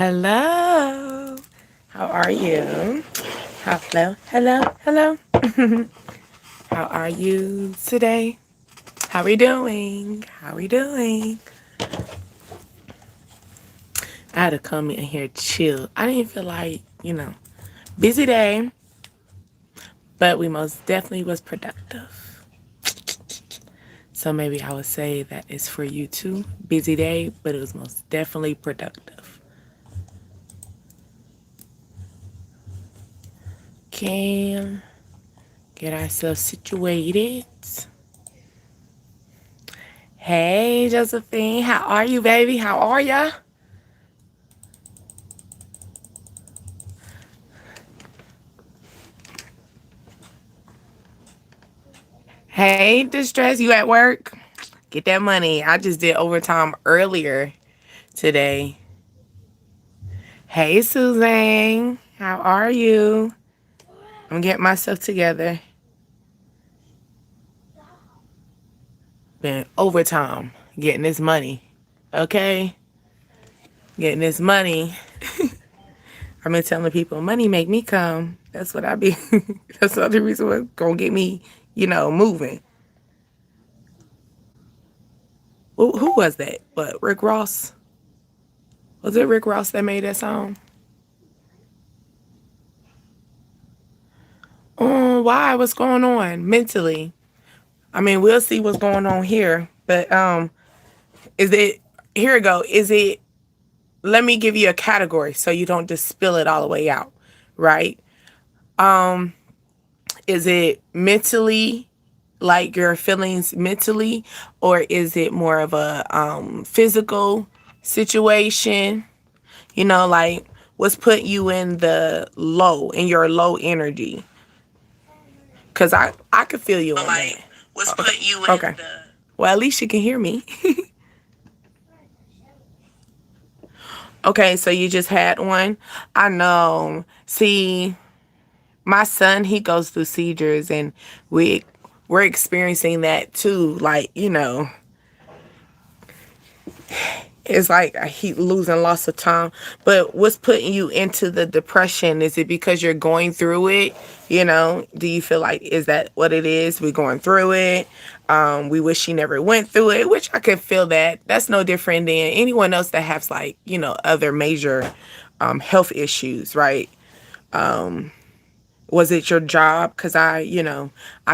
Hello. How are you? Hello, hello, hello. How are you today? How are we doing? How are we doing? I had to come in here chill. I didn't feel like, busy day, but we most definitely was productive. So maybe I would say that it's for you too. Busy day, but it was most definitely productive. Can get ourselves situated. Hey, Josephine, how are you, baby? How are ya? Hey, Distress, you at work? Get that money. I just did overtime earlier today. Hey, Suzanne, how are you? I'm getting myself together. Been overtime, getting this money. Okay? Getting this money. I've been telling people, money make me come. That's what I be. That's the other reason what's gonna get me, moving. Who was that? What, Rick Ross? Was it Rick Ross that made that song? Why? What's going on mentally? I mean, we'll see what's going on here. But is it here we go. Is it let me give you a category so you don't just spill it all the way out, right? Um, is it mentally like your feelings mentally, or is it more of a physical situation? Like what's putting you in the low, in your low energy? Cause I could feel you on Like, that. what's Okay. put you in Okay. the Well, at least you can hear me. Okay, so you just had one. I know. See, my son, he goes through seizures, and we're experiencing that too. Like, it's like he losing lots of time. But what's putting you into the depression? Is it because you're going through it? Do you feel like, is that what it is? We're going through it. We wish she never went through it, which I could feel that. That's no different than anyone else that has, like, other major health issues, right? Was it your job? Because I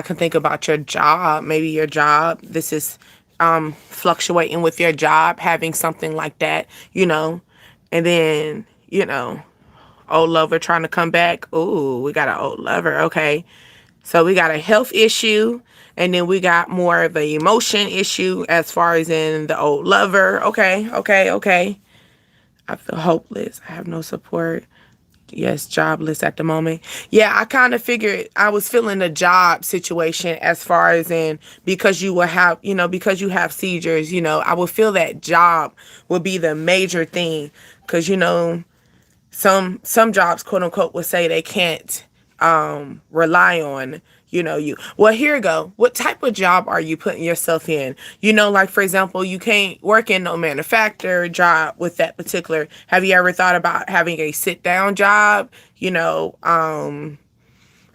can think about your job. Maybe your job, this is fluctuating with your job, having something like that, and then, old lover trying to come back. Ooh, we got an old lover. Okay. So we got a health issue, and then we got more of an emotion issue as far as in the old lover. Okay, okay, okay. I feel hopeless. I have no support. Yes, jobless at the moment. Yeah, I kind of figured I was feeling the job situation as far as in because you will have, because you have seizures, I would feel that job would be the major thing because, some jobs, quote unquote, would say they can't rely on you. Well, here we go. What type of job are you putting yourself in? Like, for example, you can't work in no manufacturer job with that particular. Have you ever thought about having a sit down job? I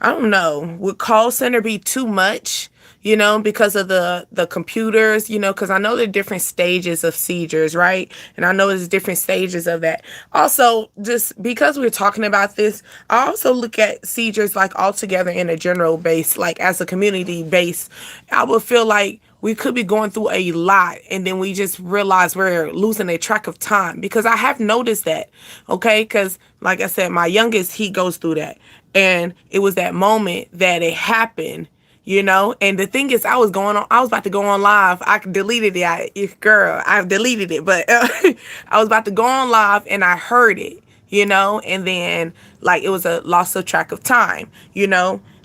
don't know. Would call center be too much? Because of the computers. Because I know there are different stages of seizures, right? And I know there's different stages of that. Also, just because we're talking about this, I also look at seizures like altogether in a general base, like as a community base. I would feel like we could be going through a lot, and then we just realize we're losing a track of time, because I have noticed that. Okay, because like I said, my youngest, he goes through that, and it was that moment that it happened. And the thing is, I was about to go on live. I deleted it. I deleted it, but I was about to go on live, and I heard it, and then, like, it was a loss of track of time,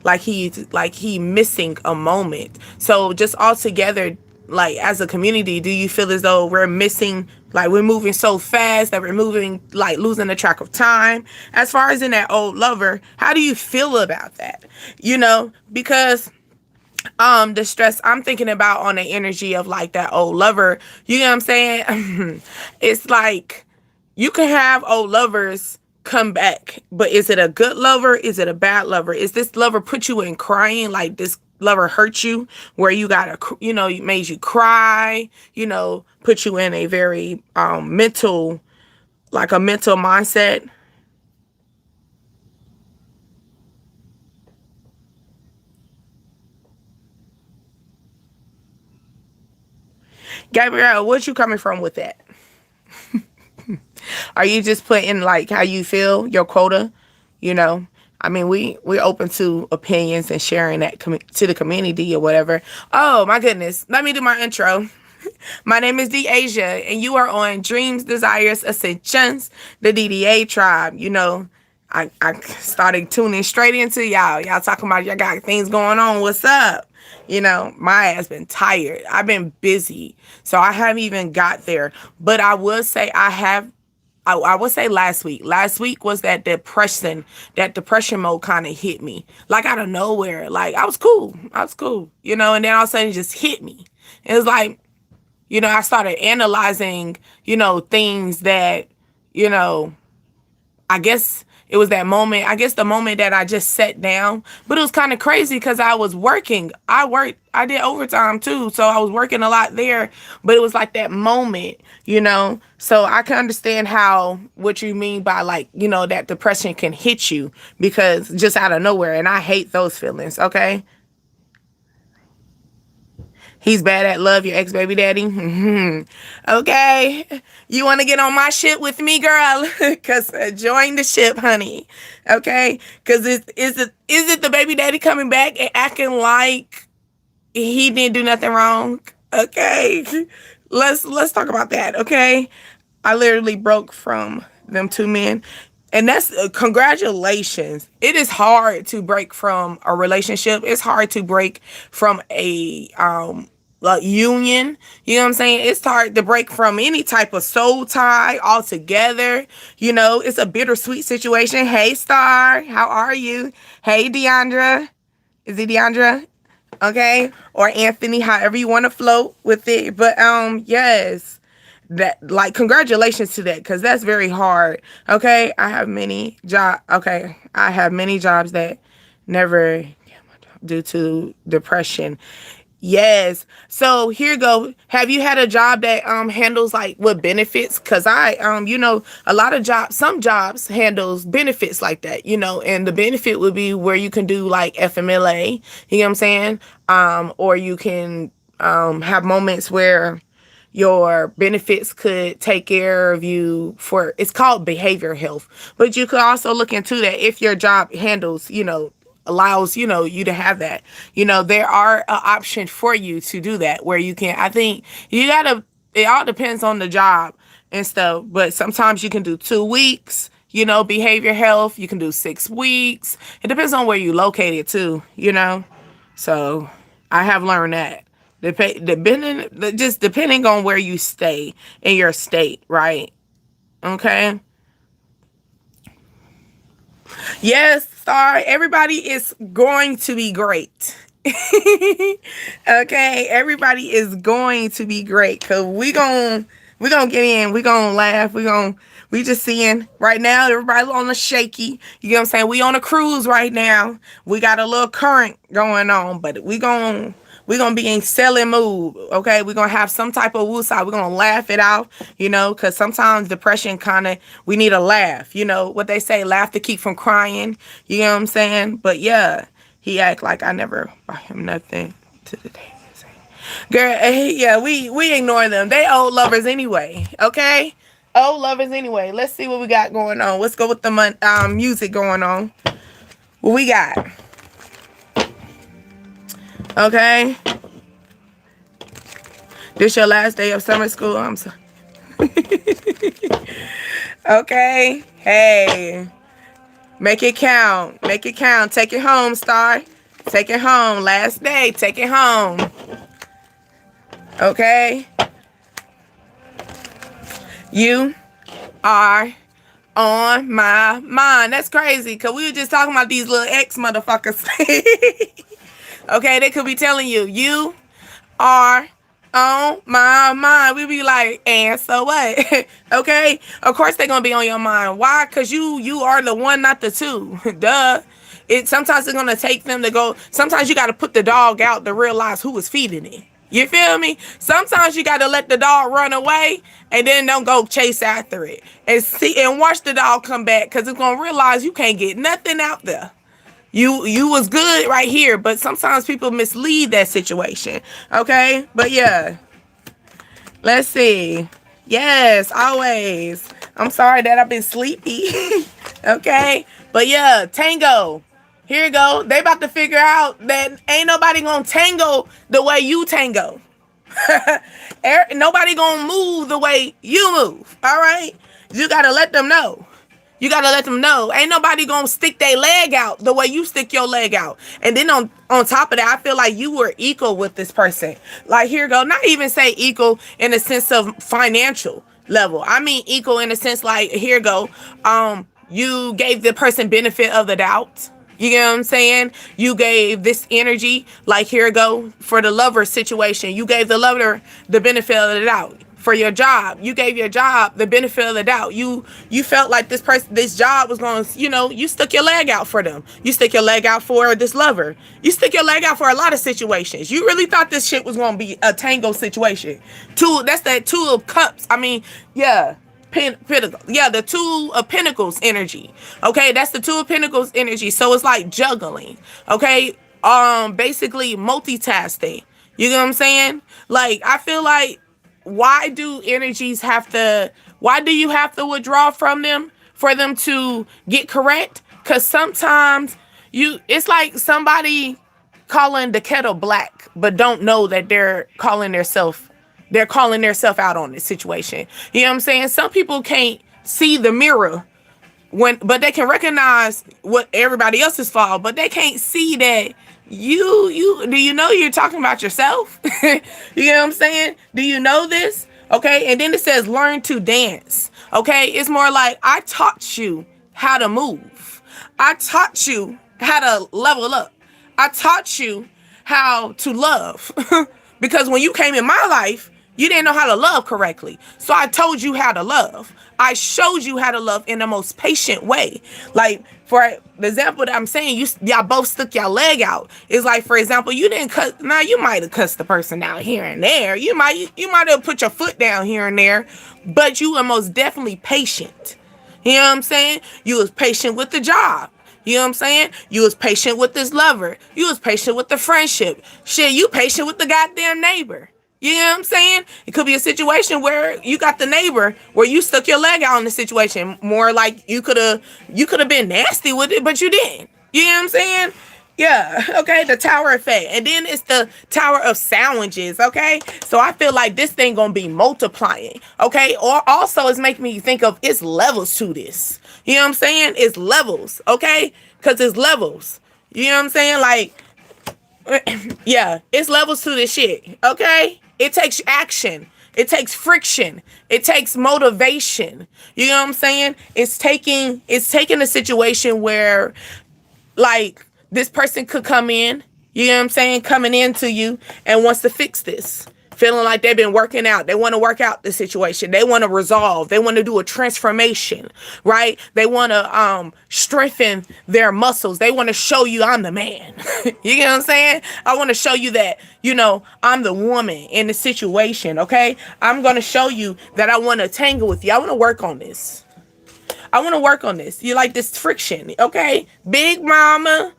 like he missing a moment. So just all together, like, as a community, do you feel as though we're missing, like, we're moving so fast that we're moving, like, losing the track of time? As far as in that old lover, how do you feel about that? Because the stress I'm thinking about on the energy of, like, that old lover, you know what I'm saying? It's like, You can have old lovers come back, but is it a good lover? Is it a bad lover? Is this lover put you in crying, like this lover hurt you where you gotta, made you cry, put you in a very mental, like a mental mindset? Gabrielle, what you coming from with that? Are you just putting like how you feel, your quota? You know, I mean, we're open to opinions and sharing that to the community or whatever. Oh my goodness, let me do my intro. My name is D Asia, and you are on Dreams, Desires, Ascensions, the DDA tribe. I started tuning straight into y'all. Y'all talking about y'all got things going on. What's up? My ass been tired. I've been busy, so I haven't even got there. But I will say I would say last week. Last week was that depression mode kind of hit me. Like out of nowhere. Like I was cool. And then all of a sudden it just hit me. It was like, I started analyzing, things that, you know, I guess it was that moment. I guess the moment that I just sat down, but it was kind of crazy because I was working. I did overtime too. So I was working a lot there, but it was like that moment. So I can understand what you mean by like, that depression can hit you because just out of nowhere. And I hate those feelings. Okay. He's bad at love, your ex-baby daddy. Okay. You want to get on my ship with me, girl? Because join the ship, honey. Okay? Because is it the baby daddy coming back and acting like he didn't do nothing wrong? Okay? Let's talk about that, okay? I literally broke from them two men. And that's congratulations. It is hard to break from a relationship. It's hard to break from a like union. You know what I'm saying? It's hard to break from any type of soul tie altogether. It's a bittersweet situation. Hey Star, how are you? Hey Deandra. Is it Deandra? Okay. Or Anthony, however you want to float with it. But yes. That, like, congratulations to that, because that's very hard. Okay. I have many jobs that never get my job due to depression. Yes. So here you go. Have you had a job that handles like what benefits? Cause a lot of some jobs handles benefits like that, and the benefit would be where you can do like FMLA, you know what I'm saying? Or you can have moments where your benefits could take care of you for, it's called behavior health. But you could also look into that if your job handles, allows, you to have that. There are options for you to do that where you can, I think it all depends on the job and stuff. But sometimes you can do 2 weeks, behavior health. You can do 6 weeks. It depends on where you located too. So I have learned that. Depending on where you stay in your state, right? Okay. Yes, sorry. Everybody is going to be great. Okay, everybody is going to be great because we gonna get in, we gonna laugh, we just seeing right now everybody on the shaky. You know what I'm saying? We on a cruise right now. We got a little current going on, but we gonna be in selling mood, okay? We're gonna have some type of woosah. We're gonna laugh it out, because sometimes depression we need a laugh. What they say, laugh to keep from crying. You know what I'm saying? But yeah, he act like I never bought him nothing to the day. Girl, yeah, we ignore them. They old lovers anyway, okay? Old lovers anyway. Let's see what we got going on. Let's go with the music going on. What we got? Okay. This your last day of summer school? I'm sorry. Okay. Hey. Make it count. Make it count. Take it home, Star. Take it home. Last day. Take it home. Okay. You are on my mind. That's crazy. Because we were just talking about these little ex motherfuckers. Okay, they could be telling you are On my mind. We be like, and so what? Okay? Of course they're gonna be on your mind. Why? Cause you are the one, not the two. Duh. It sometimes it's gonna take them to go. Sometimes you gotta put the dog out to realize who was feeding it. You feel me? Sometimes you gotta let the dog run away and then don't go chase after it. And see and watch the dog come back because it's gonna realize you can't get nothing out there. You was good right here, but sometimes people mislead that situation. Okay? But yeah. Let's see. Yes, always. I'm sorry that I've been sleepy. Okay? But yeah, tango. Here you go. They about to figure out that ain't nobody gonna tango the way you tango. Nobody gonna move the way you move. All right? You gotta let them know. You gotta let them know. Ain't nobody gonna stick their leg out the way you stick your leg out. And then on top of that, I feel like you were equal with this person. Like here you go. Not even say equal in the sense of financial level. I mean equal in the sense like here you go. You gave the person benefit of the doubt. You get what I'm saying? You gave this energy, like here you go, for the lover situation. You gave the lover the benefit of the doubt. For your job, you gave your job the benefit of the doubt. You felt like this job was going to, you stuck your leg out for them. You stick your leg out for this lover. You stick your leg out for a lot of situations. You really thought this shit was going to be a tango situation. That's that two of cups. I mean, yeah. Pinnacle. Yeah, the two of pentacles energy. Okay, that's the two of pentacles energy. So it's like juggling. Okay, basically multitasking. You know what I'm saying? Like I feel like why do you have to withdraw from them for them to get correct? Because sometimes it's like somebody calling the kettle black but don't know that they're calling themselves out on this situation. You know what I'm saying? Some people can't see the mirror but they can recognize what everybody else's fault, but they can't see that do you know you're talking about yourself? You know what I'm saying? Do you know this? Okay, and then it says learn to dance. Okay, it's more like I taught you how to move. I taught you how to level up. I taught you how to love. Because when you came in my life, you didn't know how to love correctly. So I told you how to love. I showed you how to love in the most patient way. Like, for the example that I'm saying, y'all both stuck your leg out. It's like, for example, you didn't cut. Now, you might have cussed the person out here and there. You might have put your foot down here and there. But you were most definitely patient. You know what I'm saying? You was patient with the job. You know what I'm saying? You was patient with this lover. You was patient with the friendship. Shit, you patient with the goddamn neighbor. You know what I'm saying? It could be a situation where you got the neighbor where you stuck your leg out in the situation. More like you could have been nasty with it, but you didn't. You know what I'm saying? Yeah, okay, the tower effect. And then it's the tower of sandwiches, okay? So I feel like this thing gonna be multiplying, okay? Or also it's making me think of it's levels to this. You know what I'm saying? It's levels, okay? Because it's levels. You know what I'm saying? Like, yeah, it's levels to this shit, okay? It takes action. It takes friction. It takes motivation. You know what I'm saying? It's taking a situation where, like, this person could come in, you know what I'm saying, coming into you and wants to fix this. Feeling like they've been working out. They want to work out the situation. They want to resolve. They want to do a transformation, right? They want to strengthen their muscles. They want to show you I'm the man. You know what I'm saying? I want to show you that, I'm the woman in the situation, okay? I'm going to show you that I want to tangle with you. I want to work on this. You like this friction, okay? Big mama.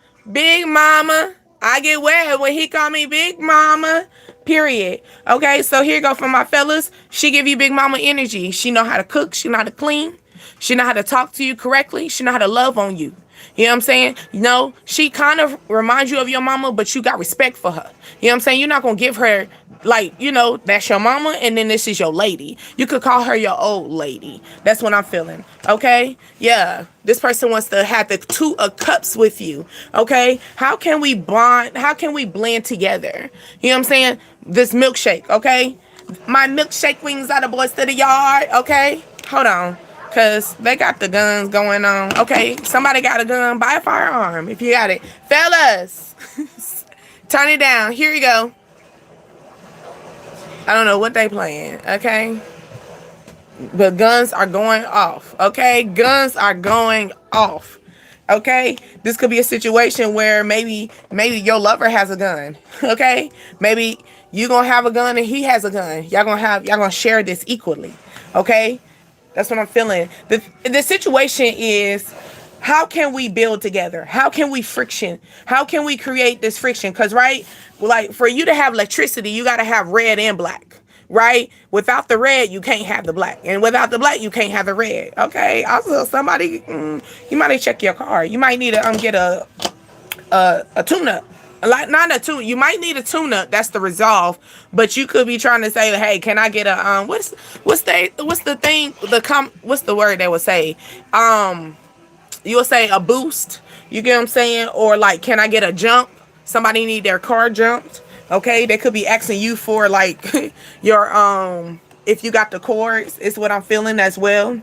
I get wet when he call me Big Mama. Period. Okay, so here you go for my fellas. She give you Big Mama energy. She know how to cook. She know how to clean. She know how to talk to you correctly. She know how to love on you. You know what I'm saying? She kind of reminds you of your mama, but you got respect for her. You know what I'm saying? You're not going to give her, like, that's your mama, and then this is your lady. You could call her your old lady. That's what I'm feeling. Okay? Yeah. This person wants to have the two of cups with you. Okay? How can we bond? How can we blend together? You know what I'm saying? This milkshake. Okay? My milkshake wings are the boys to the yard. Okay? Hold on. Because they got the guns going on. Okay, somebody got a gun, buy a firearm if you got it. Fellas, turn it down. Here you go. I don't know what they playing, okay? But guns are going off, okay? Guns are going off. Okay? This could be a situation where maybe your lover has a gun. Okay? Maybe you gonna have a gun and he has a gun. Y'all gonna share this equally. Okay? That's what I'm feeling. The situation is, how can we build together? How can we friction? How can we create this friction? Because, right, like for you to have electricity, you got to have red and black, right? Without the red, you can't have the black. And without the black, you can't have the red. Okay. Also, somebody, you might need to check your car. You might need to get a tune-up. Like, not a tune. You might need a tune-up. That's the resolve. But you could be trying to say, hey, can I get a what's the thing, what's the word they would say? You'll say a boost. You get what I'm saying? Or like, can I get a jump? Somebody need their car jumped. Okay, they could be asking you for like your if you got the cords. It's what I'm feeling as well.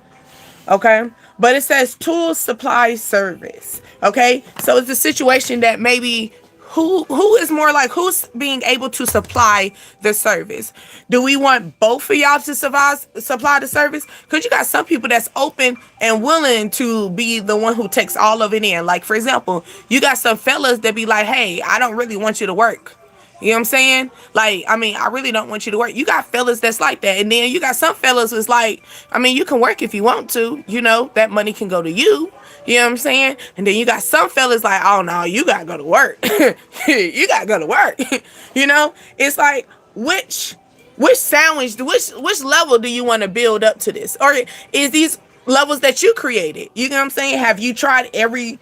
Okay, but it says tools, supply, service. Okay, so it's a situation that maybe who is more like, who's being able to supply the service? Do we want both of y'all to supply the service? Because you got some people that's open and willing to be the one who takes all of it in. Like, for example, you got some fellas that be like, hey, I don't really want you to work. You know what I'm saying? Like, I mean, I really don't want you to work. You got fellas that's like that. And then you got some fellas that's like, I mean, you can work if you want to. You know, that money can go to you. You know what I'm saying? And then you got some fellas like, oh, no, you got to go to work. You got to go to work. You know? It's like, which sandwich, which level do you want to build up to this? Or is these levels that you created? You know what I'm saying? Have you tried every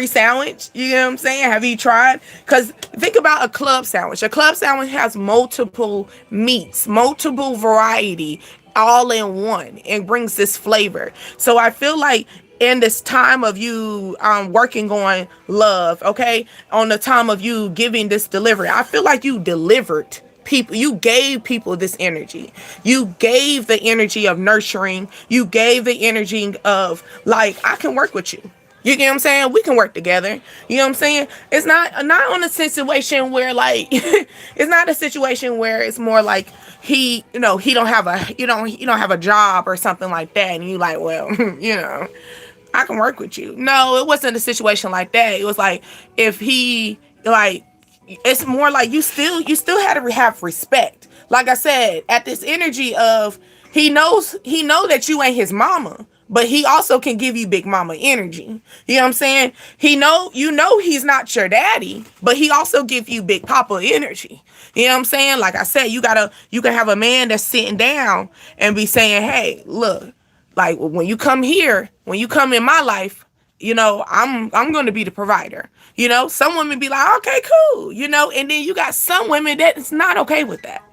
sandwich? You know what I'm saying? Have you tried? Because think about a club sandwich. A club sandwich has multiple meats, multiple variety, all in one, and brings this flavor. So I feel like in this time of you working on love, okay, on the time of you giving this delivery, I feel like you delivered people. You gave people this energy. You gave the energy of nurturing. You gave the energy of like, I can work with you. You get what I'm saying? We can work together. You know what I'm saying? It's not on a situation where like it's not a situation where it's more like he don't have a job or something like that, and you like, well, I can work with you. No, it wasn't a situation like that. It was like, if he like, it's more like you still had to have respect. Like I said, at this energy of he know that you ain't his mama, but he also can give you big mama energy. You know what I'm saying? He's not your daddy, but he also give you big papa energy. You know what I'm saying? Like I said, you can have a man that's sitting down and be saying, hey, look, like when you come in my life, I'm going to be the provider. Some women be like, okay, cool. And then you got some women that's not okay with that.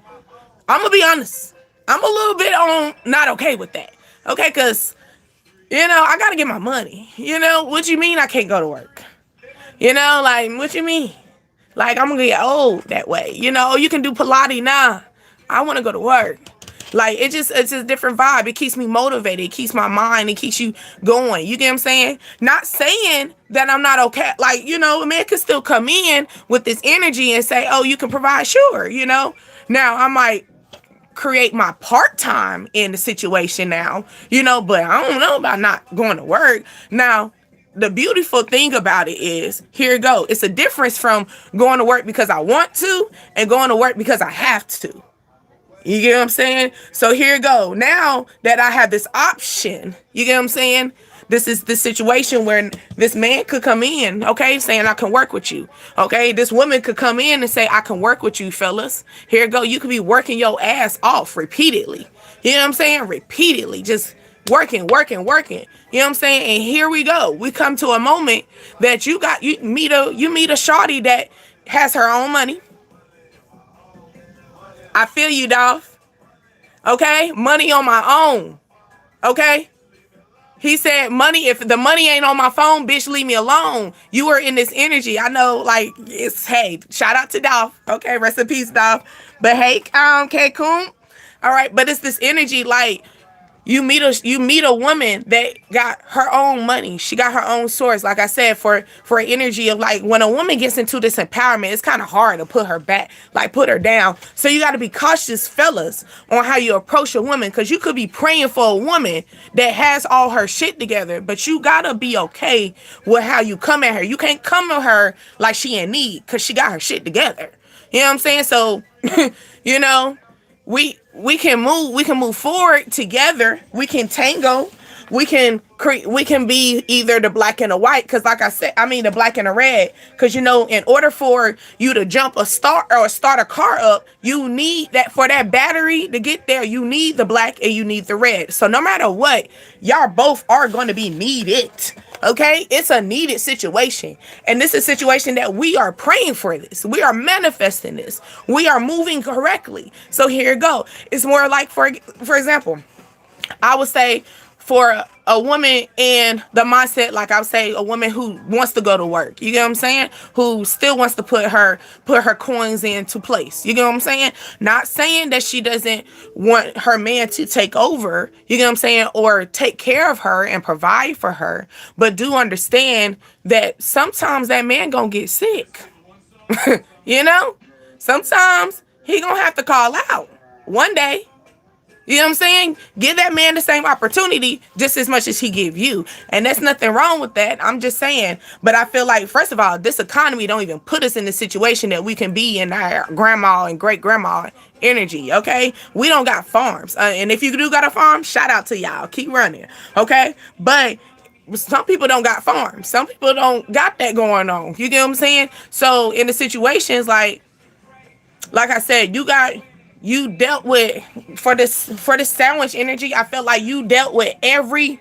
I'm going to be honest. I'm a little bit on not okay with that. Okay, because, I got to get my money. What you mean I can't go to work? Like, what you mean? Like, I'm going to get old that way. You can do Pilates now. I want to go to work. Like, it's a different vibe. It keeps me motivated. It keeps my mind. It keeps you going. You get what I'm saying? Not saying that I'm not okay. Like, a man could still come in with this energy and say, oh, you can provide, sure, Now, I might create my part-time in the situation now, but I don't know about not going to work. Now, the beautiful thing about it is, here you go. It's a difference from going to work because I want to and going to work because I have to. You get what I'm saying? So here you go. Now that I have this option, you get what I'm saying? This is the situation where this man could come in, okay, saying I can work with you. Okay, this woman could come in and say, I can work with you, fellas. Here you go. You could be working your ass off repeatedly. You know what I'm saying? Repeatedly. Just working. You know what I'm saying? And here we go. We come to a moment that you meet a shawty that has her own money. I feel you, Dolph. Okay? Money on my own. Okay? He said, if the money ain't on my phone, bitch, leave me alone. You are in this energy. I know, like, hey, shout out to Dolph. Okay? Rest in peace, Dolph. But hey, K-Coon. All right? But it's this energy, like, You meet a woman that got her own money. She got her own source. Like I said, for energy of like when a woman gets into this empowerment, it's kind of hard to put her back, like put her down. So you got to be cautious, fellas, on how you approach a woman, because you could be praying for a woman that has all her shit together, but you gotta be okay with how you come at her. You can't come at her like she in need because she got her shit together. You know what I'm saying? So, you know, we can move forward together. We can tango. We can be either the black and the white, because like I said, I mean the black and the red, because you know, in order for you to jump a start or start a car up, you need that, for that battery to get there, you need the black and you need the red. So no matter what, y'all both are going to be needed. Okay, it's a needed situation, and this is a situation that we are praying for. This, we are manifesting this, we are moving correctly. So here you go. It's more like, for example, I would say for a woman in the mindset, like I would say, a woman who wants to go to work, you get what I'm saying? Who still wants to put her coins into place. You get what I'm saying? Not saying that she doesn't want her man to take over, you get what I'm saying, or take care of her and provide for her, but do understand that sometimes that man gonna get sick. You know? Sometimes he gonna have to call out one day. You know what I'm saying? Give that man the same opportunity just as much as he give you. And there's nothing wrong with that. I'm just saying. But I feel like, first of all, this economy don't even put us in the situation that we can be in our grandma and great grandma energy, okay? We don't got farms. And if you do got a farm, shout out to y'all. Keep running, okay? But some people don't got farms. Some people don't got that going on. You get what I'm saying? So in the situations, like I said, you dealt with, for this sandwich energy, I felt like you dealt with every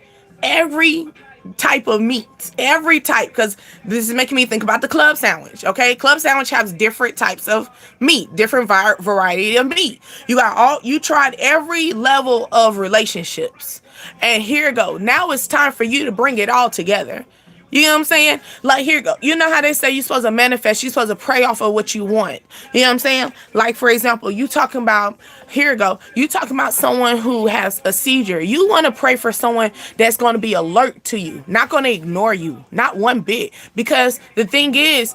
type of meat, every type, because this is making me think about the club sandwich. Okay, club sandwich has different types of meat, different variety of meat. You tried every level of relationships, and here you go. Now it's time for you to bring it all together. You know what I'm saying? Like, here you go. You know how they say you're supposed to manifest, you're supposed to pray off of what you want. You know what I'm saying? Like, for example, you talking about, here you go, you talking about someone who has a seizure. You want to pray for someone that's going to be alert to you, not going to ignore you, not one bit. Because the thing is,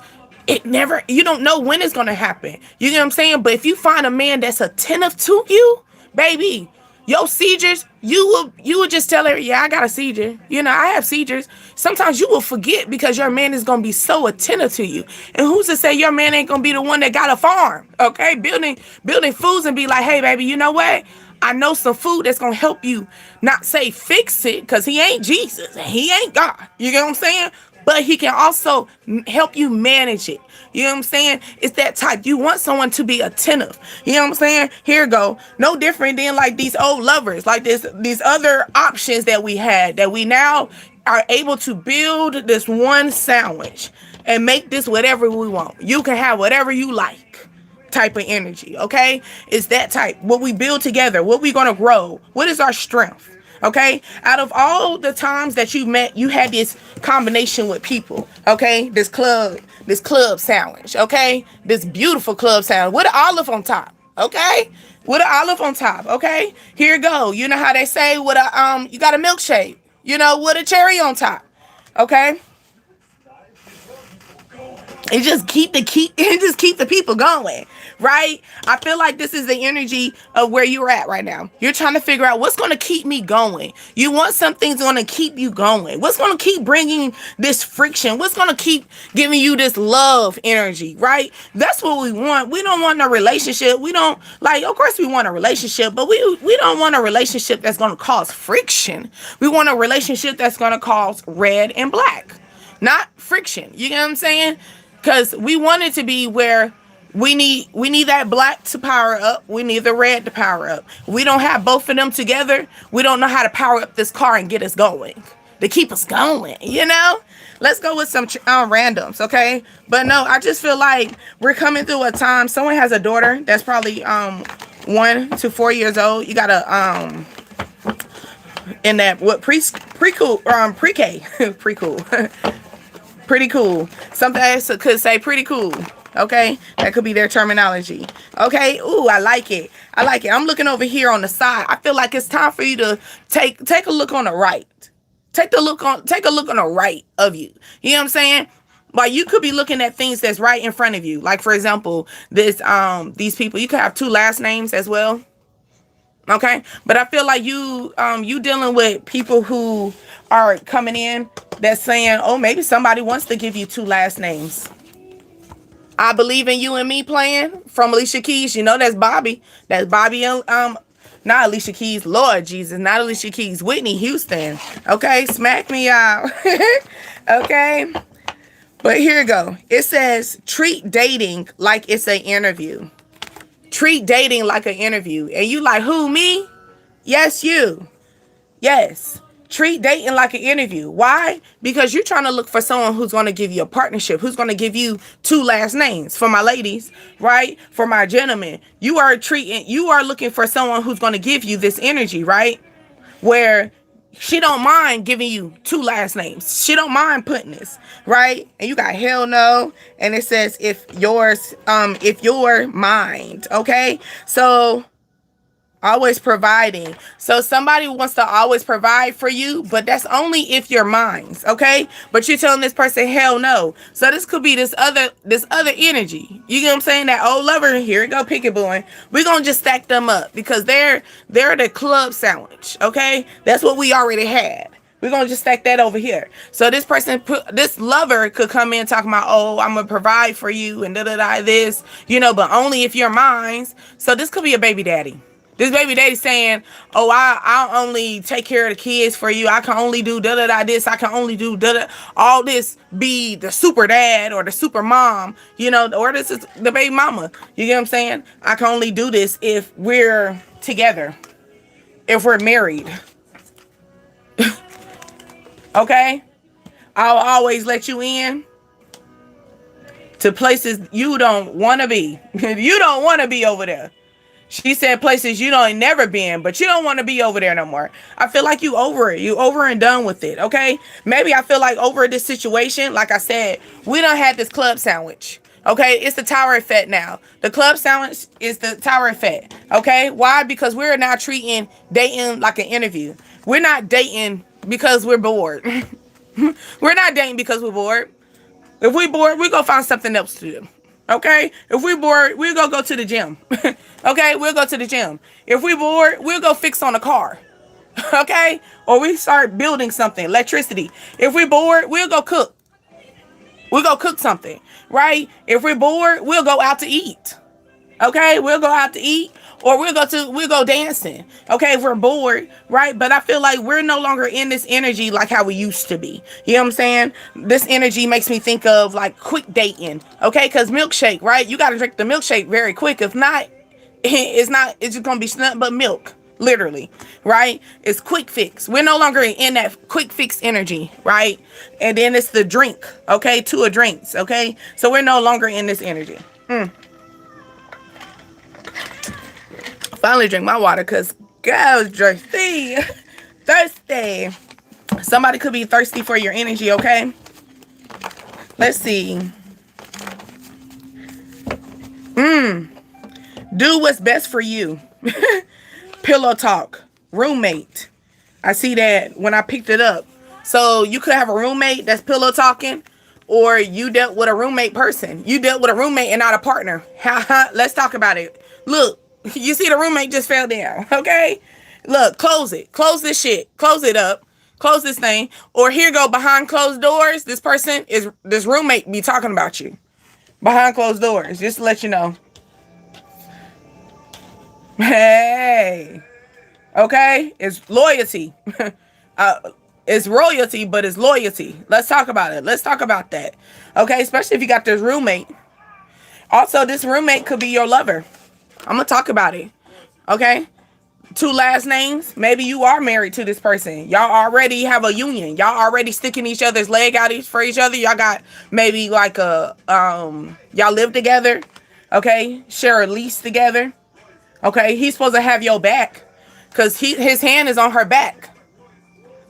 you don't know when it's going to happen. You know what I'm saying? But if you find a man that's attentive to you, baby, your seizures, you will just tell her, yeah, I got a seizure. You know, I have seizures. Sometimes you will forget because your man is going to be so attentive to you. And who's to say your man ain't going to be the one that got a farm, okay? Building foods, and be like, hey, baby, you know what? I know some food that's going to help you, not say fix it, because he ain't Jesus and he ain't God. You get what I'm saying? But he can also help you manage it. You know what I'm saying? It's that type. You want someone to be attentive. You know what I'm saying? Here you go. No different than like these old lovers, like these other options that we had, that we now are able to build this one sandwich and make this whatever we want. You can have whatever you like type of energy, okay? It's that type. What we build together, what we gonna grow, what is our strength? Okay, out of all the times that you met, you had this combination with people. Okay, this club sandwich. Okay, this beautiful club sandwich with an olive on top. Okay, with an olive on top. Okay, here you go. You know how they say with a you got a milkshake. You know, with a cherry on top. Okay. And just keep the people going, right? I feel like this is the energy of where you're at right now. You're trying to figure out what's going to keep me going. You want something's going to keep you going. What's going to keep bringing this friction? What's going to keep giving you this love energy, right? That's what we want. We don't want a relationship. We don't, like, of course we want a relationship, but we don't want a relationship that's going to cause friction. We want a relationship that's going to cause red and black, not friction. You know what I'm saying? Because we want it to be where we need that black to power up. We need the red to power up. We don't have both of them together. We don't know how to power up this car and get us going, to keep us going, you know? Let's go with some randoms, okay? But no, I just feel like we're coming through a time. Someone has a daughter that's probably 1 to 4 years old. You got a in that what pre-cool pre-K pre-cool. Pretty cool. Something else could say pretty cool. Okay, that could be their terminology. Okay, ooh, I like it. I like it. I'm looking over here on the side. I feel like it's time for you to take a look on the right. Take a look on the right of you. You know what I'm saying? Like you could be looking at things that's right in front of you. Like for example, these people, you could have two last names as well. Okay, but I feel like you dealing with people who are coming in that's saying, oh, maybe somebody wants to give you two last names. I Believe in You and Me playing from Alicia Keys. You know that's Bobby. That's Bobby and not Alicia Keys. Lord Jesus, not Alicia Keys. Whitney Houston. Okay, smack me out. Okay, but here you go. It says treat dating like it's an interview. Treat dating like an interview, and you like who, me? Yes, you. Yes. Treat dating like an interview. Why? Because you're trying to look for someone who's going to give you a partnership, who's going to give you two last names. For my ladies, right? For my gentlemen, you are looking for someone who's going to give you this energy, right? Where she don't mind giving you two last names. She don't mind putting this, right? And you got hell no. And it says if your mind, okay? So always providing. So somebody wants to always provide for you, but that's only if you're mines, okay? But you're telling this person hell no. So this could be this other energy. You get what I'm saying? That old lover, here we go, peekabooing. We're gonna just stack them up because they're the club sandwich, okay? That's what we already had. We're gonna just stack that over here. So this lover could come in talking about, oh, I'm gonna provide for you and this, but only if you're mine. So this could be a baby daddy. This baby daddy saying, oh, I'll only take care of the kids for you. I can only do this. I can only do all this, be the super dad or the super mom, or this is the baby mama. You get what I'm saying? I can only do this if we're together, if we're married. Okay? I'll always let you in to places you don't want to be. You don't want to be over there. She said places you don't never been, but you don't want to be over there no more. I feel like you over it. You over and done with it, okay? Maybe I feel like over this situation, like I said, we done had this club sandwich, okay? It's the tower effect now. The club sandwich is the tower effect, okay? Why? Because we're now treating dating like an interview. We're not dating because we're bored. We're not dating because we're bored. If we bored, we go find something else to do. Okay? If we bored, we'll go to the gym. Okay? We'll go to the gym. If we bored, we'll go fix on a car. Okay? Or we start building something, electricity. If we bored, we'll go cook. We'll go cook something. Right? If we're bored, we'll go out to eat. Okay? We'll go out to eat. Or we'll go dancing. Okay, if we're bored, right? But I feel like we're no longer in this energy like how we used to be. You know what I'm saying? This energy makes me think of like quick dating. Okay, because milkshake, right? You gotta drink the milkshake very quick. If not, it's just gonna be nothing but milk. Literally, right? It's quick fix. We're no longer in that quick fix energy, right? And then it's the drink, okay? Two of drinks, okay? So we're no longer in this energy. Finally drink my water because girl, I was thirsty. Thirsty. Somebody could be thirsty for your energy, okay? Let's see. Do what's best for you. Pillow talk. Roommate. I see that when I picked it up. So you could have a roommate that's pillow talking, or you dealt with a roommate person. You dealt with a roommate and not a partner. Let's talk about it. Look. You see the roommate just fell down, okay? Look, close it. Close this shit. Close it up. Close this thing. Or here go behind closed doors. This roommate be talking about you. Behind closed doors. Just to let you know. Hey. Okay? It's loyalty. It's royalty, but it's loyalty. Let's talk about it. Let's talk about that. Okay? Especially if you got this roommate. Also, this roommate could be your lover. I'm going to talk about it. Okay? Two last names. Maybe you are married to this person. Y'all already have a union. Y'all already sticking each other's leg out for each other. Y'all got maybe like y'all live together. Okay? Share a lease together. Okay? He's supposed to have your back because his hand is on her back.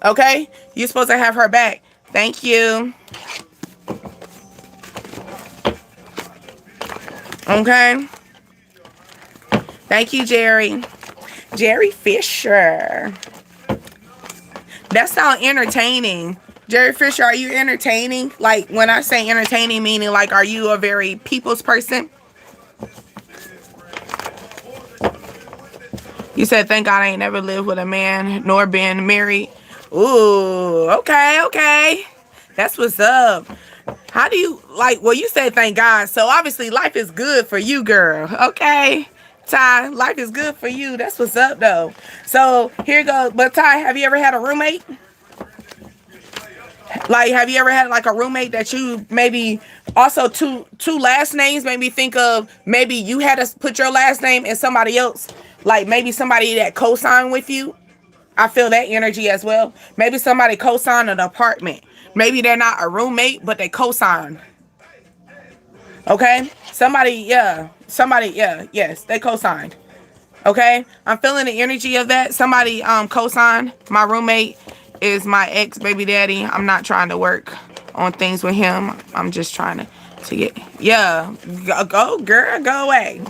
Okay? You're supposed to have her back. Thank you. Okay. Thank you, Jerry. Jerry Fisher. That sounds entertaining. Jerry Fisher, are you entertaining? Like, when I say entertaining, meaning like, are you a very people's person? You said, thank God I ain't never lived with a man nor been married. Ooh, okay, okay. That's what's up. How do you, like, well, you said thank God. So obviously life is good for you, girl. Okay. Ty, life is good for you. That's what's up, though. So here goes. But Ty, have you ever had a roommate? Like, have you ever had like a roommate that you maybe also two last names made me think of, maybe you had to put your last name and somebody else, like maybe somebody that co-signed with you? I feel that energy as well. Maybe somebody co-signed an apartment. Maybe they're not a roommate, but they co-signed. Okay? Yes, they co-signed. Okay? I'm feeling the energy of that. Somebody co-signed. My roommate is my ex baby daddy. I'm not trying to work on things with him. I'm just trying to get, yeah. Go, girl, go away.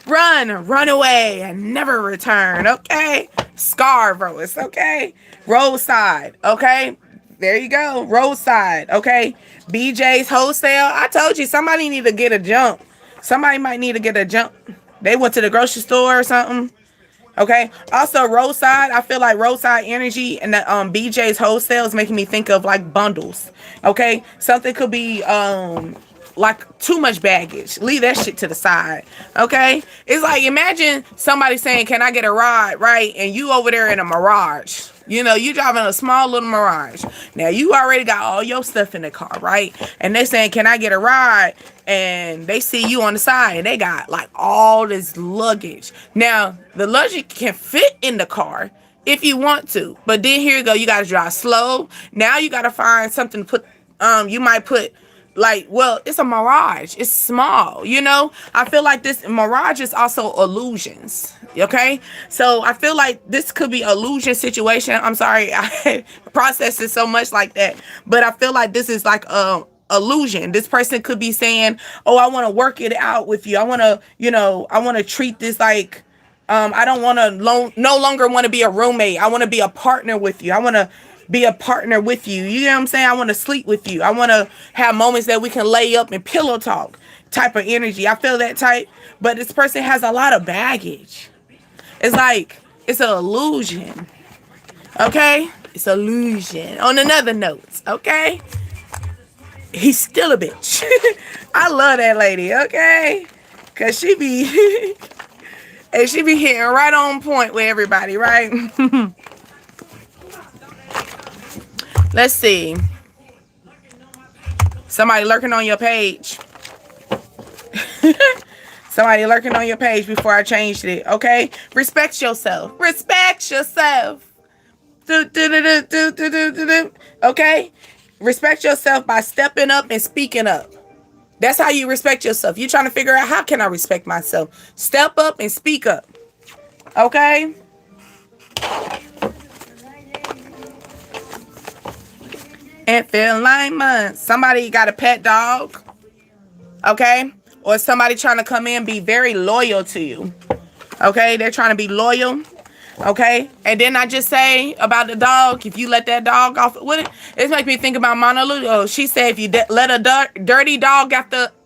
Run away and never return. Okay? Scarborough, okay? Roadside, okay? There you go. Roadside, okay? BJ's Wholesale. I told you, somebody need to get a jump. Somebody might need to get a jump. They went to the grocery store or something. Okay. Also, roadside. I feel like roadside energy and the BJ's Wholesale is making me think of like bundles. Okay. Something could be like too much baggage. Leave that shit to the side. Okay. It's like, imagine somebody saying, "Can I get a ride?" Right? And you over there in a Mirage. You know, you driving a small little Mirage. Now you already got all your stuff in the car, right? And they saying, "Can I get a ride?" And they see you on the side and they got like all this luggage. Now the luggage can fit in the car if you want to, but then here you go, you got to drive slow. Now you got to find something to put, you might put like, well, it's a Mirage, it's small, you know. I feel like this Mirage is also illusions. Okay, so I feel like this could be illusion situation. I'm sorry, I process it so much like that, but I feel like this is like illusion. This person could be saying, "Oh, I want to work it out with you. I want to, I want to treat this like, I don't want to no longer want to be a roommate. I want to be a partner with you. I want to be a partner with you. You know what I'm saying? I want to sleep with you. I want to have moments that we can lay up and pillow talk." Type of energy. I feel that type, but this person has a lot of baggage. It's like, it's an illusion. Okay? It's illusion. On another note, okay? He's still a bitch. I love that lady, okay? Cause she be and she be hitting right on point with everybody, right? Let's see. Somebody lurking on your page. Somebody lurking on your page before I changed it, okay? Respect yourself. Respect yourself. Okay? Respect yourself by stepping up and speaking up. That's how you respect yourself. You're trying to figure out, how can I respect myself? Step up and speak up. Okay? And feel 9 months. Somebody got a pet dog. Okay? Or somebody trying to come in, be very loyal to you. Okay? They're trying to be loyal. Okay? And then I just say about the dog, if you let that dog off, it makes me think about Mona Leo. She said, if you let a dirty dog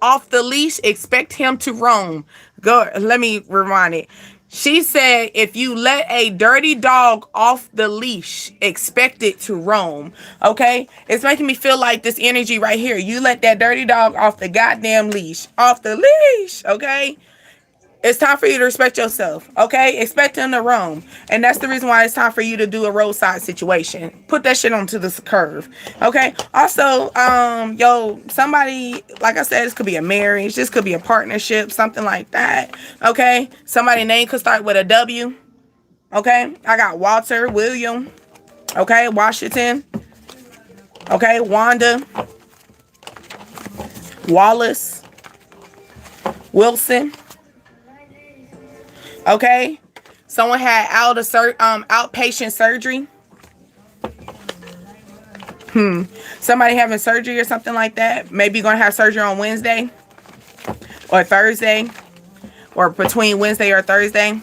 off the leash, expect him to roam. Go. Let me rewind it. She said, if you let a dirty dog off the leash, expect it to roam. Okay? It's making me feel like this energy right here. You let that dirty dog off the goddamn leash. Off the leash. Okay? It's time for you to respect yourself. Okay? Expect him to roam. And that's the reason why it's time for you to do a roadside situation. Put that shit onto this curve. Okay? Also, somebody, like I said, this could be a marriage. This could be a partnership. Something like that. Okay? Somebody's name could start with a W. Okay? I got Walter, William. Okay? Washington. Okay? Wanda. Wallace. Wilson. Okay, someone had outpatient surgery. Somebody having surgery or something like that. Maybe you're gonna have surgery on Wednesday. or Thursday, or between Wednesday or Thursday.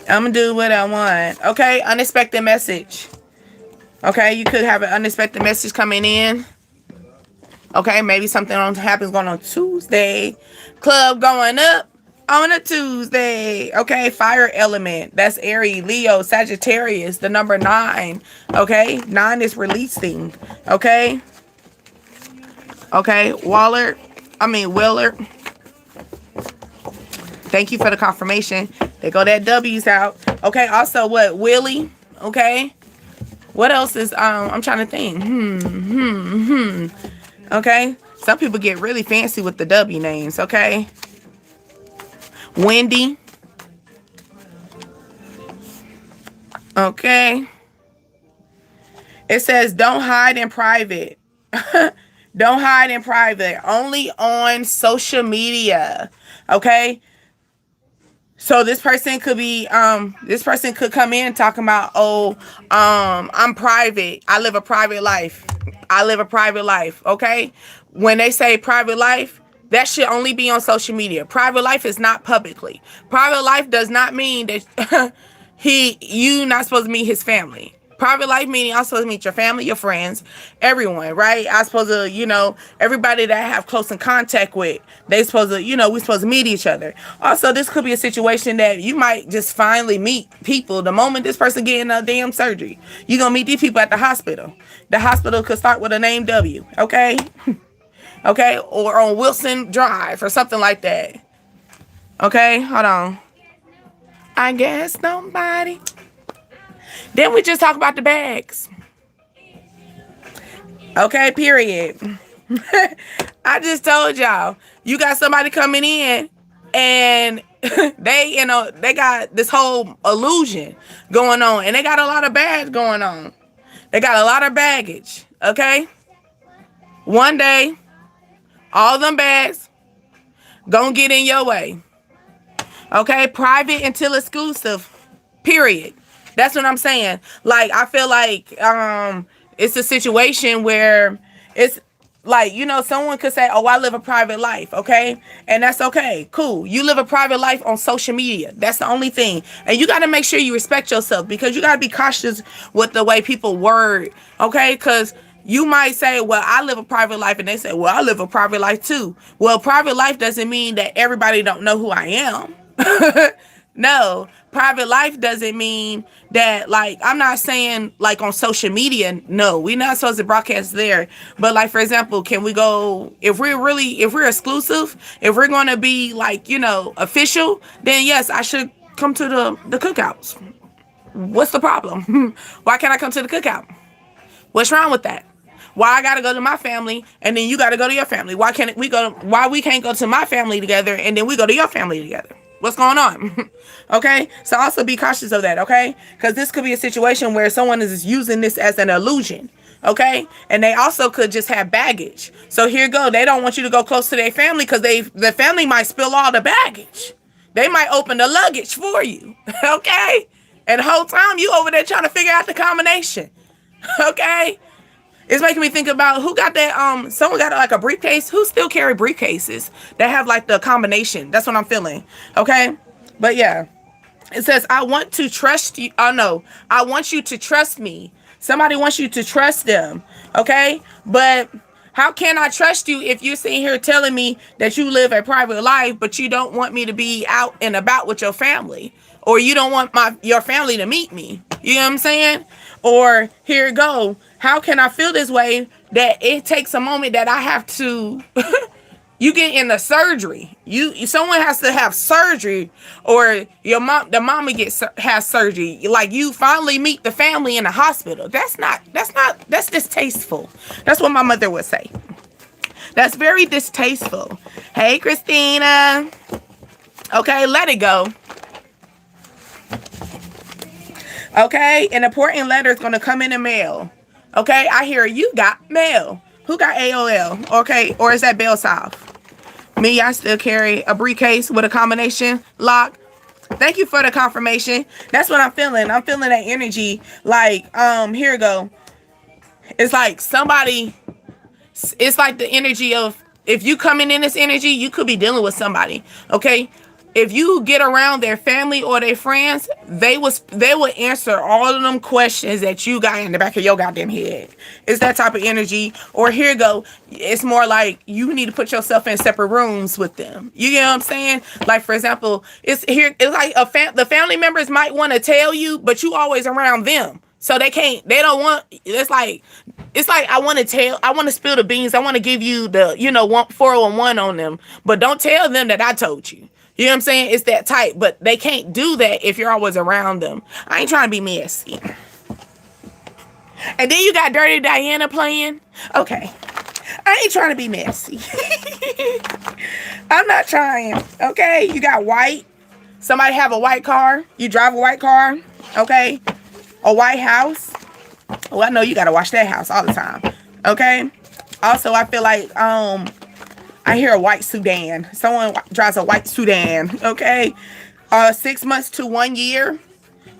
I'm gonna do what I want. Okay, unexpected message. Okay, you could have an unexpected message coming in. Okay, maybe something happens going on Tuesday. Club going up on a Tuesday. Okay, fire element. That's Aries, Leo, Sagittarius, the number 9. Okay, 9 is releasing. Okay. Okay, Willard. Thank you for the confirmation. They go that W's out. Okay, also what? Willie. Okay. What else is I'm trying to think. Okay. Some people get really fancy with the W names, okay? Wendy. Okay. It says don't hide in private. Don't hide in private. Only on social media. Okay? So this person could be, this person could come in talking about, oh, I'm private. I live a private life. I live a private life. Okay. When they say private life, that should only be on social media. Private life is not publicly. Private life does not mean that you not supposed to meet his family. Private life meaning I'm supposed to meet your family, your friends, everyone, right? I'm supposed to, everybody that I have close in contact with, they supposed to, we're supposed to meet each other. Also, this could be a situation that you might just finally meet people the moment this person getting a damn surgery. You're going to meet these people at the hospital. The hospital could start with a name W, okay? Okay? Or on Wilson Drive or something like that. Okay? Hold on. I guess nobody. Then we just talk about the bags. Okay, period. I just told y'all, you got somebody coming in and they got this whole illusion going on and they got a lot of bags going on. They got a lot of baggage, okay? One day, all them bags gonna get in your way. Okay, private until exclusive, period. That's what I'm saying. Like, I feel like it's a situation where it's like, someone could say, oh, I live a private life, okay? And that's okay. Cool. You live a private life on social media. That's the only thing. And you got to make sure you respect yourself because you got to be cautious with the way people word, okay? Because you might say, well, I live a private life. And they say, well, I live a private life too. Well, private life doesn't mean that everybody don't know who I am. No, private life doesn't mean that, like, I'm not saying like on social media. No, we're not supposed to broadcast there. But like, for example, can we go, if we're exclusive, if we're going to be like, official, then yes, I should come to the cookouts. What's the problem? Why can't I come to the cookout? What's wrong with that? Why I gotta go to my family and then you gotta go to your family? Why we can't go to my family together and then we go to your family together? What's going on? Okay? So also be cautious of that, okay? Because this could be a situation where someone is using this as an illusion, okay? And they also could just have baggage. So here you go. They don't want you to go close to their family because the family might spill all the baggage. They might open the luggage for you, okay? And the whole time you over there trying to figure out the combination, okay? It's making me think about who got that, someone got like a briefcase. Who still carry briefcases that have like the combination? That's what I'm feeling. Okay. But yeah, it says, I want to trust you. Oh no, I want you to trust me. Somebody wants you to trust them. Okay. But how can I trust you if you're sitting here telling me that you live a private life, but you don't want me to be out and about with your family, or you don't want your family to meet me? You know what I'm saying? Or here you go. How can I feel this way that it takes a moment that I have to you get in the surgery. Someone has to have surgery, or the mama has surgery. Like, you finally meet the family in the hospital. That's distasteful. That's what my mother would say. That's very distasteful. Hey, Christina. Okay, let it go. Okay, an important letter is going to come in the mail. Okay, I hear you got mail. Who got AOL? Okay, or is that Bell South? Me, I still carry a briefcase with a combination lock. Thank you for the confirmation. That's what I'm feeling. I'm feeling that energy. Like, here we go. It's like somebody, it's like the energy of, if you coming in this energy, you could be dealing with somebody. Okay. If you get around their family or their friends, they will answer all of them questions that you got in the back of your goddamn head. It's that type of energy. Or here you go. It's more like you need to put yourself in separate rooms with them. You get what I'm saying? Like, for example, it's like the family members might want to tell you, but you always around them. So they don't want, it's like I want to spill the beans. I want to give you the, 401 on them, but don't tell them that I told you. You know what I'm saying? It's that type, but they can't do that if you're always around them. I ain't trying to be messy. And then you got Dirty Diana playing. Okay. I ain't trying to be messy. I'm not trying. Okay. You got white. Somebody have a white car. You drive a white car. Okay. A white house. Well, I know you got to wash that house all the time. Okay. Also, I feel like, I hear a white sedan. Someone drives a white sedan. Okay. 6 months to 1 year.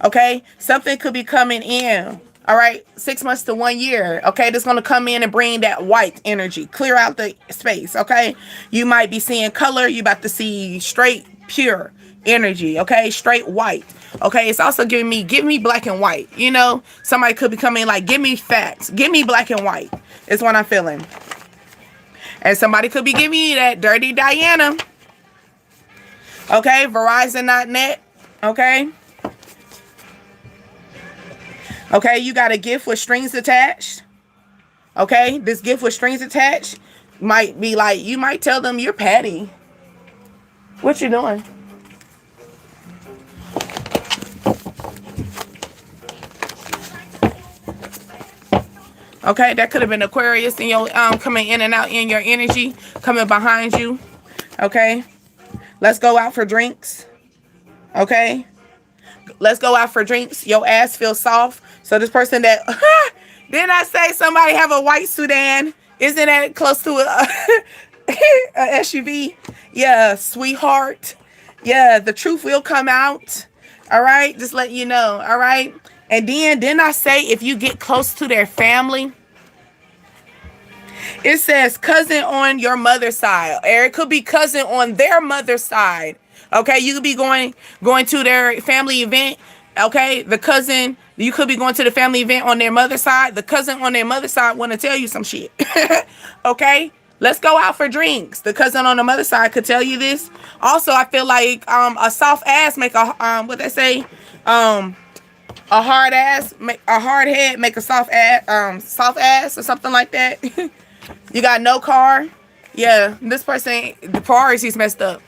Okay. Something could be coming in. All right. 6 months to 1 year. Okay. That's going to come in and bring that white energy. Clear out the space. Okay. You might be seeing color. You about to see straight, pure energy. Okay. Straight white. Okay. It's also give me black and white. Somebody could be coming like, give me facts. Give me black and white. Is what I'm feeling. And somebody could be giving you that Dirty Diana. Okay, Verizon.net. Okay. Okay, you got a gift with strings attached. Okay, this gift with strings attached might be like, you might tell them you're petty. What you doing? Okay, that could have been Aquarius in your coming in and out in your energy, coming behind you. Okay, let's go out for drinks. Okay, let's go out for drinks. Your ass feels soft. So this person that didn't I say somebody have a white sedan? Isn't that close to a SUV? Yeah, sweetheart. Yeah, the truth will come out. All right, just let you know. All right. And then didn't I say if you get close to their family, it says cousin on your mother's side, or it could be cousin on their mother's side. Okay, you could be going to their family event. Okay, the cousin, you could be going to the family event on their mother's side. The cousin on their mother's side want to tell you some shit. Okay, let's go out for drinks. The cousin on the mother's side could tell you this. Also, I feel like a soft ass make a what they say a hard ass, make a hard head, make a soft ass or something like that. You got no car. Yeah, this person, the priorities messed up.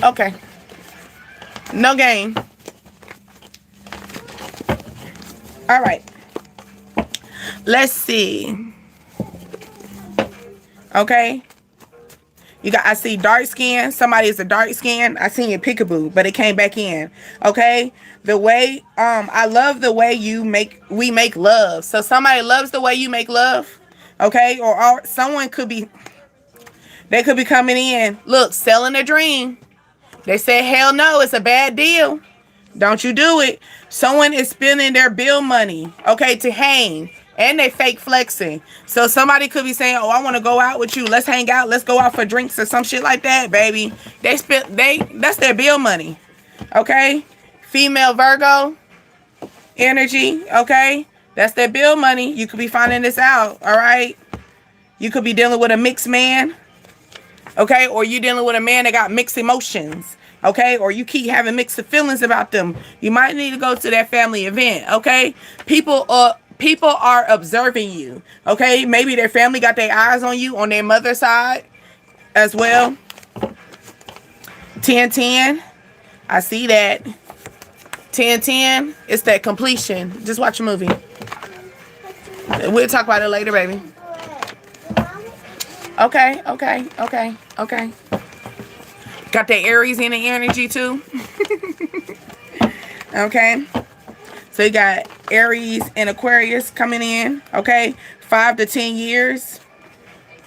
Okay. No game. All right. Let's see. Okay. I see dark skin. Somebody is a dark skin. I seen your peekaboo, but it came back in. Okay. The way, I love the way we make love. So somebody loves the way you make love. Okay. Or someone could be, they could be coming in. Look, selling a dream. They say, hell no, it's a bad deal. Don't you do it. Someone is spending their bill money. Okay. To hang. And they fake flexing. So somebody could be saying, oh, I want to go out with you. Let's hang out. Let's go out for drinks or some shit like that, baby. That's their bill money. Okay. Female Virgo energy. Okay. That's their bill money. You could be finding this out. All right. You could be dealing with a mixed man. Okay. Or you dealing with a man that got mixed emotions. Okay. Or you keep having mixed feelings about them. You might need to go to that family event. Okay. People are observing you. Okay. Maybe their family got their eyes on you on their mother's side as well. 10-10. I see that. 10-10. It's that completion. Just watch a movie. We'll talk about it later, baby. Okay. Got that Aries in the energy too. Okay. So you got Aries and Aquarius coming in. Okay. 5 to 10 years.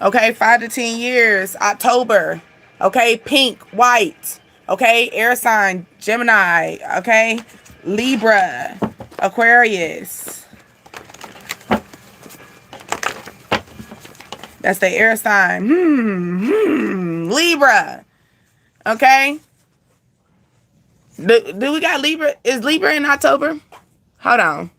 Okay. 5 to 10 years. October. Okay. Pink, white. Okay. Air sign, Gemini. Okay. Libra, Aquarius. That's the air sign. Libra. Okay. Do we got Libra? Is Libra in October? Hold on.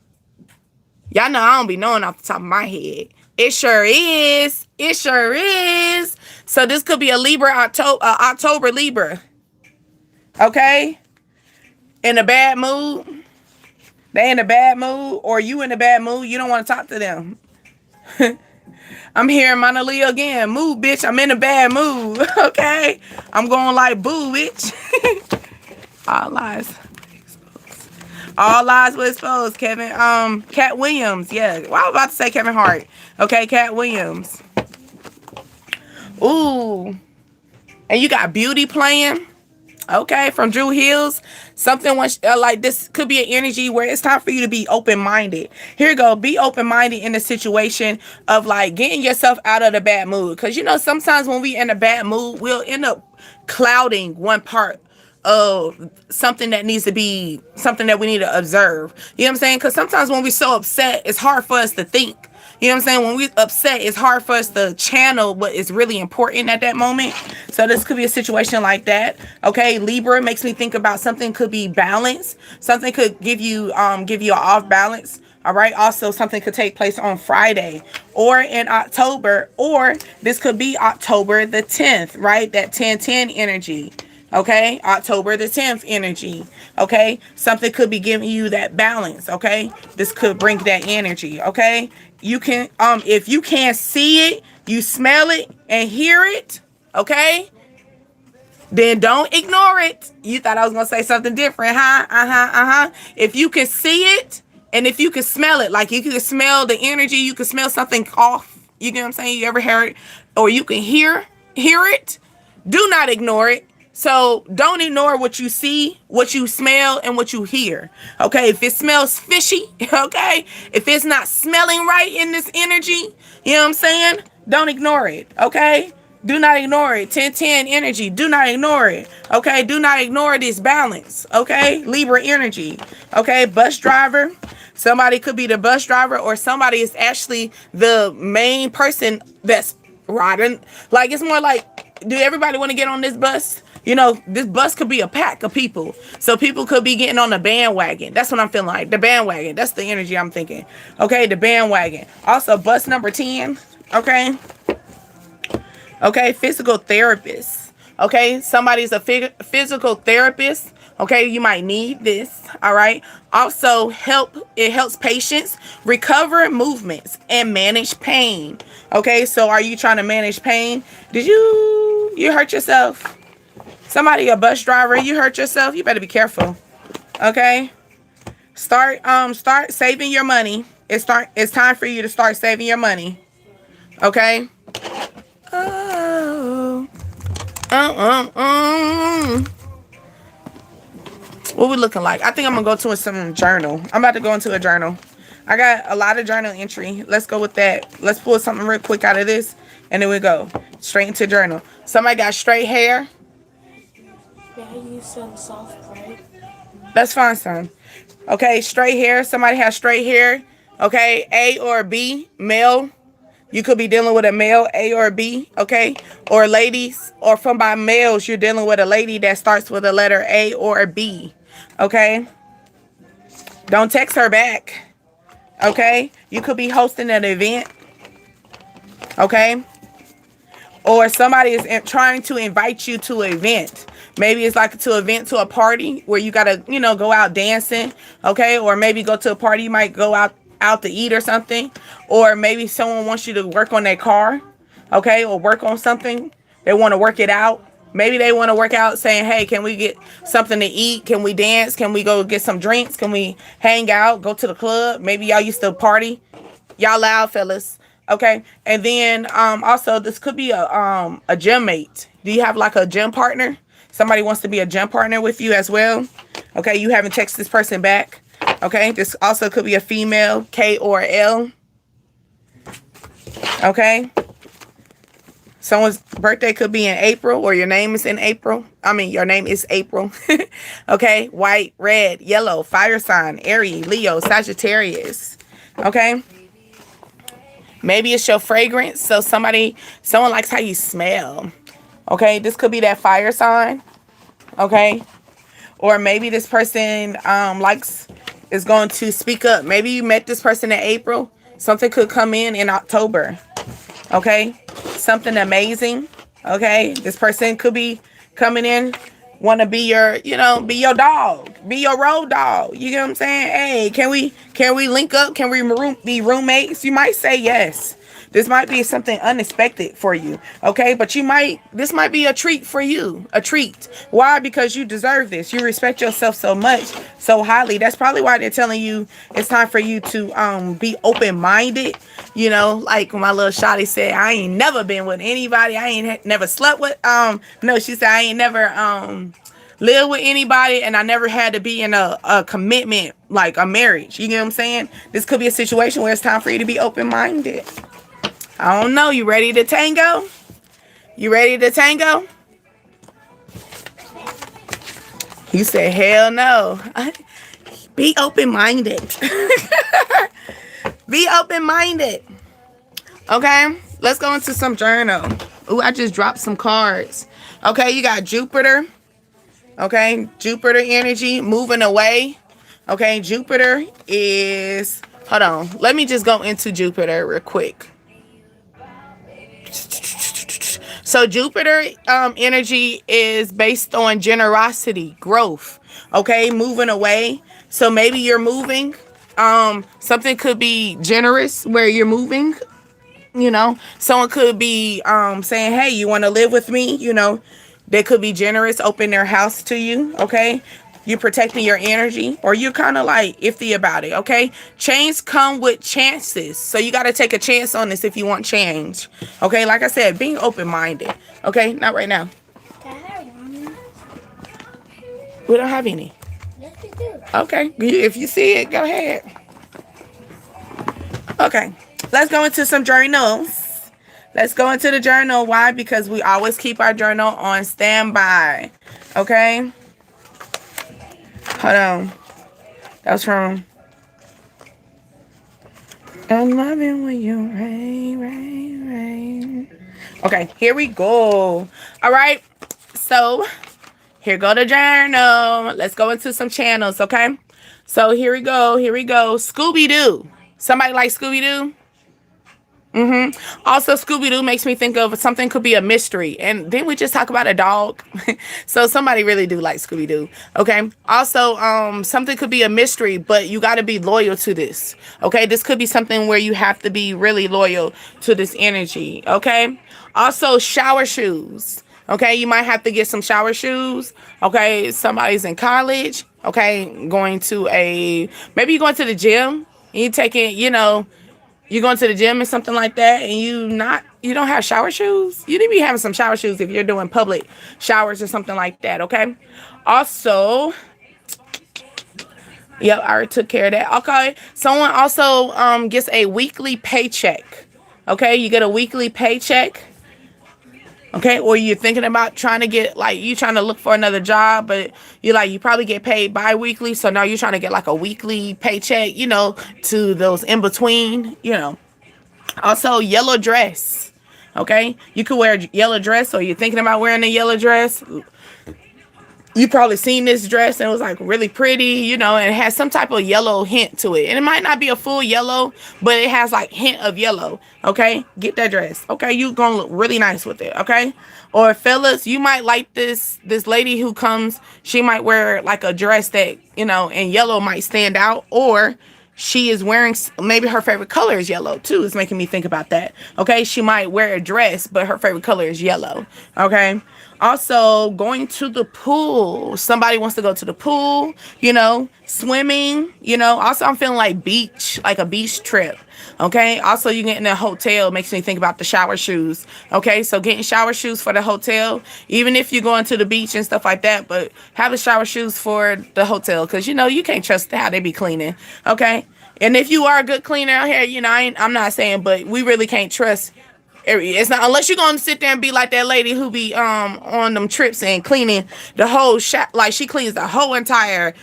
Y'all know I don't be knowing off the top of my head. It sure is. It sure is. So this could be a Libra October Libra. Okay? In a bad mood. They in a bad mood, or you in a bad mood. You don't want to talk to them. I'm hearing Mauna Leo again. Mood, bitch. I'm in a bad mood. Okay? I'm going like boo, bitch. All lies. All lies were exposed, Kevin. Cat Williams. Yeah. Well, I was about to say Kevin Hart. Okay, Cat Williams. Ooh. And you got Beauty playing. Okay, from Drew Hills. Something like this could be an energy where it's time for you to be open-minded. Here you go. Be open-minded in the situation of like getting yourself out of the bad mood. Because, you know, sometimes when we in a bad mood, we'll end up clouding one part of something that needs to be something that we need to observe. You know what I'm saying? Because sometimes when we're so upset, it's hard for us to think. You know what I'm saying? When we're upset, it's hard for us to channel what is really important at that moment. So this could be a situation like that. Okay, Libra makes me think about something could be balance. Something could give you an off balance. All right. Also, something could take place on Friday or in October, or this could be October the 10th, right? That 10-10 energy. Okay, October the 10th energy. Okay, something could be giving you that balance. Okay, this could bring that energy. Okay, you can if you can't see it, you smell it and hear it. Okay, then don't ignore it. You thought I was gonna say something different, huh? If you can see it and if you can smell it, like you can smell the energy, you can smell something off. You get what I'm saying? You ever hear it, or you can hear it? Do not ignore it. So don't ignore what you see, what you smell, and what you hear. Okay, if it smells fishy, okay, if it's not smelling right in this energy, you know what I'm saying? Don't ignore it, okay? Do not ignore it. 10-10 energy, do not ignore it, okay? Do not ignore this balance, okay? Libra energy, okay? Bus driver, somebody could be the bus driver, or somebody is actually the main person that's riding. Like, it's more like, do everybody want to get on this bus? You know, this bus could be a pack of people. So people could be getting on the bandwagon. That's what I'm feeling like. The bandwagon. That's the energy I'm thinking. Okay, the bandwagon. Also, bus number 10. Okay. Okay, physical therapist. Okay, somebody's a physical therapist. Okay, you might need this. All right. Also, it helps patients recover movements and manage pain. Okay, so are you trying to manage pain? Did you hurt yourself? Somebody, a bus driver, you hurt yourself, you better be careful. Okay? Start saving your money. It's time for you to start saving your money. Okay? What we looking like? I think I'm gonna go to some journal. I'm about to go into a journal. I got a lot of journal entry. Let's go with that. Let's pull something real quick out of this, and then we go straight into journal. Somebody got straight hair. Yeah, you said soft, right? That's fine, son. Okay, straight hair. Somebody has straight hair. Okay, A or B, male. You could be dealing with a male, A or B, okay? Or ladies, or from by males, you're dealing with a lady that starts with a letter A or B, okay? Don't text her back, okay? You could be hosting an event, okay? Or somebody is trying to invite you to an event. Maybe it's like to a party where you gotta, go out dancing, okay? Or maybe go to a party, you might go out to eat or something. Or maybe someone wants you to work on their car, okay? Or work on something. They want to work it out. Maybe they want to work out saying, hey, can we get something to eat? Can we dance? Can we go get some drinks? Can we hang out, go to the club? Maybe y'all used to party. Y'all loud, fellas. Okay. And then also this could be a gym mate. Do you have like a gym partner? Somebody wants to be a gym partner with you as well. Okay. You haven't texted this person back. Okay. This also could be a female, K or L. Okay. Someone's birthday could be in April, or your name is in April. I mean, your name is April. Okay. White, red, yellow, fire sign, Aries, Leo, Sagittarius. Okay. Maybe it's your fragrance. So someone likes how you smell. Okay, this could be that fire sign. Okay, or maybe this person is going to speak up. Maybe you met this person in April. Something could come in October. Okay, something amazing. Okay, this person could be coming in, want to be your, be your dog, be your road dog. You get what I'm saying? Hey, can we link up? Can we be roommates? You might say yes. This might be something unexpected for you, okay? But this might be a treat for you, a treat. Why? Because you deserve this. You respect yourself so much, so highly. That's probably why they're telling you it's time for you to be open-minded. Like my little shawty said, I ain't never been with anybody. I ain't never slept with, no, she said I ain't never live with anybody, and I never had to be in a commitment, like a marriage. You get what I'm saying? This could be a situation where it's time for you to be open-minded. I don't know. You ready to tango? You ready to tango? You said, hell no. Be open-minded. Be open-minded. Okay? Let's go into some journal. Ooh, I just dropped some cards. Okay, you got Jupiter. Okay, Jupiter energy moving away. Okay, Jupiter is... Hold on. Let me just go into Jupiter real quick. So Jupiter energy is based on generosity, growth, okay, moving away. So maybe you're moving. Something could be generous where you're moving. Someone could be saying, hey, you want to live with me? They could be generous, open their house to you, okay? You're protecting your energy, or you're kind of like iffy about it, okay? Change come with chances. So you got to take a chance on this if you want change, okay? Like I said, being open-minded, okay? Not right now. We don't have any. Yes, we do. Okay. If you see it, go ahead. Okay. Let's go into some journals. Let's go into the journal. Why? Because we always keep our journal on standby, okay? Hold on. That was from... I'm loving when you rain. Okay, here we go. All right. So, here go the journal. Let's go into some channels, okay? So, here we go. Scooby-Doo. Somebody like Scooby-Doo? Also, Scooby-Doo makes me think of something could be a mystery. And didn't we just talk about a dog? So somebody really do like Scooby-Doo. Okay. Also, something could be a mystery, but you got to be loyal to this. Okay. This could be something where you have to be really loyal to this energy. Okay. Also, shower shoes. Okay. You might have to get some shower shoes. Okay. Somebody's in college. Okay. Maybe you're going to the gym and you're taking, you're going to the gym or something like that, and you don't have shower shoes. You need to be having some shower shoes if you're doing public showers or something like that, okay? Also, yep, I already took care of that. Okay, someone also gets a weekly paycheck, okay? You get a weekly paycheck, okay? Or you're thinking about trying to get, you trying to look for another job, but you probably get paid bi-weekly, so now you're trying to get a weekly paycheck, to those in between, Also, yellow dress, okay? You could wear a yellow dress, or you're thinking about wearing a yellow dress. You probably seen this dress and it was really pretty, and it has some type of yellow hint to it. And it might not be a full yellow, but it has hint of yellow. Okay. Get that dress. Okay. You gonna look really nice with it. Okay. Or fellas, you might like this lady who comes, she might wear a dress that, and yellow might stand out, or she is wearing, maybe her favorite color is yellow too. It's making me think about that. Okay. She might wear a dress, but her favorite color is yellow. Okay. Also, going to the pool. Somebody wants to go to the pool, swimming, Also, I'm feeling like beach, like a beach trip. Okay. Also, you get in a hotel makes me think about the shower shoes. Okay. So getting shower shoes for the hotel, even if you're going to the beach and stuff like that, but have the shower shoes for the hotel. Cause you can't trust how they be cleaning. Okay. And if you are a good cleaner out here, I'm not saying, but we really can't trust. It's not, unless you're gonna sit there and be like that lady who be on them trips and cleaning the whole she cleans the whole entire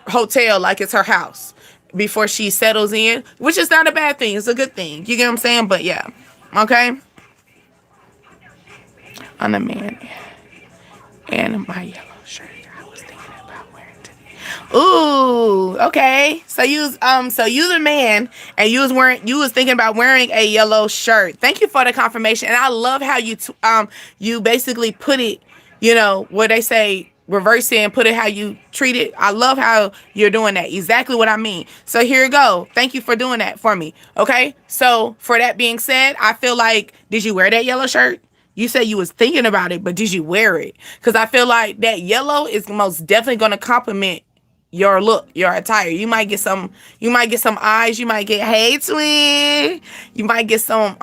hotel like it's her house. before she settles in, which is not a bad thing. It's a good thing. You get what I'm saying? But yeah. Okay. On the man and my yellow shirt. I was thinking about wearing today. Ooh, okay. So you the man, and you was thinking about wearing a yellow shirt. Thank you for the confirmation. And I love how you basically put it, where they say reverse it and put it how you treat it. I love how you're doing that. Exactly what I mean. So here you go. Thank you for doing that for me. Okay. So for that being said, I feel like, did you wear that yellow shirt? You said you was thinking about it, but did you wear it? Because I feel like that yellow is most definitely going to complement your look, your attire. You might get some eyes. You might get, hey twin. You might get some,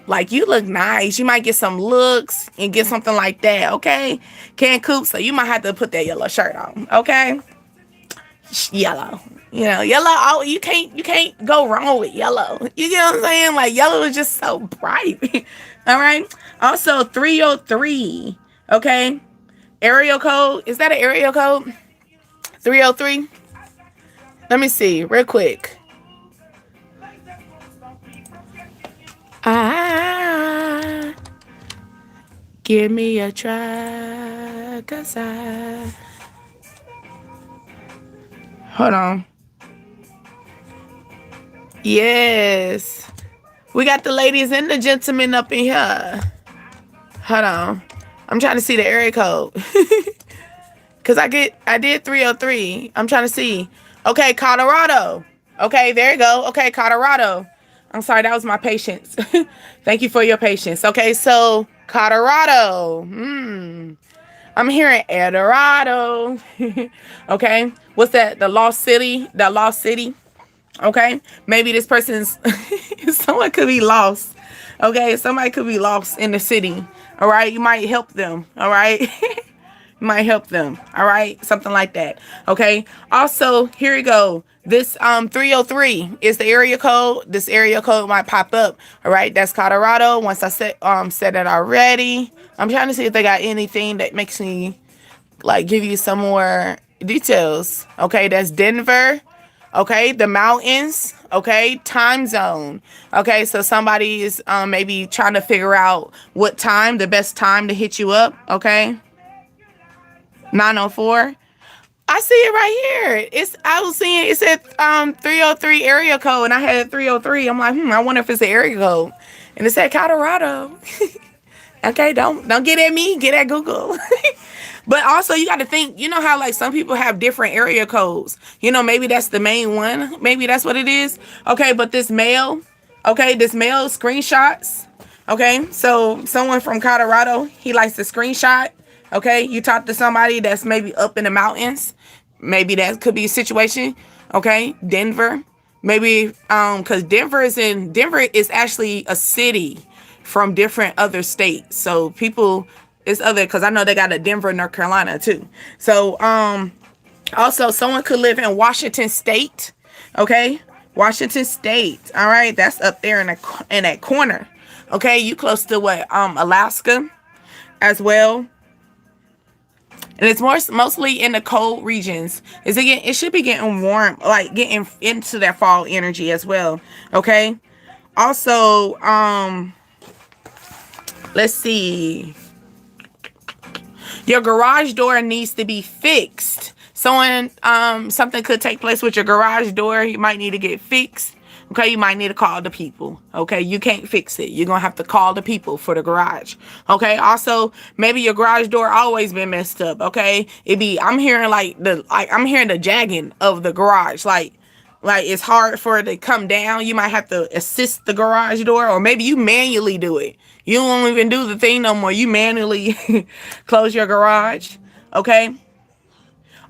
like, you look nice. You might get some looks and get something like that. Okay. Can Coop. So you might have to put that yellow shirt on. Okay. Yellow. Yellow. Oh, you can't go wrong with yellow. You get what I'm saying? Like, yellow is just so bright. All right. Also, 303. Okay. Area code. Is that an area code? 303. Let me see real quick. Give me a try, 'cause hold on. Yes. We got the ladies and the gentlemen up in here. Hold on. I'm trying to see the area code. Cause I did 303. I'm trying to see. Okay, Colorado. Okay, there you go. Okay, Colorado. I'm sorry, that was my patience. Thank you for your patience. Okay, so Colorado. I'm hearing El Dorado. Okay, what's that? The Lost City. The Lost City. Okay, maybe this person's someone could be lost. Okay, somebody could be lost in the city. All right, you might help them. All right. Might help them. All right, something like that. Okay, also here you go. This 303 is the area code. This area code might pop up. All right, that's Colorado. Once I said it already, I'm trying to see if they got anything that makes me like give you some more details. Okay, that's Denver. Okay, the mountains. Okay, time zone. Okay, so somebody is maybe trying to figure out what time, the best time to hit you up. Okay, 904. I see it right here. I was seeing it said 303 area code, and I had 303. I'm like, I wonder if it's the area code, and it said Colorado. Okay, don't get at me, get at Google. But also you got to think, how like some people have different area codes. Maybe that's the main one. Maybe that's what it is. Okay, but this mail screenshots. Okay, so someone from Colorado, he likes to screenshot. Okay, you talk to somebody that's maybe up in the mountains. Maybe that could be a situation. Okay, Denver. Maybe because Denver is actually a city from different other states. So people, it's other, because I know they got a Denver, North Carolina too. So also someone could live in Washington State. Okay, Washington State. All right, that's up there in that corner. Okay, you close to what? Alaska as well. And it's mostly in the cold regions. It should be getting warm, like getting into that fall energy as well. Okay. Also, let's see. Your garage door needs to be fixed. Something could take place with your garage door. You might need to get fixed. Okay, you might need to call the people. Okay, you can't fix it. You're gonna have to call the people for the garage. Okay, also maybe your garage door always been messed up. Okay, I'm hearing the jagging of the garage. Like it's hard for it to come down. You might have to assist the garage door, or maybe you manually do it. You don't even do the thing no more. You manually close your garage. Okay.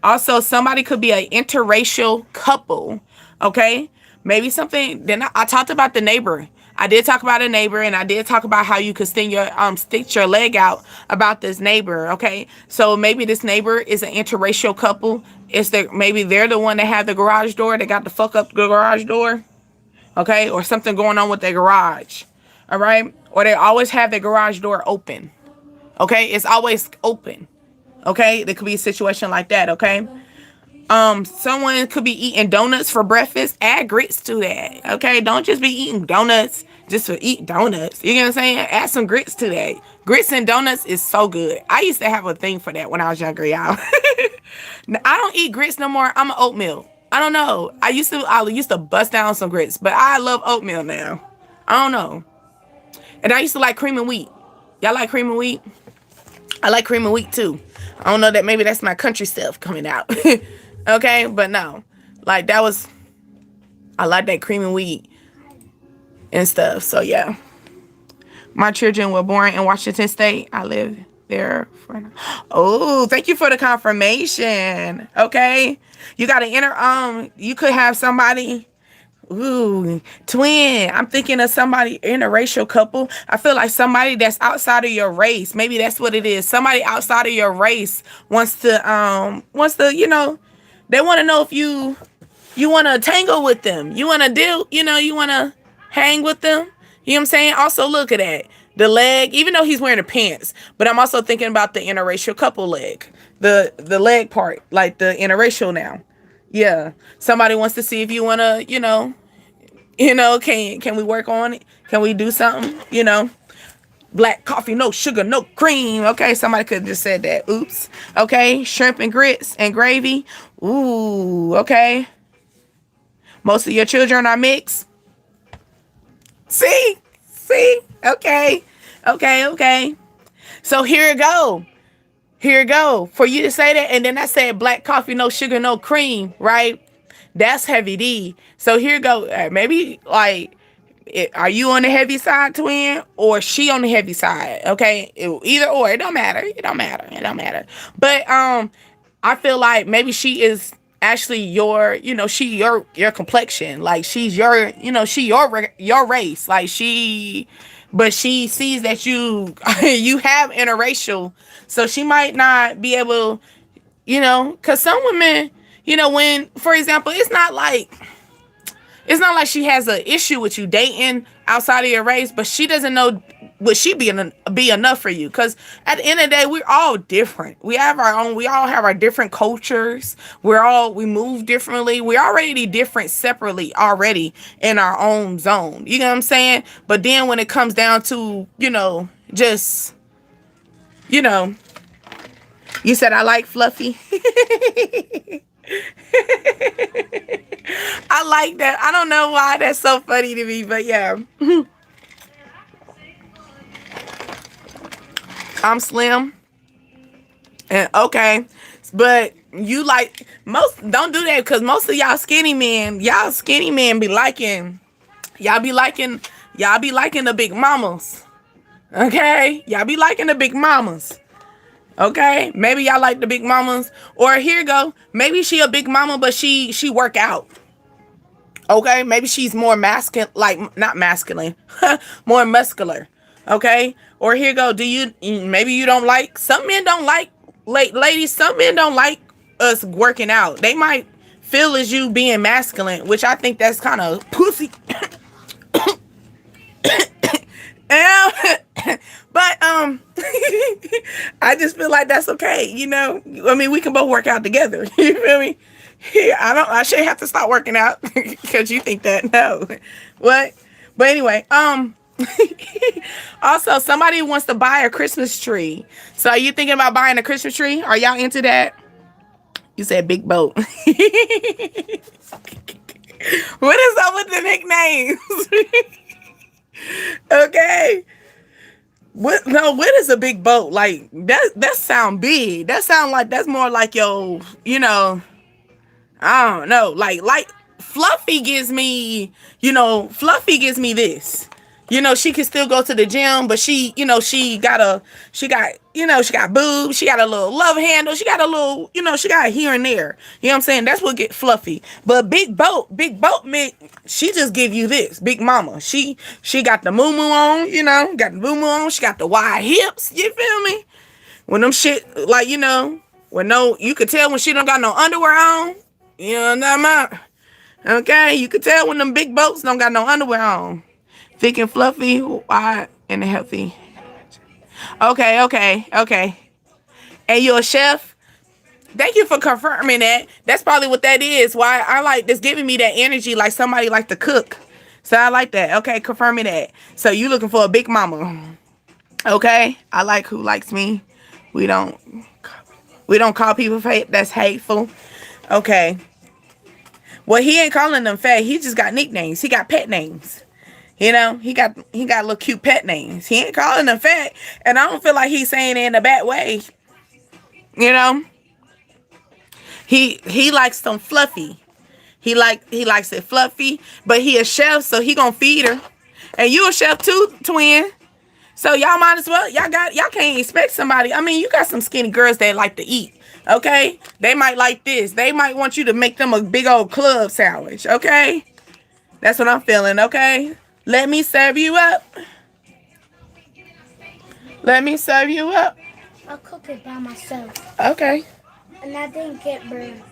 Also, somebody could be an interracial couple. Okay. Maybe something. Then I talked about the neighbor. I did talk about a neighbor, and I did talk about how you could stick your leg out about this neighbor. Okay, so maybe this neighbor is an interracial couple. Maybe they're the one that have the garage door. They got to fuck up the garage door. Okay, or something going on with their garage. All right, or they always have their garage door open. Okay, it's always open. Okay, there could be a situation like that. Okay. Someone could be eating donuts for breakfast. Add grits to that. Okay, don't just be eating donuts just for eat donuts. You know what I'm saying? Add some grits to that. Grits and donuts is so good. I used to have a thing for that when I was younger, y'all. I don't eat grits no more. I'm an oatmeal. I don't know. I used to bust down some grits, but I love oatmeal now. I don't know. And I used to like cream and wheat. Y'all like cream and wheat? I like cream and wheat too. I don't know, that maybe that's my country stuff coming out. Okay, but no. Like I like that cream and wheat and stuff. So yeah. My children were born in Washington State. I live there for now. Oh, thank you for the confirmation. Okay. You got an you could have somebody. Ooh, twin. I'm thinking of somebody interracial couple. I feel like somebody that's outside of your race. Maybe that's what it is. Somebody outside of your race wants to, they want to know if you want to tangle with them. You want to deal, you want to hang with them. You know what I'm saying? Also, look at that. The leg, even though he's wearing the pants, but I'm also thinking about the interracial couple leg. The leg part, like the interracial now. Yeah. Somebody wants to see if you want to, can we work on it? Can we do something? Black coffee, no sugar, no cream. Okay, somebody could have just said that. Oops. Okay, shrimp and grits and gravy. Ooh, okay. Most of your children are mixed. See? Okay. So here it go. For you to say that, and then I said black coffee, no sugar, no cream, right? That's heavy D. So here you go. Maybe like, are you on the heavy side, twin, or she on the heavy side? Okay, either or. It don't matter. But I feel like maybe she is actually your complexion. Like she's your race. Like but she sees that you you have interracial, so she might not be able, because some women, when, for example, it's not like she has an issue with you dating outside of your race, but she doesn't know would she be enough for you? Because at the end of the day, we're all different. We all have our different cultures. We move differently. We're already different separately already in our own zone. You know what I'm saying? But then when it comes down to, just, you said I like fluffy. I like that. I don't know why that's so funny to me, but yeah. I'm slim. And okay. But you like don't do that, because most of y'all skinny men be liking the big mamas. Okay? Y'all be liking the big mamas. Okay? Maybe y'all like the big mamas. Or here you go. Maybe she a big mama, but she work out. Okay? Maybe she's more masculine, like not masculine, more muscular. Okay? Or here you go. Maybe you don't like, some men don't like, ladies, some men don't like us working out. They might feel as you being masculine, which I think that's kind of pussy. But I just feel like that's okay, I mean, we can both work out together. You feel me? Yeah, I should have to stop working out because you think that. No. What? But anyway, also, somebody wants to buy a Christmas tree. So are you thinking about buying a Christmas tree? Are y'all into that? You said big boat. What is up with the nicknames? Okay. What is a big boat? Like that sound big. That sound like that's more like your, I don't know. Like Fluffy gives me this. She can still go to the gym, but she got boobs, she got a little love handle, she got a little, she got here and there. You know what I'm saying? That's what get Fluffy. But big boat, she just give you this. Big mama. She got the moo on, got the moo on, she got the wide hips, you feel me? When them shit, like, you could tell when she don't got no underwear on. You know what I'm talking about? Okay, you could tell when them big boats don't got no underwear on. Thick and fluffy, wide and healthy. Okay. And you a chef? Thank you for confirming that. That's probably what that is. Why I like this giving me that energy like somebody like to cook. So I like that. Okay, confirming that. So you looking for a big mama. Okay? I like who likes me. We don't call people that's hateful. Okay. Well, he ain't calling them fat. He just got nicknames. He got pet names. You know, he got little cute pet names. He ain't calling them fat. And I don't feel like he's saying it in a bad way. You know? He likes them fluffy. He likes it fluffy, but he a chef, so he gonna feed her. And you a chef too, twin. So y'all might as well, y'all can't expect somebody. I mean, you got some skinny girls that like to eat. Okay? They might like this. They might want you to make them a big old club sandwich. Okay? That's what I'm feeling, okay? Let me serve you up. Let me serve you up. I'll cook it by myself. Okay. And I didn't get burned.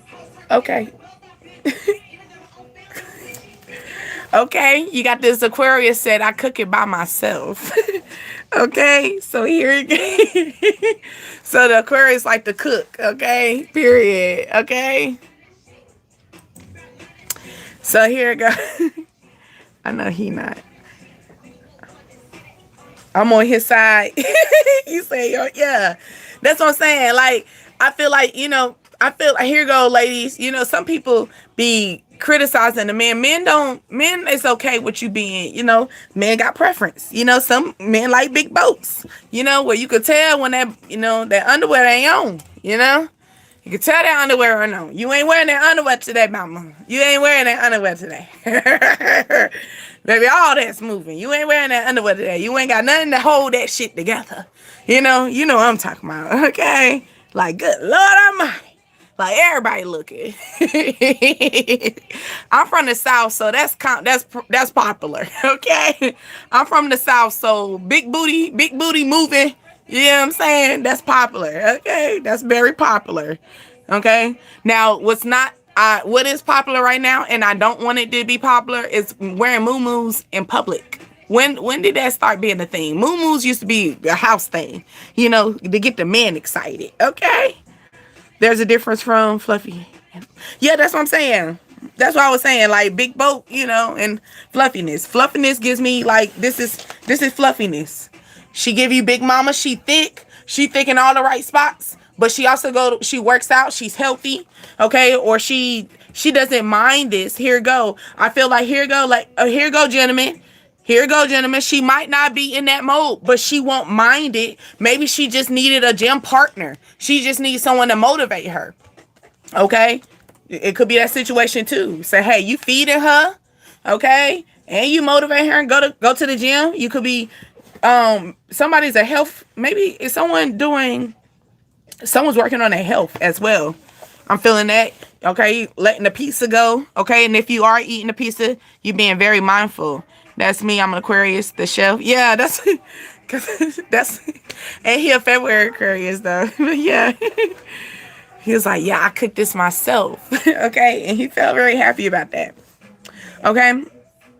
Okay. Okay, you got this Aquarius said I cook it by myself. Okay, so here it goes. So the Aquarius like to cook, okay? Period. Okay. So here it goes. I know he not. I'm on his side. You say, yeah. That's what I'm saying. Like, I feel like, here you go, ladies. Some people be criticizing the men. Men is okay with you being, men got preference. Some men like big boats, where you could tell when that underwear ain't on, You can tell that underwear ain't on. You ain't wearing that underwear today, mama. You ain't wearing that underwear today. Baby, all that's moving. You ain't wearing that underwear today. You ain't got nothing to hold that shit together. You know what I'm talking about, okay? Like, good Lord Almighty. Like, everybody looking. I'm from the South, so that's popular, okay? I'm from the South, so big booty moving. You know what I'm saying? That's popular, okay? That's very popular, okay? Now, what is popular right now, and I don't want it to be popular, is wearing muumuus in public. When did that start being a thing? Muumuus used to be a house thing, to get the men excited, okay? There's a difference from fluffy. Yeah, that's what I'm saying. That's what I was saying. Like big boat, and fluffiness. Fluffiness gives me like this is fluffiness. She give you big mama. She thick. She thick in all the right spots. But she also she works out. She's healthy. Okay, or she doesn't mind this. Here go. I feel like here go, gentlemen. Here go, gentlemen. She might not be in that mode, but she won't mind it. Maybe she just needed a gym partner. She just needs someone to motivate her. Okay? It could be that situation too. Say, hey, you feeding her, okay? And you motivate her and go to the gym. You could be somebody's a health, maybe it's someone's working on their health as well. I'm feeling that. Okay, letting the pizza go. Okay, and if you are eating the pizza, you're being very mindful. That's me. I'm an Aquarius, the chef. Yeah, that's and he a February Aquarius though. Yeah. He was like, yeah, I cooked this myself. Okay, and he felt very happy about that. Okay,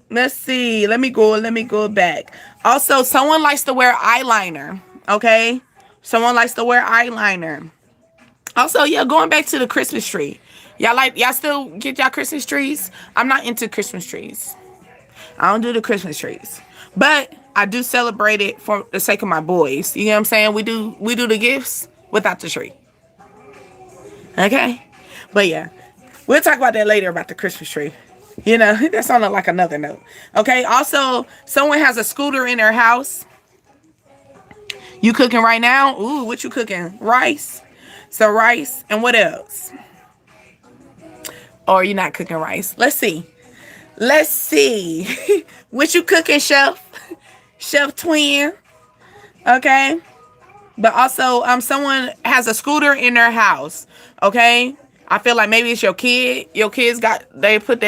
let's see. Let me go back. Also, someone likes to wear eyeliner. Okay, someone likes to wear eyeliner. Also, yeah, going back to the Christmas tree. Y'all still get y'all Christmas trees? I'm not into Christmas trees. I don't do the Christmas trees, but I do celebrate it for the sake of my boys. You know what I'm saying? We do the gifts without the tree. Okay, but yeah, we'll talk about that later about the Christmas tree. That's on like another note. Okay. Also, someone has a scooter in their house. You cooking right now? Ooh, what you cooking? Rice. So rice and what else? Or you're not cooking rice? Let's see. What you cooking, chef? Chef twin. Okay. But also, someone has a scooter in their house. Okay. I feel like maybe it's your kid. Your kids got to put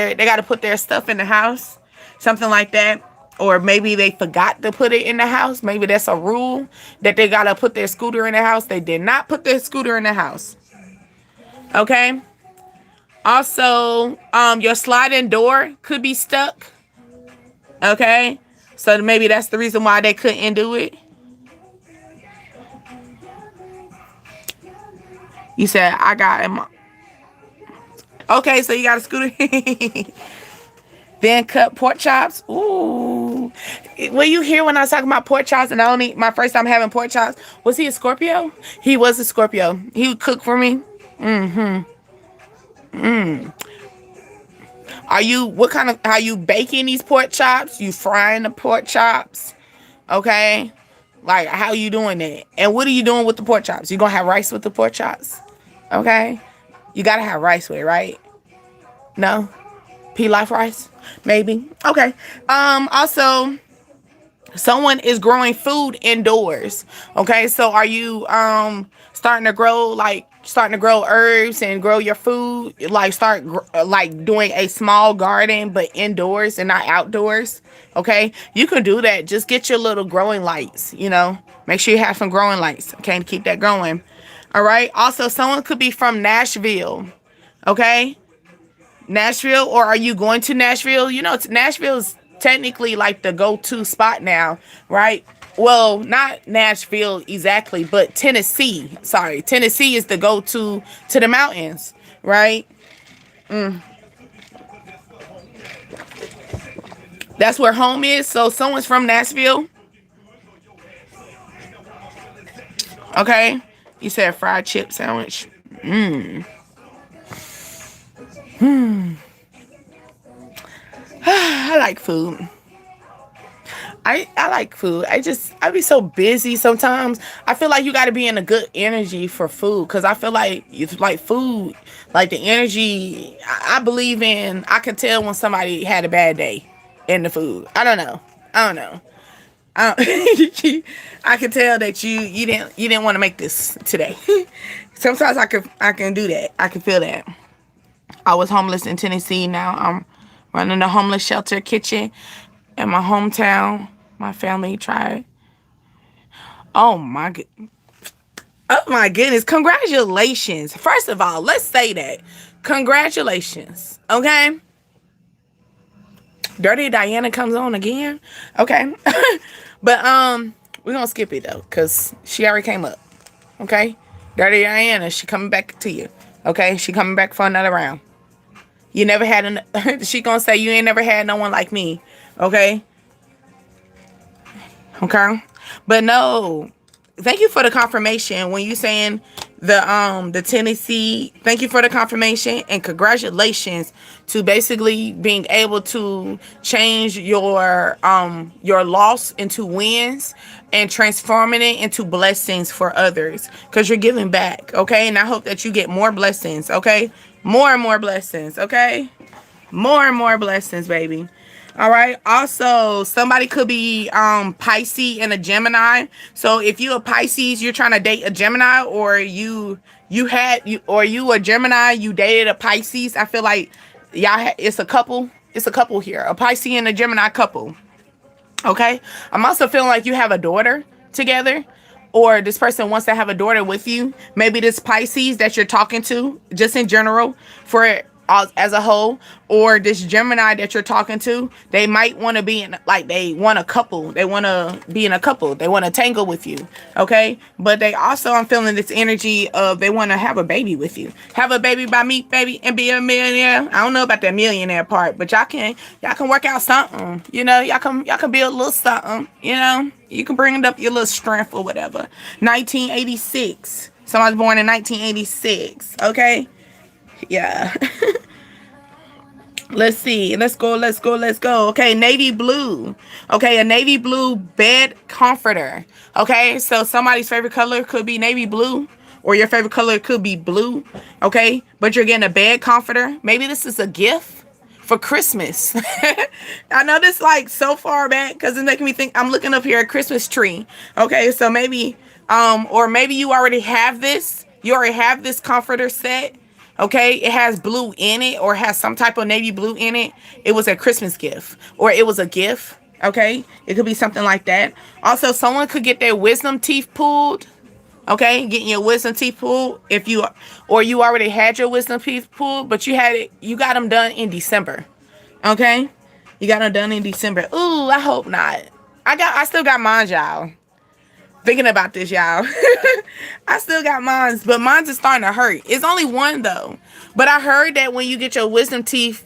their stuff in the house. Something like that. Or maybe they forgot to put it in the house. Maybe that's a rule that they got to put their scooter in the house. They did not put their scooter in the house. Okay. Also, your sliding door could be stuck. Okay. So maybe that's the reason why they couldn't do it. You said I got him. Okay, so you got a scooter. Then cut pork chops. Ooh. Were you here when I was talking about pork chops and I only my first time having pork chops? Was he a Scorpio? He was a Scorpio. He would cook for me. Are you are you baking these pork chops? You frying the pork chops? Okay. Like how you doing that? And what are you doing with the pork chops? You gonna have rice with the pork chops? Okay. You gotta have rice with it, right? No? Pea life rice? Maybe. Okay. Also, someone is growing food indoors. Okay, so are you starting to grow herbs and grow your food, like like doing a small garden but indoors and not outdoors? Okay, you can do that. Just get your little growing lights, make sure you have some growing lights, okay, to keep that going. All right. Also, someone could be from Nashville. Okay, Nashville, or are you going to Nashville? Nashville is technically like the go-to spot now, right? Well, not Nashville exactly, but Tennessee. Sorry, Tennessee is the go-to to the mountains, right? That's where home is. So someone's from Nashville. Okay. You said fried chip sandwich. I like food. I like food. I be so busy sometimes. I feel like you got to be in a good energy for food, because I feel like it's like food, like the energy. I believe in. I can tell when somebody had a bad day in the food. I don't know. I can tell that you didn't want to make this today. Sometimes I can do that. I can feel that. I was homeless in Tennessee. Now I'm running a homeless shelter kitchen in my hometown. My family tried. Oh my good. Oh my goodness. Congratulations. First of all, let's say that. Congratulations. Okay. Dirty Diana comes on again. Okay. But we're gonna skip it though, because she already came up. Okay? Dirty Diana, she coming back to you. Okay? She coming back for another round. You never had she gonna say you ain't never had no one like me. Okay? Okay? But no. Thank you for the confirmation when you saying the Tennessee. Thank you for the confirmation, and congratulations to basically being able to change your loss into wins and transforming it into blessings for others, because you're giving back. Okay? And I hope that you get more blessings. Okay? More and more blessings. Okay? More and more blessings, baby. All right. Also, somebody could be Pisces and a Gemini. So if you a Pisces, you're trying to date a Gemini, or you a Gemini, you dated a Pisces. I feel like it's a couple. It's a couple here. A Pisces and a Gemini couple. Okay. I'm also feeling like you have a daughter together, or this person wants to have a daughter with you. Maybe this Pisces that you're talking to, just in general, for as a whole, or this Gemini that you're talking to, they might want to be in, like, they want a couple. They want to be in a couple. They want to tangle with you. Okay. But they also, I'm feeling this energy of they want to have a baby with you. Have a baby by me, baby, and be a millionaire. I don't know about that millionaire part, but y'all can work out something. Y'all can build a little something. You can bring up your little strength or whatever. 1986. Somebody's born in 1986. Okay. Yeah. Let's see. Let's go. Okay, navy blue. Okay, a navy blue bed comforter. Okay, so somebody's favorite color could be navy blue, or your favorite color could be blue. Okay, but you're getting a bed comforter. Maybe this is a gift for Christmas. I know this like so far back, because it's making me think. I'm looking up here at Christmas tree. Okay, so maybe or maybe you already have this. You already have this comforter set. Okay, it has blue in it, or has some type of navy blue in it. It was a Christmas gift, or it was a gift. Okay, it could be something like that. Also, someone could get their wisdom teeth pulled. Okay, getting your wisdom teeth pulled, you already had your wisdom teeth pulled, but you got them done in December. Okay, you got them done in December. Ooh, I hope not. I still got mine, y'all. Thinking about this, y'all. I still got mines, but mines is starting to hurt. It's only one though. But I heard that when you get your wisdom teeth,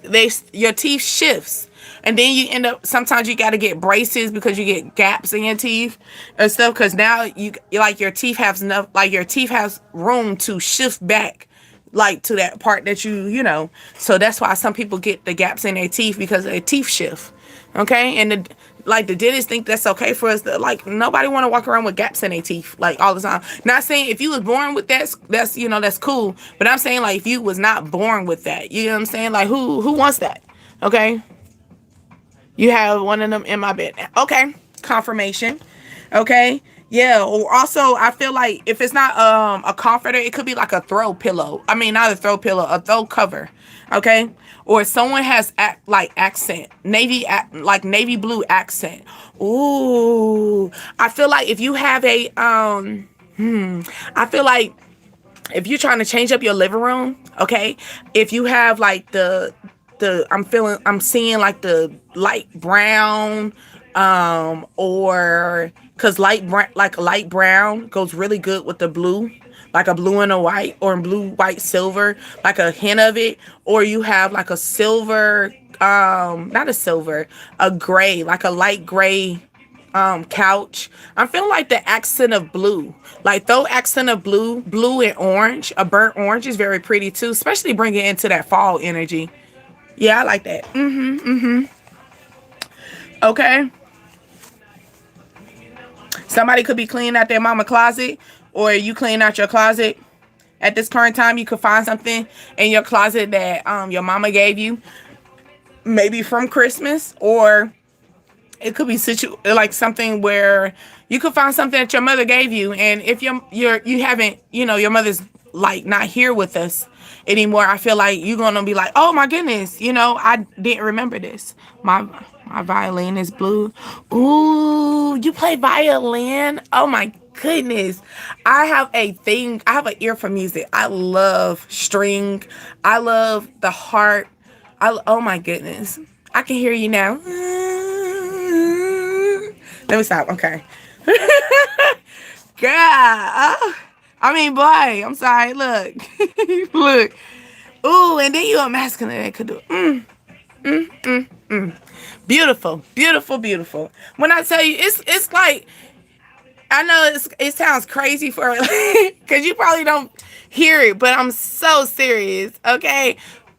your teeth shifts. And then you end up, sometimes you got to get braces because you get gaps in your teeth and stuff. Because now you like your teeth has enough, like your teeth has room to shift back, like to that part that you know. So that's why some people get the gaps in their teeth because their teeth shift. Okay, and the dentists think that's okay for us. Like nobody want to walk around with gaps in their teeth like all the time. Not saying if you was born with that's that's cool. But I'm saying like if you was not born with that, you know what I'm saying? Like who wants that? Okay. You have one of them in my bed now. Okay. Confirmation. Okay. Yeah. Or also, I feel like if it's not a comforter, it could be like a throw pillow. I mean, not a throw pillow, a throw cover. Okay. Or someone has like accent, like navy blue accent. Ooh. I feel like if you have a I feel like if you're trying to change up your living room, okay, if you have like I'm seeing like the light brown, or because light brown goes really good with the blue, like a blue and a white, or blue, white, silver, like a hint of it, or you have like a silver, not a silver, a gray, like a light gray couch. I'm feeling like the accent of blue, like throw accent of blue and orange. A burnt orange is very pretty too, especially bring it into that fall energy. Yeah, I like that. Okay. Somebody could be cleaning out their mama closet, or you clean out your closet. At this current time, you could find something in your closet that your mama gave you, maybe from Christmas, or it could be like something where you could find something that your mother gave you, and if you haven't, your mother's like not here with us anymore, I feel like you're gonna be like, oh my goodness, I didn't remember this. My violin is blue. Ooh, you play violin? Oh my goodness. I have an ear for music. I love string. I love the harp. Oh my goodness. I can hear you now. Let me stop. Okay. Girl. I mean, boy, I'm sorry. Look. Look. Ooh, and then you a masculine that could do. Beautiful. Beautiful, beautiful. When I tell you, it's like, I know it sounds crazy for because you probably don't hear it, but I'm so serious. Okay.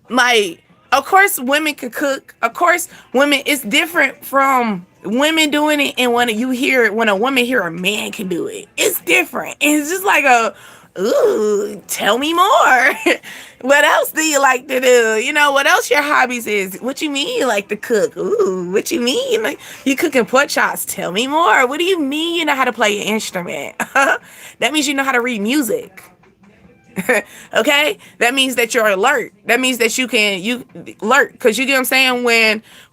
Like, of course, women can cook. Of course, women, it's different from women doing it, and when a woman hear a man can do it, it's different. It's just like ooh, tell me more. What else do you like to do? What else your hobbies is? What you mean you like to cook? Ooh, what you mean? Like, you cooking pork chops? Tell me more. What do you mean you know how to play an instrument? That means you know how to read music. Okay, that means that you're alert. That means that you alert, because you get what I'm saying.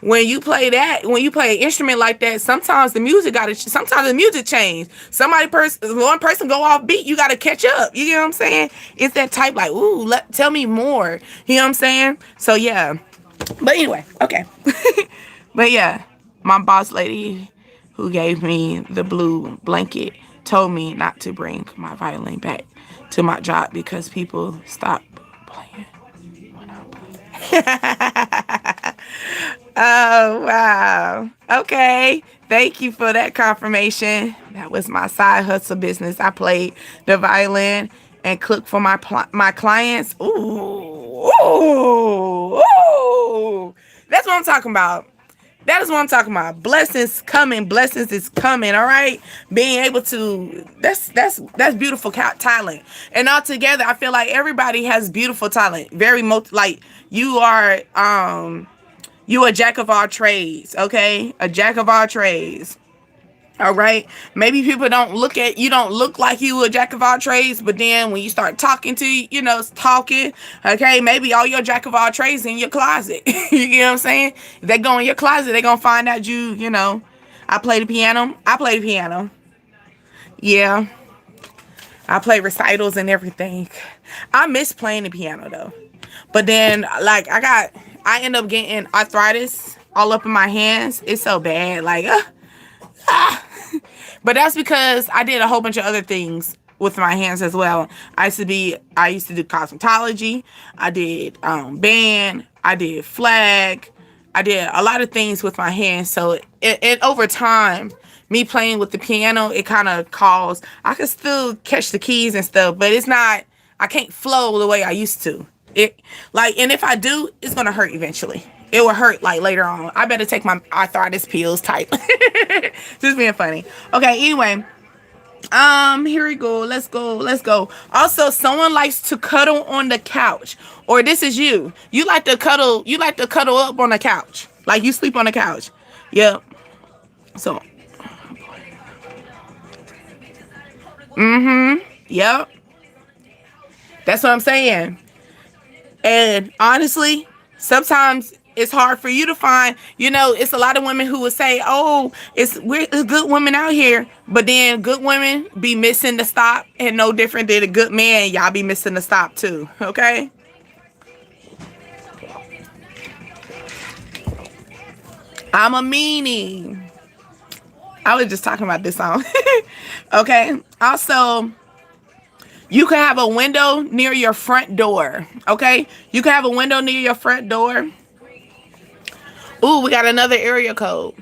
When you play an instrument like that, sometimes the music change. One person go off beat, you gotta catch up. You get what I'm saying? It's that type like, ooh, tell me more. You know what I'm saying? So yeah, but anyway, okay. But yeah, my boss lady who gave me the blue blanket told me not to bring my violin back to my job because people stop playing when I play. Oh, wow. Okay. Thank you for that confirmation. That was my side hustle business. I played the violin and cooked for my clients. Ooh. Ooh. Ooh. That's what I'm talking about. That is what I'm talking about. Blessings coming. Blessings is coming. All right. Being able to, that's beautiful talent. And altogether, I feel like everybody has beautiful talent. Like you are a jack of all trades. Okay. A jack of all trades. All right. Maybe people don't look like you a jack of all trades, but then when you start talking okay, maybe all your jack of all trades in your closet. You get what I'm saying? If they go in your closet, they're going to find out I play the piano. Yeah. I play recitals and everything. I miss playing the piano though. But then like I end up getting arthritis all up in my hands. It's so bad. Like, But that's because I did a whole bunch of other things with my hands as well. I used to do cosmetology. I did band. I did flag. I did a lot of things with my hands. So it over time, me playing with the piano, it kind of caused, I could still catch the keys and stuff, but it's not, I can't flow the way I used to. And if I do, it's gonna hurt eventually. It will hurt like later on. I better take my arthritis pills type. Just being funny. Okay, anyway. Here we go. Let's go. Also, someone likes to cuddle on the couch. Or this is you. You like to cuddle up on the couch. Like you sleep on the couch. Yep. So yep. That's what I'm saying. And honestly, sometimes it's hard for you to find, it's a lot of women who would say, oh, it's good women out here. But then good women be missing the stop, and no different than a good man. Y'all be missing the stop too. Okay. I'm a meanie. I was just talking about this song. Okay. Also, you can have a window near your front door. Okay. You can have a window near your front door. Ooh, we got another area code.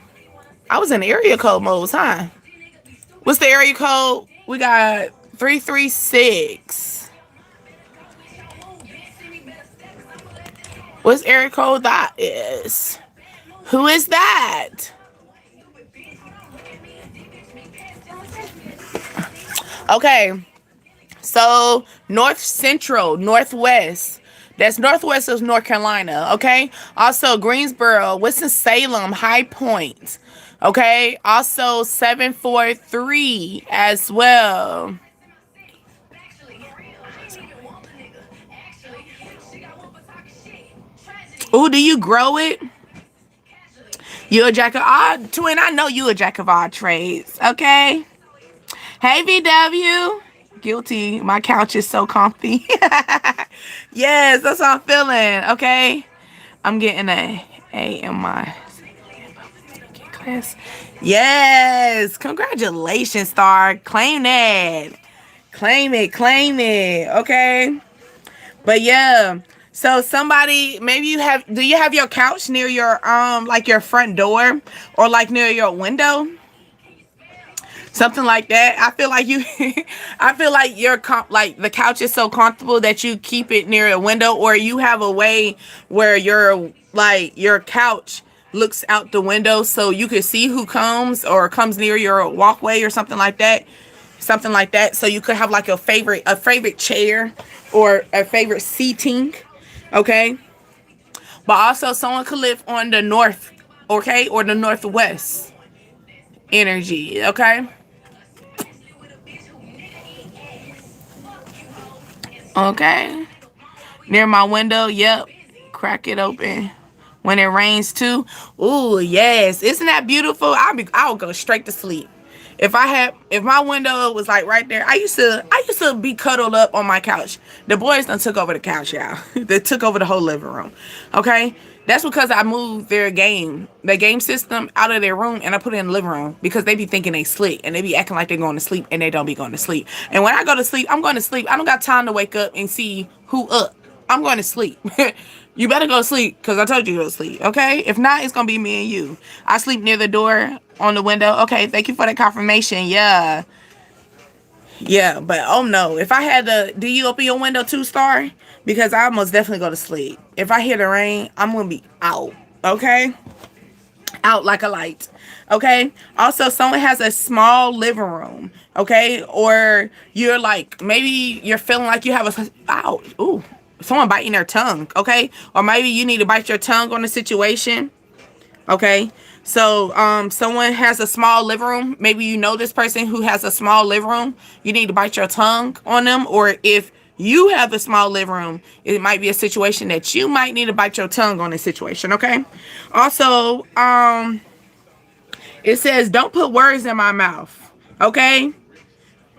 I was in area code modes, huh? What's the area code? We got 336. What's area code that is? Who is that? Okay. So, North Central, Northwest. That's northwest of North Carolina, okay? Also, Greensboro, Winston-Salem, High Point, okay? Also, 743 as well. Ooh, do you grow it? You a jack of all, twin, I know you a jack of all trades, okay? Hey, VW. Guilty. My couch is so comfy. Yes, that's how I'm feeling. Okay. I'm getting a A in my class. Yes. Congratulations, Star. Claim that. Claim it. Okay. But yeah. So somebody, maybe do you have your couch near your, like your front door or like near your window? Something like that. I feel like like the couch is so comfortable that you keep it near a window, or you have a way where your couch looks out the window so you can see who comes or comes near your walkway or something like that. So you could have like a favorite chair or a favorite seating. Okay. But also someone could live on the north, okay, or the northwest energy, okay? Okay. Near my window, yep. Crack it open. When it rains too. Ooh, yes. Isn't that beautiful? I'll go straight to sleep. If my window was like right there, I used to be cuddled up on my couch. The boys done took over the couch, y'all. They took over the whole living room. Okay? That's because I moved the game system out of their room and I put it in the living room because they be thinking they slick and they be acting like they're going to sleep and they don't be going to sleep. And when I go to sleep, I'm going to sleep. I don't got time to wake up and see who up. I'm going to sleep. You better go to sleep because I told you to go to sleep, okay? If not, it's going to be me and you. I sleep near the door on the window. Okay, thank you for the confirmation. Yeah. Yeah, but oh no. If I had to, do you open your window too, Star? Because I most definitely go to sleep. If I hear the rain, I'm going to be out, okay? Out like a light, okay? Also, someone has a small living room, okay? Or you're like, maybe you're feeling like you have someone biting their tongue, okay? Or maybe you need to bite your tongue on a situation, okay? So, someone has a small living room. Maybe you know this person who has a small living room. You need to bite your tongue on them. Or if you have a small living room, it might be a situation that you might need to bite your tongue on a situation, okay? Also, it says, don't put words in my mouth, okay?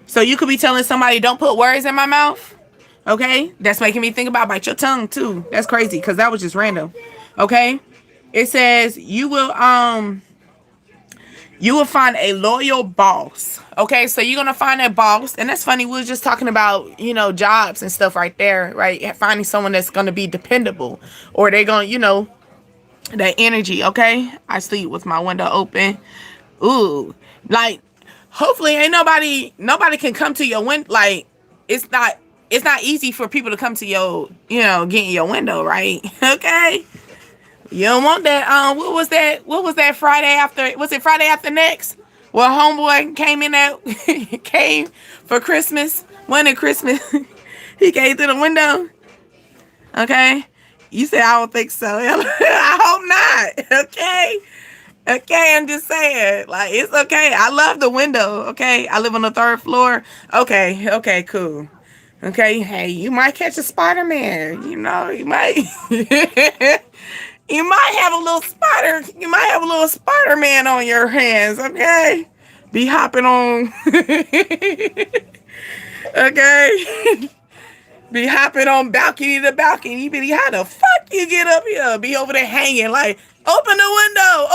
So you could be telling somebody, don't put words in my mouth, okay? That's making me think about bite your tongue too. That's crazy because that was just random, okay? It says you will You will find a loyal boss. Okay, so you're gonna find that boss, and that's funny. We were just talking about, jobs and stuff right there, right? Finding someone that's gonna be dependable, or they're gonna, that energy. Okay, I sleep with my window open. Ooh, like hopefully ain't nobody can come to your window. Like it's not easy for people to come to your, get in your window, right? Okay. You don't want that. What was that? What was that Friday after? Was it Friday after next? Well, homeboy came in that came for Christmas. When at Christmas, he came through the window. Okay, you said I don't think so. I hope not. Okay, okay. I'm just saying, like it's okay. I love the window. Okay, I live on the 3rd floor. Okay, okay, cool. Okay, hey, you might catch a Spider-Man. You might. You might have a little spider. You might have a little Spider-Man on your hands. Okay, be hopping on. Okay, be hopping on balcony to balcony. Be how the fuck you get up here? Be over there hanging like, open the window,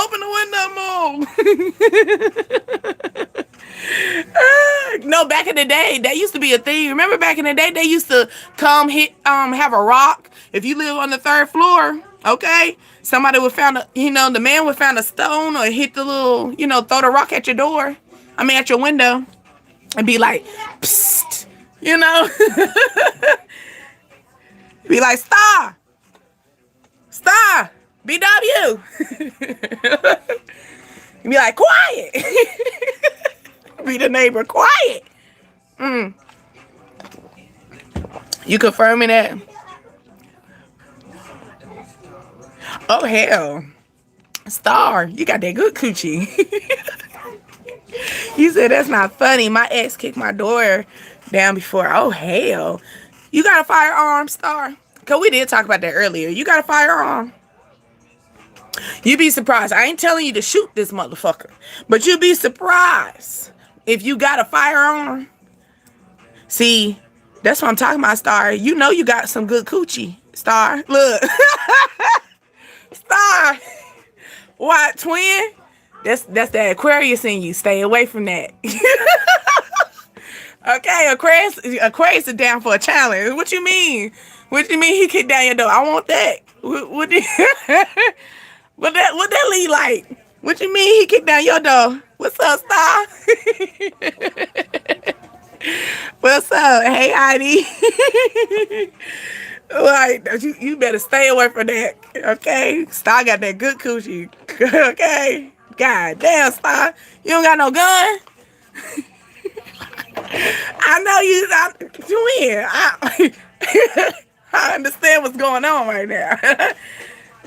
No, back in the day, that used to be a thing. Remember back in the day, they used to come have a rock. If you live on the 3rd floor, okay, somebody would the man would find a stone or hit the little, throw the rock at your door. At your window, and be like, psst, be like, Star, BW. Be like, quiet. Be the neighbor, quiet. You confirming that? Oh hell, Star, you got that good coochie. You said that's not funny. My ex kicked my door down before. Oh hell, you got a firearm, Star? Cause we did talk about that earlier. You got a firearm? You'd be surprised. I ain't telling you to shoot this motherfucker, but you'd be surprised if you got a firearm. See, that's what I'm talking about, Star. You know you got some good coochie, Star. Look. Star. What, twin? That's that Aquarius in you. Stay away from that. Okay, Aquarius is down for a challenge. What you mean? What you mean he kicked down your door? I want that. What that lead like? What you mean he kicked down your door? What's up, Star? What's up? Hey, Heidi. Like, you better stay away from that. Okay? Star got that good coochie. Okay? God damn, Star. You don't got no gun? I know you I understand what's going on right now.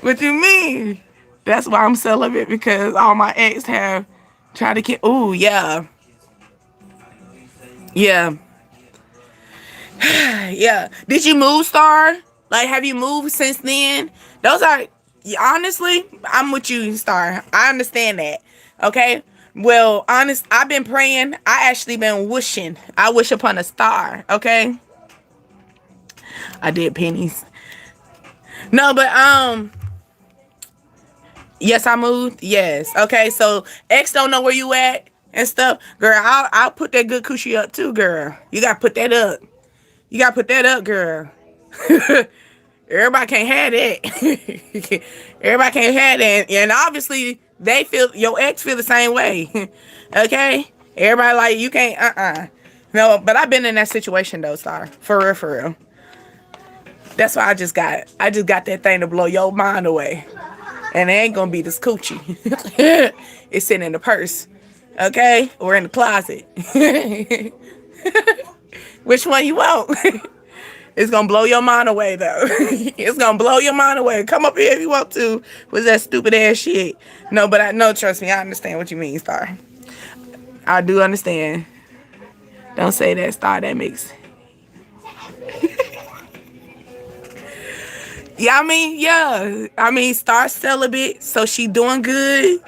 What you mean? That's why I'm celibate, because all my ex have tried to get. Ooh, yeah. Yeah. Yeah. Did you move, Star? Like, have you moved since then? Those are, honestly, I'm with you, Star. I understand that. Okay? Well, I've been praying. I actually been wishing. I wish upon a star. Okay? I did pennies. No, but, yes, I moved. Yes. Okay, so X don't know where you at and stuff. Girl, I'll put that good coochie up too, girl. You gotta put that up. You gotta put that up, girl. Everybody can't have that. Everybody can't have that. And obviously, your ex feel the same way. Okay? Everybody like, you can't, No, but I've been in that situation though, Star. For real. That's why I just got that thing to blow your mind away. And it ain't gonna be this coochie. It's sitting in the purse. Okay? Or in the closet. Which one you want? It's gonna blow your mind away though. It's gonna blow your mind away. Come up here if you want to with that stupid ass shit. No, but trust me, I understand what you mean, Star. I do understand. Don't say that, Star. That makes Star celibate, so she doing good.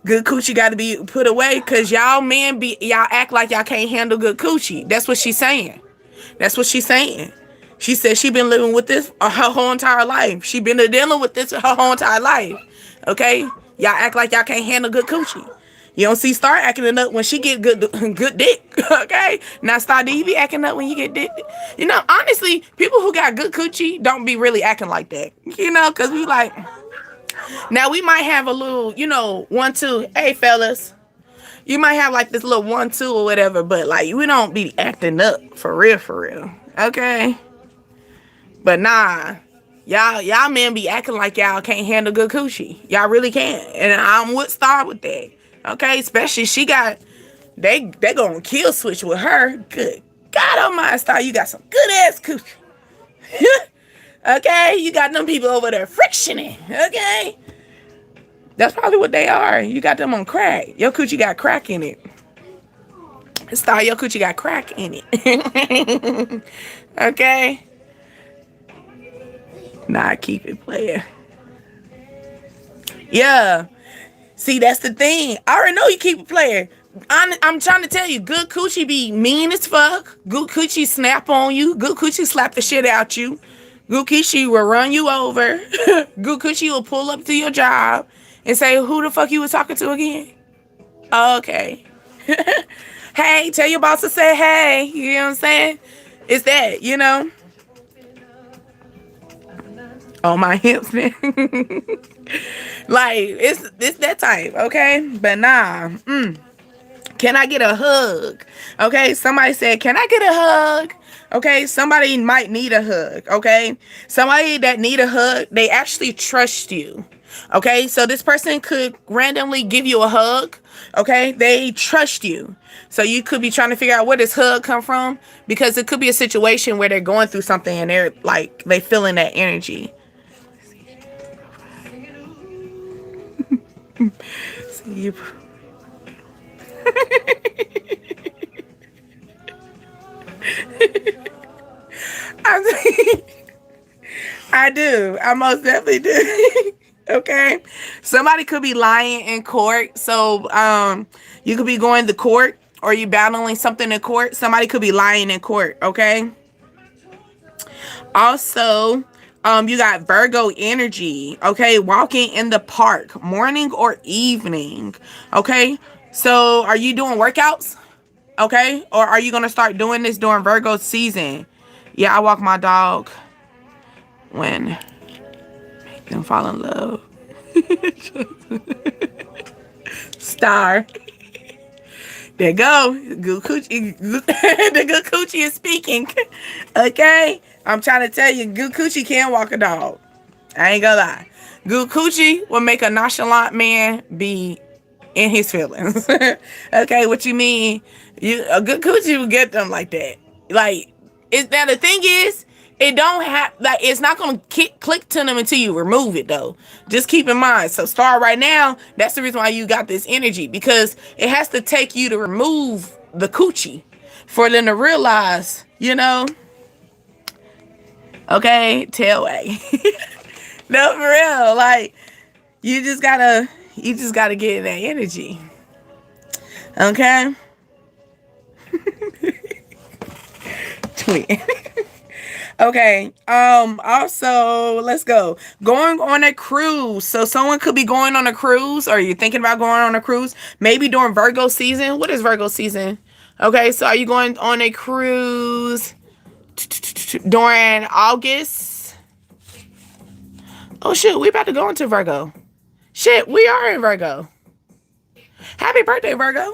Good coochie got to be put away, because y'all act like y'all can't handle good coochie. That's what she's saying. She said she been living with this her whole entire life. She been dealing with this her whole entire life. Okay? Y'all act like y'all can't handle good coochie. You don't see Star acting it up when she get good dick. Okay? Now Star, do you be acting up when you get dick? You know, honestly, people who got good coochie don't be really acting like that. You know, cause we like, now we might have a little, you know, 1-2. Hey fellas. You might have like this little 1-2 or whatever, but like we don't be acting up for real, for real. Okay? But nah. Y'all men be acting like y'all can't handle good coochie. Y'all really can't. And I'm with Star with that. Okay? Especially she got, they gonna kill switch with her. Good God almighty, Star, you got some good ass coochie. Okay? You got them people over there frictioning. Okay? That's probably what they are. You got them on crack. Your coochie got crack in it. Star, your coochie got crack in it. Okay? Nah, keep it playing. Yeah. See, that's the thing. I already know you keep it playing. I'm trying to tell you, good coochie be mean as fuck. Good coochie snap on you. Good coochie slap the shit out you. Good coochie will run you over. Good coochie will pull up to your job and say, who the fuck you was talking to again? Okay. Hey, tell your boss to say hey. You know what I'm saying? It's that, you know? On my hips, man. Like, it's that type, okay? But nah. Can I get a hug? Okay, somebody said, can I get a hug? Okay, somebody might need a hug, okay? Somebody that need a hug, they actually trust you. Okay, so this person could randomly give you a hug. Okay, they trust you. So you could be trying to figure out where this hug come from, because it could be a situation where they're going through something and they're like, they feeling that energy. See you. I do. I most definitely do. Okay. Somebody could be lying in court. So you could be going to court, or you battling something in court. Somebody could be lying in court. Okay. Also, you got Virgo energy. Okay. Walking in the park, morning or evening. Okay. So are you doing workouts? Okay. Or are you going to start doing this during Virgo season? Yeah, I walk my dog when make them fall in love. Star. There go. Good coochie. The good coochie is speaking. Okay? I'm trying to tell you, good coochie can walk a dog. I ain't gonna lie. Good coochie will make a nonchalant man be in his feelings. Okay, what you mean? A good coochie will get them like that. Like, now the thing is, it don't have, like, it's not gonna click to them until you remove it, though. Just keep in mind. So Star, right now, that's the reason why you got this energy, because it has to take you to remove the coochie for them to realize, you know. Okay, tailway. No, for real. Like, you just gotta get that energy. Okay. Tweet. Okay. Also, let's go. Going on a cruise. So someone could be going on a cruise, or you're thinking about going on a cruise. Maybe during Virgo season. What is Virgo season? Okay, so are you going on a cruise during August? Oh shit, we about to go into Virgo. Shit, we are in Virgo. Happy birthday, Virgo.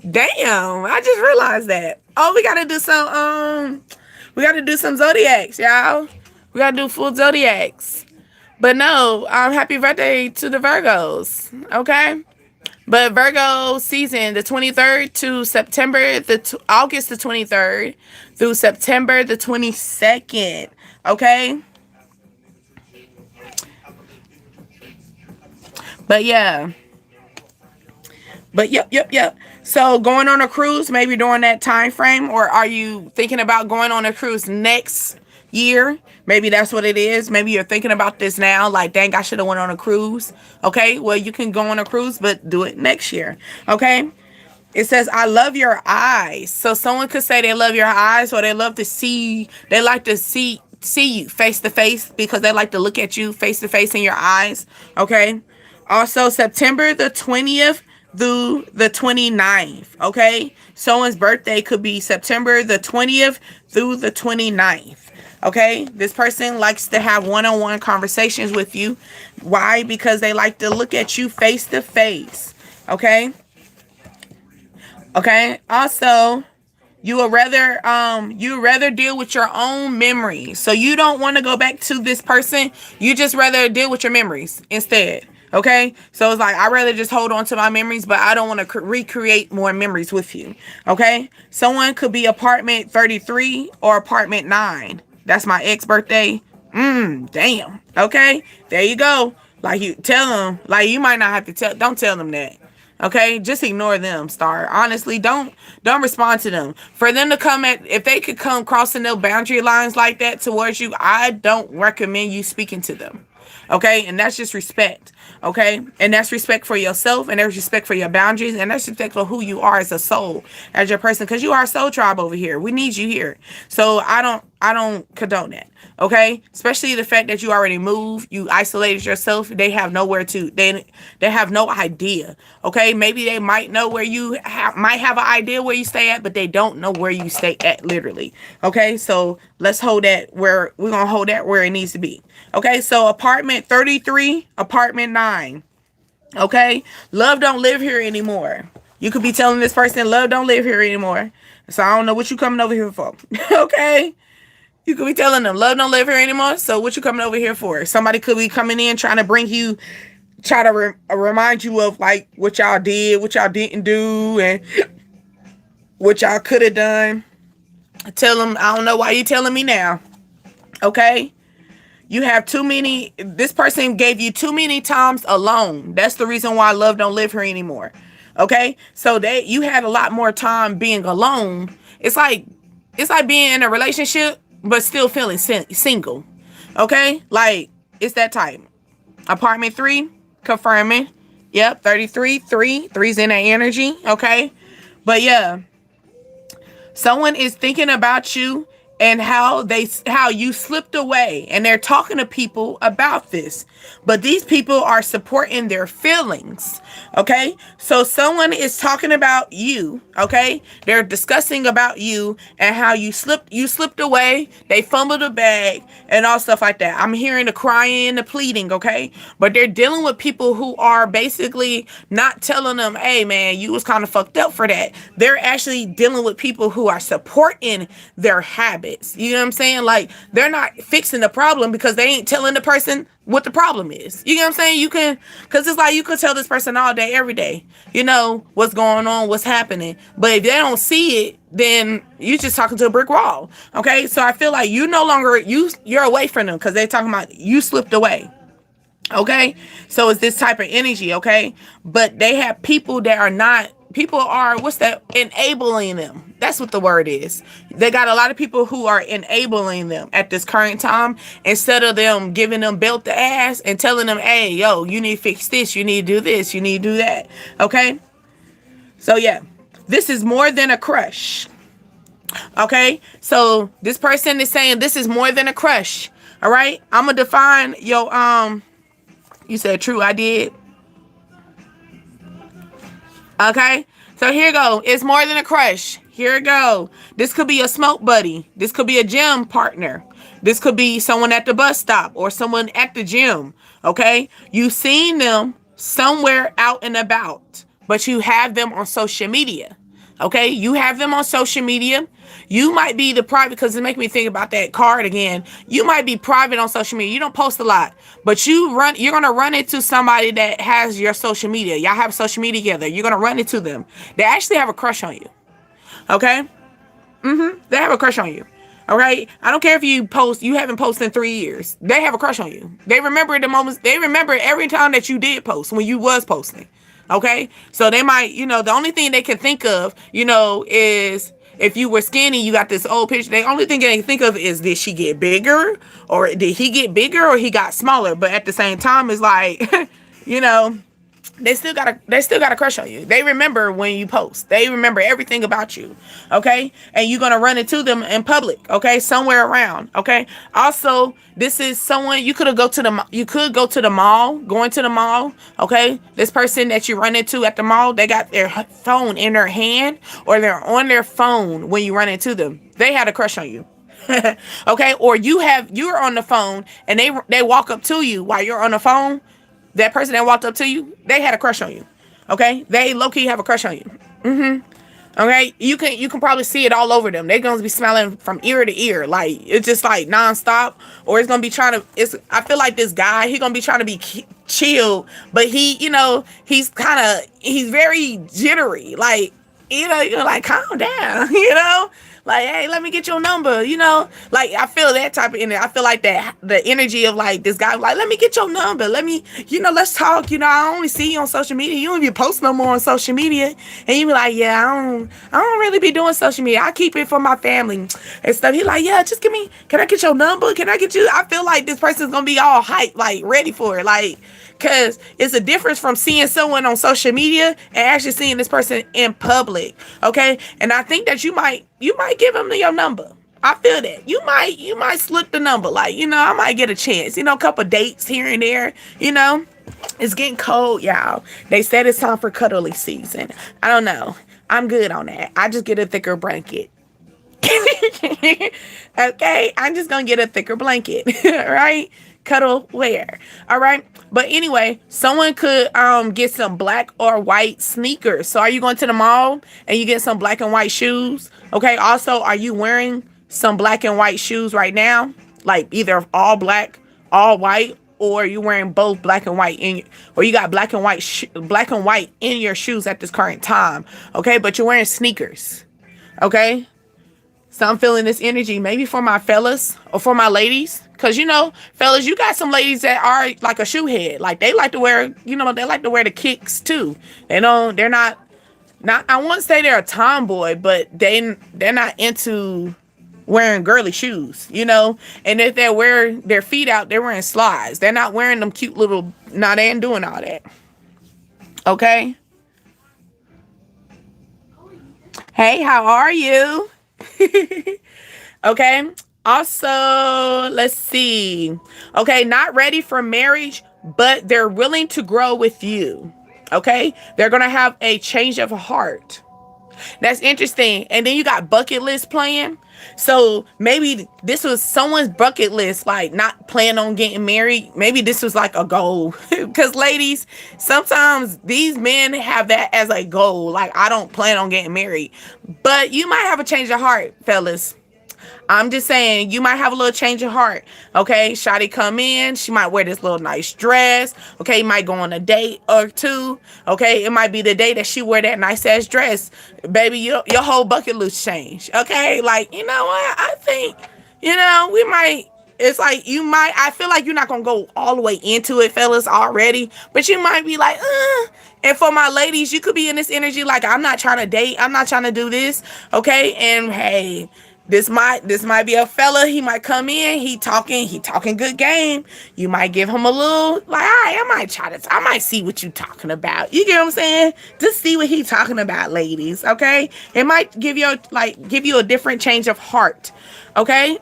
Damn, I just realized that. Oh, we gotta do some zodiacs, y'all. We gotta do full zodiacs. But no, happy birthday to the Virgos. Okay? But Virgo season, the 23rd to September, August the 23rd through September the 22nd. Okay? But yeah. But yep. So going on a cruise maybe during that time frame, or are you thinking about going on a cruise next year? Maybe that's what it is. Maybe you're thinking about this now, like, dang, I should have went on a cruise. Okay, well, you can go on a cruise, but do it next year. Okay, it says, I love your eyes. So someone could say they love your eyes, or they like to see you face to face, because they like to look at you face to face in your eyes. Okay, Also, September the 20th through the 29th. Okay. Someone's birthday could be September the 20th through the 29th. Okay. This person likes to have one-on-one conversations with you. Why? Because they like to look at you face to face. Okay. Okay. Also, you would rather deal with your own memories. So you don't want to go back to this person. You just rather deal with your memories instead. Okay. So it's like, I'd rather just hold on to my memories, but I don't want to recreate more memories with you. Okay. Someone could be apartment 33 or apartment 9. That's my ex birthday. Damn. Okay. There you go. Like, you tell them, like, you might not have to don't tell them that. Okay, just ignore them, Star. Honestly, don't respond to them. For them to come if they could come crossing their boundary lines like that towards you, I don't recommend you speaking to them. Okay, and that's just respect. Okay, and that's respect for yourself, and that's respect for your boundaries, and that's respect for who you are as a soul, as your person, because you are a soul tribe over here. We need you here. So I don't condone that. Okay, especially the fact that you already moved, you isolated yourself. They have nowhere to. They have no idea. Okay, maybe they might know where you might have an idea where you stay at, but they don't know where you stay at, literally. Okay, so let's hold that where we're gonna hold that where it needs to be. Okay, so apartment 33, apartment 9. Okay, love don't live here anymore. You could be telling this person love don't live here anymore. So I don't know what you coming over here for. Okay. You could be telling them love don't live here anymore. So what you coming over here for? Somebody could be coming in trying to bring you, try to remind you of like what y'all did, what y'all didn't do, and what y'all could have done. Tell them, I don't know why you telling me now. Okay. You have too many. This person gave you too many times alone. That's the reason why love don't live here anymore. Okay. So you had a lot more time being alone. It's like being in a relationship but still feeling single. Okay? Like, it's that type. Apartment 3, confirming. Yep, 33, 3's in that energy. Okay? But yeah, someone is thinking about you and how you slipped away, and they're talking to people about this, but these people are supporting their feelings. Okay, so someone is talking about you. Okay, they're discussing about you and how you slipped away, they fumbled the bag and all stuff like that. I'm hearing the crying, the pleading. Okay, but they're dealing with people who are basically not telling them, hey man, you was kind of fucked up for that. They're actually dealing with people who are supporting their habits. You know what I'm saying? Like, they're not fixing the problem because they ain't telling the person what the problem is. You know what I'm saying? Because it's like you could tell this person all day, every day, you know, what's going on, what's happening. But if they don't see it, then you're just talking to a brick wall. Okay? So I feel like you no longer, you're away from them because they're talking about you slipped away. Okay? So it's this type of energy, okay? But they have people that are not, people are, what's that? Enabling them. That's what the word is. They got a lot of people who are enabling them at this current time instead of them giving them belt the ass and telling them, hey, yo, you need to fix this. You need to do this. You need to do that. Okay? So yeah, this is more than a crush. Okay? So this person is saying this is more than a crush. All right? I'm going to define your, you said true, I did. Okay? So here you go. It's more than a crush. Here we go. This could be a smoke buddy. This could be a gym partner. This could be someone at the bus stop or someone at the gym. Okay? You've seen them somewhere out and about, but you have them on social media. Okay? You have them on social media. You might be the private, because it makes me think about that card again. You might be private on social media. You don't post a lot, but you're going to run into somebody that has your social media. Y'all have social media together. You're going to run into them. They actually have a crush on you. Okay? They have a crush on you. All right? I don't care if you haven't posted in 3 years. They have a crush on you. They remember the moments. They remember every time that you did post, when you was posting. Okay? So they might, the only thing they can think of, is if you were skinny, you got this old picture. The only thing they can think of is, did she get bigger? Or did he get bigger or he got smaller? But at the same time, it's like, they still got a crush on you. They remember when you post. They remember everything about you. Okay? And you're gonna run into them in public, okay? Somewhere around. Okay. Also, this is someone you could go to the mall, going to the mall, okay? This person that you run into at the mall, they got their phone in their hand or they're on their phone when you run into them. They had a crush on you. Okay? Or you're on the phone and they walk up to you while you're on the phone. That person that walked up to you, they had a crush on you. Okay? They low-key have a crush on you. Okay? You can probably see it all over them. They're gonna be smiling from ear to ear. Like, it's just like nonstop. Or it's gonna be I feel like this guy, he gonna be trying to be chill, but he's very jittery. Like, you're like, calm down, Like, hey, let me get your number, Like, I feel that type of energy. I feel like that the energy of like this guy, like, let me get your number. Let me, let's talk. I only see you on social media. You don't even post no more on social media. And you be like, yeah, I don't really be doing social media. I keep it for my family and stuff. He like, yeah, just can I get your number? Can I get you? I feel like this person's gonna be all hyped, like ready for it. Like, because it's a difference from seeing someone on social media and actually seeing this person in public. Okay. And I think that you might give them your number. I feel that you might slip the number. Like, I might get a chance, a couple dates here and there, it's getting cold, y'all. They said it's time for cuddly season. I don't know. I'm good on that. I just get a thicker blanket. Okay. I'm just going to get a thicker blanket. Right? Cuddle wear. All right. But anyway, someone could get some black or white sneakers. So are you going to the mall and you get some black and white shoes? Okay. Also, are you wearing some black and white shoes right now? Like either all black, all white, or you wearing both black and white or you got black and white in your shoes at this current time. Okay. But you're wearing sneakers. Okay. So I'm feeling this energy maybe for my fellas or for my ladies. Because, fellas, you got some ladies that are like a shoe head. Like, they like to wear, they like to wear the kicks, too. They're not, I won't say they're a tomboy, but they're not into wearing girly shoes, And if they wear their feet out, they're wearing slides. They're not wearing them cute little, they ain't doing all that. Okay? Hey, how are you? Okay. Also, let's see. Okay, not ready for marriage, but they're willing to grow with you. Okay, they're gonna have a change of heart. That's interesting. And then you got bucket list playing. So maybe this was someone's bucket list, like not planning on getting married. Maybe this was like a goal. Because ladies, sometimes these men have that as a goal. Like, I don't plan on getting married. But you might have a change of heart, fellas. I'm just saying, you might have a little change of heart. Okay, Shotty come in. She might wear this little nice dress. Okay, you might go on a date or two. Okay, it might be the day that she wear that nice ass dress. Baby, your whole bucket list change. Okay, like, you know what? I think, we might. It's like I feel like you're not going to go all the way into it, fellas, already. But you might be like, And for my ladies, you could be in this energy like, I'm not trying to date. I'm not trying to do this. Okay, and hey, this might be a fella. He might come in. He talking good game. You might give him a little like, all right, I might see what you talking about. You get what I'm saying? Just see what he talking about, ladies. Okay, it might give you a different change of heart. Okay.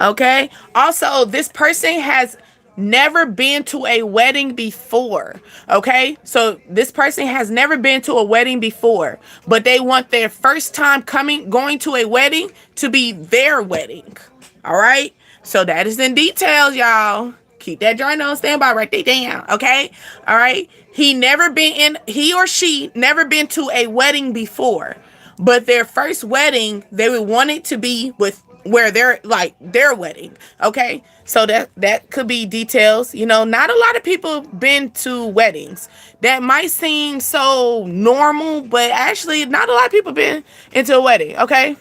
Okay. Also, this person has never been to a wedding before. Okay, so this person has never been to a wedding before, but they want their first time going to a wedding to be their wedding. All right, so that is in details, y'all. Keep that joint on standby. Write that down. Okay. All right. He or she never been to a wedding before, but their first wedding, they would want it to be where they're like their wedding. Okay, so that could be details. Not a lot of people been to weddings. That might seem so normal, but actually not a lot of people been into a wedding. Okay,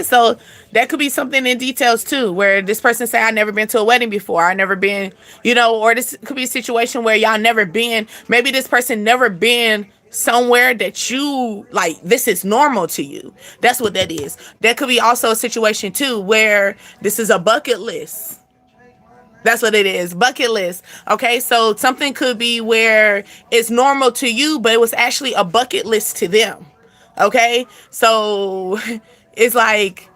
so that could be something in details too, where this person say, I never been to a wedding before. I never been, or this could be a situation where y'all never been. Maybe this person never been somewhere that you like, this is normal to you. That's what that is. That could be also a situation too where this is a bucket list. That's what it is. Bucket list. Okay. So something could be where it's normal to you, but it was actually a bucket list to them. Okay. So it's like,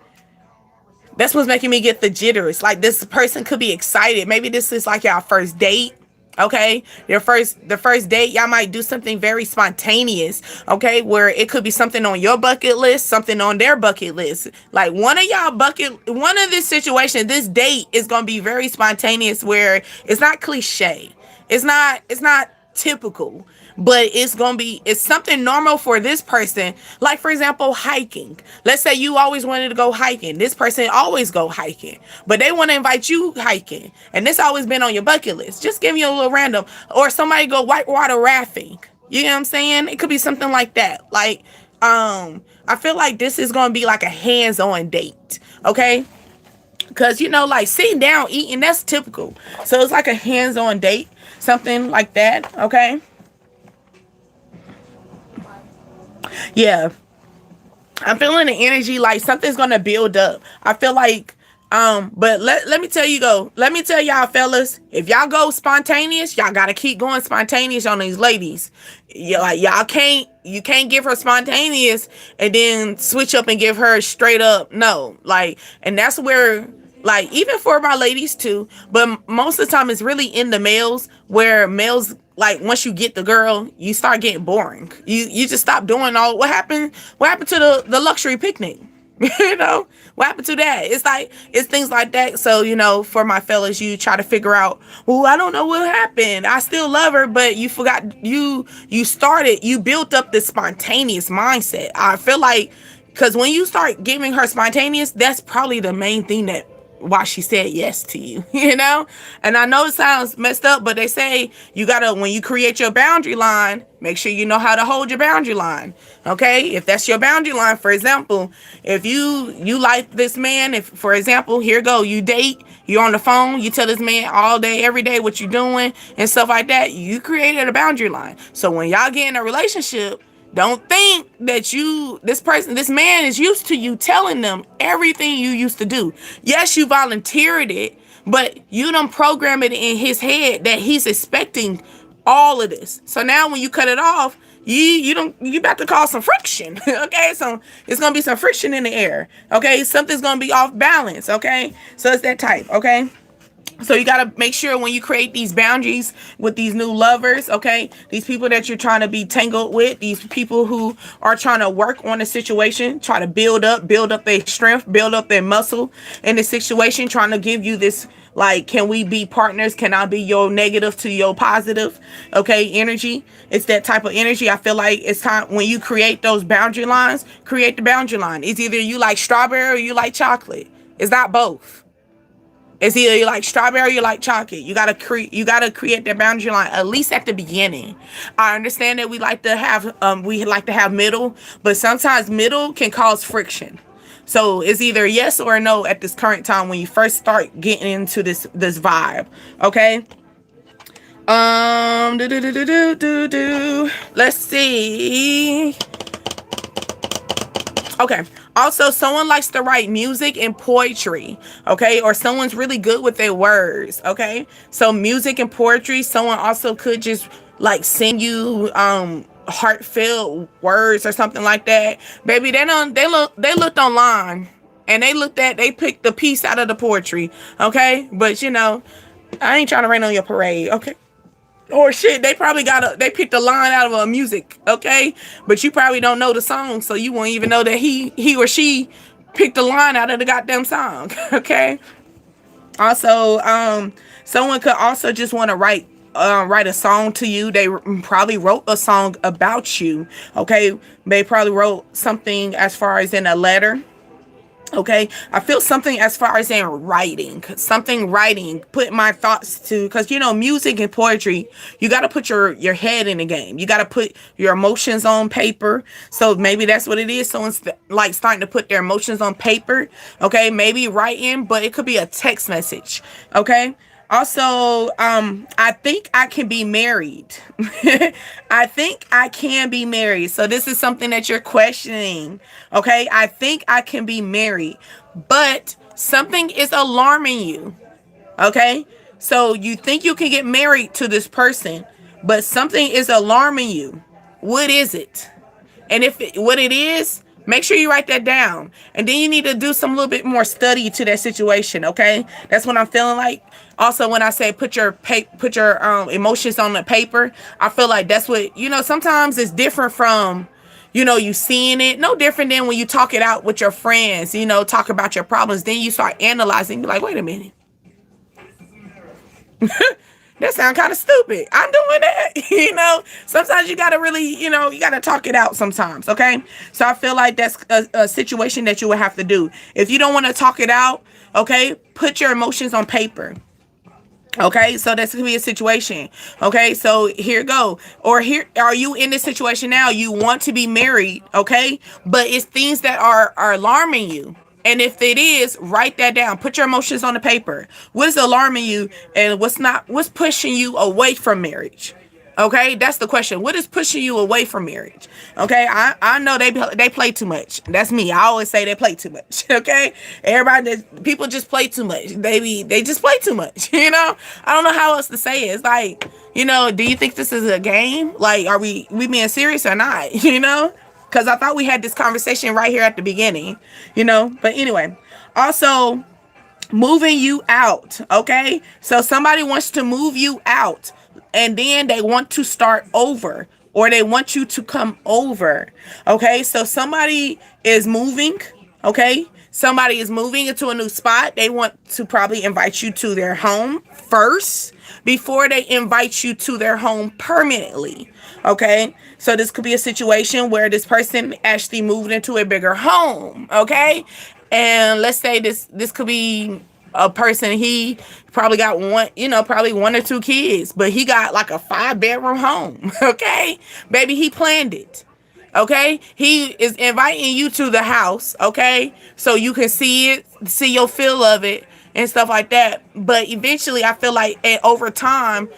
that's what's making me get the jitters. Like, this person could be excited. Maybe this is like y'all first date. Okay, the first date, y'all might do something very spontaneous. Okay, where it could be something on your bucket list, something on their bucket list. Like, one of this situation, this date is gonna be very spontaneous, where it's not cliche. It's not typical, but it's something normal for this person. Like, for example, hiking. Let's say you always wanted to go hiking. This person always go hiking, but they want to invite you hiking, and this always been on your bucket list. Just give you a little random. Or somebody go whitewater rafting. You know what I'm saying? It could be something like that. Like, I feel like this is gonna be like a hands-on date. Okay, because, like, sitting down eating, that's typical. So it's like a hands-on date, something like that. Okay. Yeah, I'm feeling the energy, like something's gonna build up. I feel like, but let me tell you, let me tell y'all, fellas, if y'all go spontaneous, y'all gotta keep going spontaneous on these ladies. You can't give her spontaneous and then switch up and give her straight up no. Like, and that's where, like, even for my ladies too, but most of the time it's really in the males, where males, like, once you get the girl, you start getting boring. You just stop doing all. What happened to the luxury picnic? What happened to that? It's like, it's things like that. So, for my fellas, you try to figure out, well, I don't know what happened. I still love her, but you forgot, you built up this spontaneous mindset. I feel like, because when you start giving her spontaneous, that's probably the main thing that why she said yes to you. And I know it sounds messed up, but they say you gotta, when you create your boundary line, make sure you know how to hold your boundary line. Okay, if that's your boundary line, for example, if you like this man, if, for example, here go, you date, you're on the phone, you tell this man all day every day what you're doing and stuff like that, you created a boundary line. So when y'all get in a relationship, don't think that this man is used to you telling them everything you used to do. Yes, you volunteered it, but you don't program it in his head that he's expecting all of this. So now when you cut it off, you about to cause some friction. Okay, so it's gonna be some friction in the air. Okay, something's gonna be off balance. Okay, so it's that type. Okay. So you got to make sure when you create these boundaries with these new lovers, okay, these people that you're trying to be tangled with, these people who are trying to work on a situation, try to build up their strength, build up their muscle in the situation, trying to give you this, like, can we be partners? Can I be your negative to your positive? Okay, energy. It's that type of energy. I feel like it's time when you create those boundary lines, create the boundary line. It's either you like strawberry or you like chocolate. It's not both. It's either you like strawberry or you like chocolate. You gotta create that boundary line, at least at the beginning. I understand that we like to have middle, but sometimes middle can cause friction. So it's either yes or no at this current time when you first start getting into this vibe. Okay. Let's see. Okay. Also, someone likes to write music and poetry, okay? Or someone's really good with their words, okay? So music and poetry, someone also could just like sing you heartfelt words or something like that. Baby, they looked online and they picked the piece out of the poetry, okay? But I ain't trying to rain on your parade, okay? Or shit, they picked a line out of a music, okay? But you probably don't know the song, so you won't even know that he or she picked a line out of the goddamn song, okay? Also, someone could also just want to write a song to you. They probably wrote a song about you, okay? They probably wrote something as far as in a letter. Okay, I feel something as far as in writing, put my thoughts to, because music and poetry, you got to put your head in the game. You got to put your emotions on paper. So maybe that's what it is. Someone's like starting to put their emotions on paper. Okay, maybe writing, but it could be a text message. Okay. Also, I think I can be married. I think I can be married. So this is something that you're questioning. Okay. I think I can be married, but something is alarming you. Okay. So you think you can get married to this person, but something is alarming you. What is it? And what it is, make sure you write that down. And then you need to do some little bit more study to that situation. Okay, that's what I'm feeling like. Also, when I say put your emotions on the paper, I feel like that's what Sometimes it's different from you seeing it. No different than when you talk it out with your friends. Talk about your problems. Then you start analyzing. You're like, wait a minute. That sounds kind of stupid. I'm doing that. Sometimes you got to really, you got to talk it out sometimes. Okay. So I feel like that's a situation that you would have to do. If you don't want to talk it out, okay, put your emotions on paper. Okay, so that's gonna be a situation. Okay, so here go. Or here, are you in this situation now? You want to be married, okay? But it's things that are alarming you. And if it is, write that down. Put your emotions on the paper. What is alarming you, and what's pushing you away from marriage? Okay, that's the question. What is pushing you away from marriage? Okay, I know they play too much. That's me. I always say they play too much. Okay, people just play too much. They just play too much. I don't know how else to say it. It's like, do you think this is a game? Like, are we being serious or not? Because I thought we had this conversation right here at the beginning. But anyway, also moving you out. Okay, so somebody wants to move you out, and then they want to start over, or they want you to come over. Okay, so somebody is moving. Okay, somebody is moving into a new spot. They want to probably invite you to their home first before they invite you to their home permanently. Okay, so this could be a situation where this person actually moved into a bigger home. Okay, and let's say this could be a person, he probably got probably one or two kids, but he got like a 5-bedroom home. Okay, baby, he planned it. Okay, he is inviting you to the house. Okay, so you can see your feel of it and stuff like that. But eventually, I feel like over time,